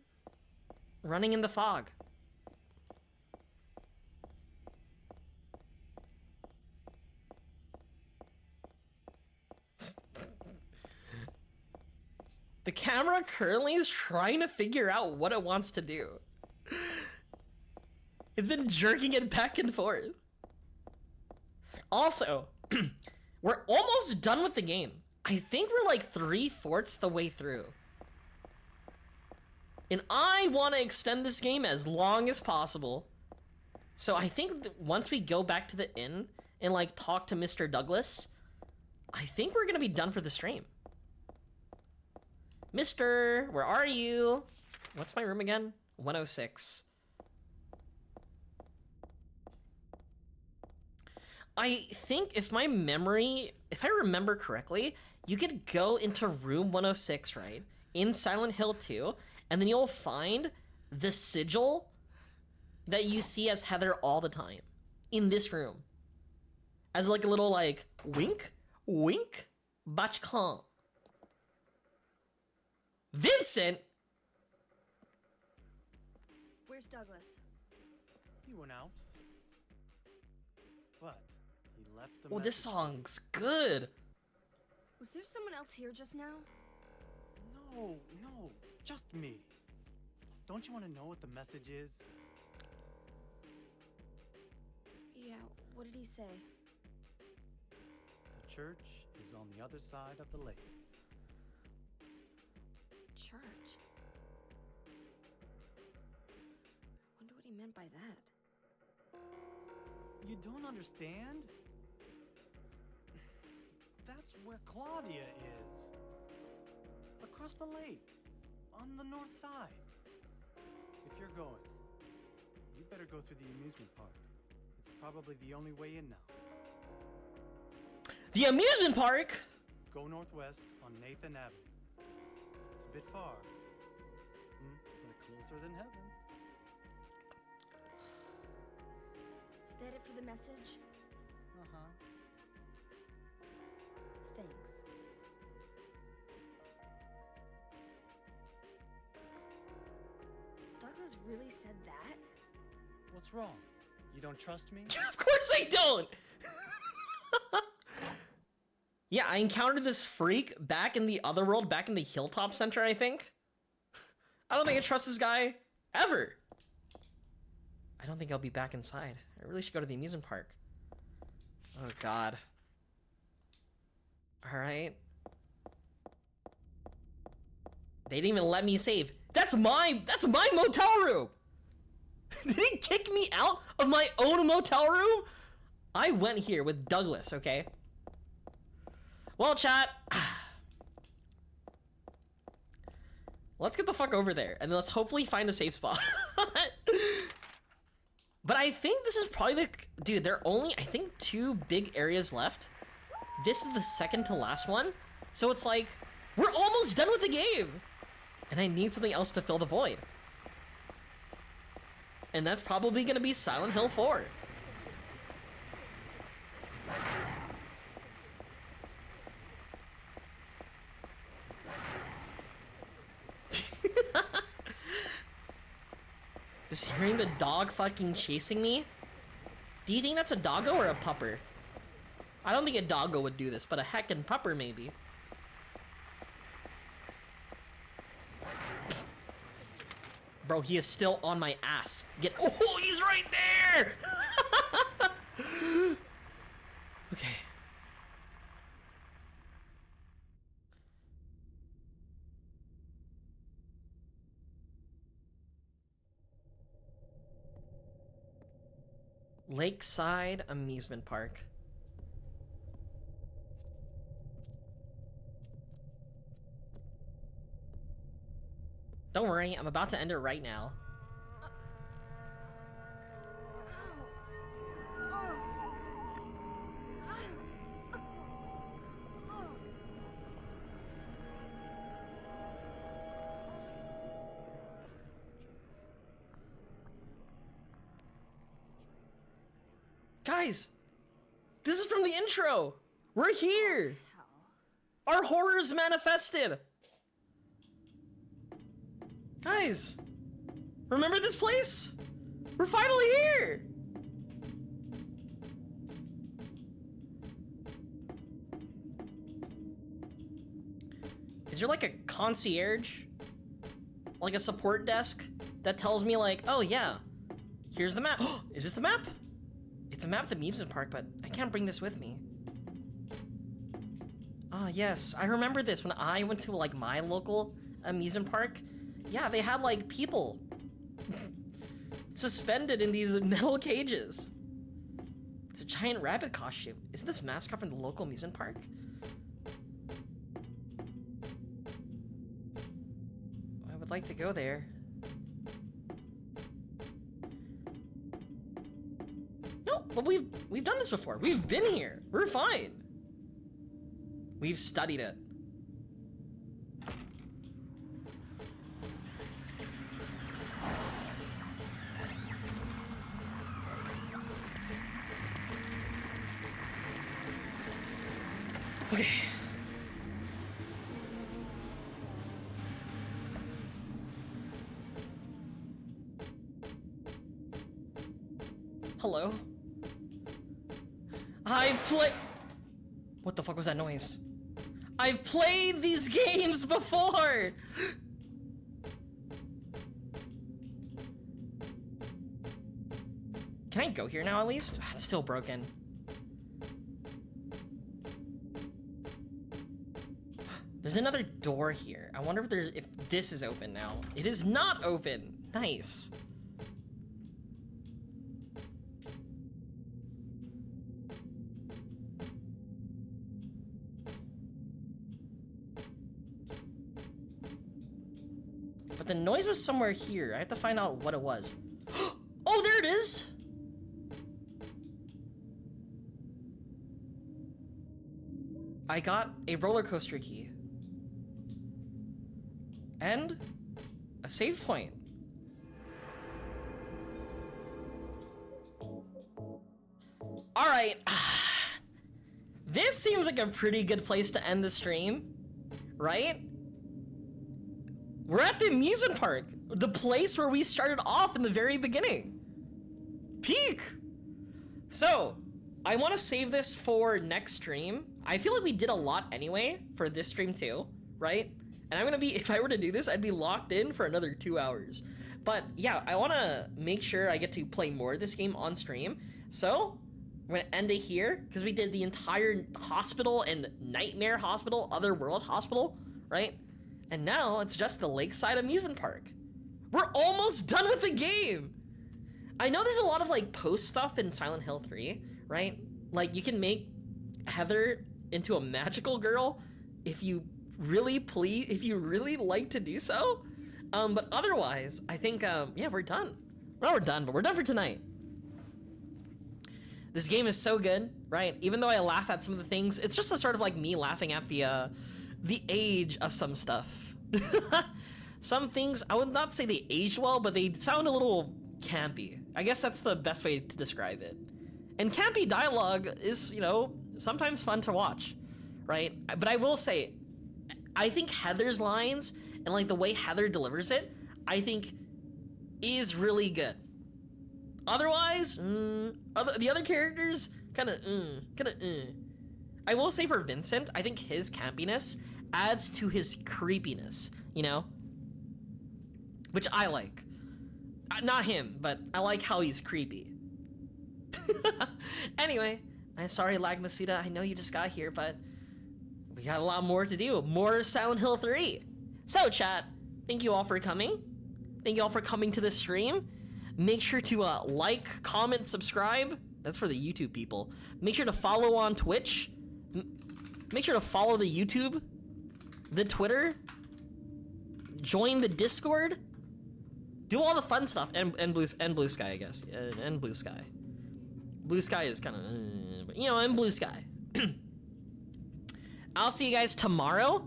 Running in the fog. The camera currently is trying to figure out what it wants to do. It's been jerking it back and forth. Also, we're almost done with the game. I think we're like 3/4 the way through. And I want to extend this game as long as possible. So I think that once we go back to the inn and like talk to Mr. Douglas, I think we're gonna be done for the stream. Mister, where are you? What's my room again? 106. I think if I remember correctly, you could go into room 106, right? In Silent Hill 2, and then you'll find the sigil that you see as Heather all the time in this room. As like a little like wink, wink, bachkan. Vincent! Where's Douglas? He went out. But he left a Oh, this message. song's good. Was there someone else here just now? No, just me. Don't you want to know what the message is? Yeah, what did he say? The church is on the other side of the lake. Church? Wonder what he meant by that. You don't understand? That's where Claudia is. Across the lake. On the north side. If you're going, you better go through the amusement park. It's probably the only way in now. The amusement park? Go northwest on Nathan Avenue. It's a bit far. But closer than heaven. Is that it for the message? Uh-huh. Thanks. Douglas really said that? What's wrong? You don't trust me? Of course they don't! Yeah, I encountered this freak back in the other world, back in the Hilltop Center, I think. I don't think I trust this guy ever. I don't think I'll be back inside. I really should go to the amusement park. Oh, God. Alright. They didn't even let me save. That's my motel room! Did he kick me out of my own motel room? I went here with Douglas, okay? Well, chat. Let's get the fuck over there, and then let's hopefully find a safe spot. But I think this is probably the... Dude, there are only, I think, 2 big areas left. This is the second to last one. So it's like, we're almost done with the game! And I need something else to fill the void. And that's probably gonna be Silent Hill 4. Just hearing the dog fucking chasing me? Do you think that's a doggo or a pupper? I don't think a doggo would do this, but a heckin' pupper maybe. Bro, he is still on my ass. Oh, he's right there! Okay. Lakeside Amusement Park. Don't worry, I'm about to end it right now. Guys, this is from the intro. We're here. Our horrors manifested. Guys, remember this place? We're finally here. Is there like a concierge? Like a support desk that tells me like, oh yeah, here's the map. Is this the map? It's a map of the amusement park, but I can't bring this with me. Ah, yes, I remember this when I went to like my local amusement park. Yeah, they had like people suspended in these metal cages. It's a giant rabbit costume. Isn't this mascot from the local amusement park? I would like to go there. No, but we've done this before. We've been here. We're fine. We've studied it. Okay. Hello? I've played... What the fuck was that noise? I've played these games before! Can I go here now at least? It's still broken. There's another door here. I wonder if this is open now. It is not open. Nice. But the noise was somewhere here. I have to find out what it was. Oh, there it is! I got a roller coaster key. And a save point. All right. This seems like a pretty good place to end the stream, right? We're at the amusement park, the place where we started off in the very beginning. Peak. So, I want to save this for next stream. I feel like we did a lot anyway for this stream too, right? And I'm gonna be, if I were to do this, I'd be locked in for another 2 hours. But yeah, I wanna make sure I get to play more of this game on stream. So, I'm gonna end it here, because we did the entire hospital and Nightmare Hospital, Otherworld Hospital, right? And now it's just the Lakeside Amusement Park. We're almost done with the game! I know there's a lot of like post stuff in Silent Hill 3, right? Like you can make Heather into a magical girl if you really like to do so. But otherwise, I think, yeah, we're done. Well, we're done, but we're done for tonight. This game is so good, right? Even though I laugh at some of the things, it's just a sort of like me laughing at the age of some stuff. Some things, I would not say they aged well, but they sound a little campy. I guess that's the best way to describe it. And campy dialogue is, you know, sometimes fun to watch, right? But I will say, I think Heather's lines and like the way Heather delivers it, I think is really good. Otherwise, the other characters kind of. I will say for Vincent, I think his campiness adds to his creepiness, you know? Which I like. Not him, but I like how he's creepy. Anyway, I'm sorry, Lag Masuda. I know you just got here, but we got a lot more to do. More Silent Hill 3. So, chat, thank you all for coming. Thank you all for coming to the stream. Make sure to like, comment, subscribe. That's for the YouTube people. Make sure to follow on Twitch. Make sure to follow the YouTube, the Twitter, join the Discord, do all the fun stuff, and Blue Sky, I guess, and Blue Sky. Blue Sky is kind of, you know, and Blue Sky. I'll see you guys tomorrow.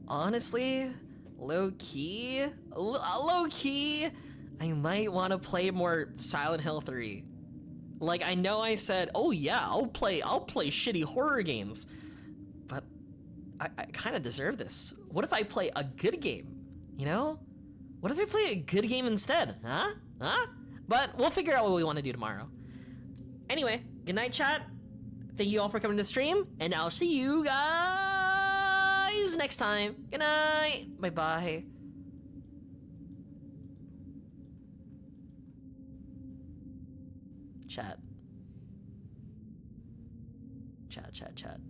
Honestly, low key, I might want to play more Silent Hill 3. Like, I know I said, oh yeah, I'll play shitty horror games, but I kind of deserve this. What if I play a good game? You know? What if I play a good game instead? Huh? But we'll figure out what we want to do tomorrow. Anyway, good night, chat. Thank you all for coming to the stream, and I'll see you guys next time. Good night. Bye-bye. Chat. Chat.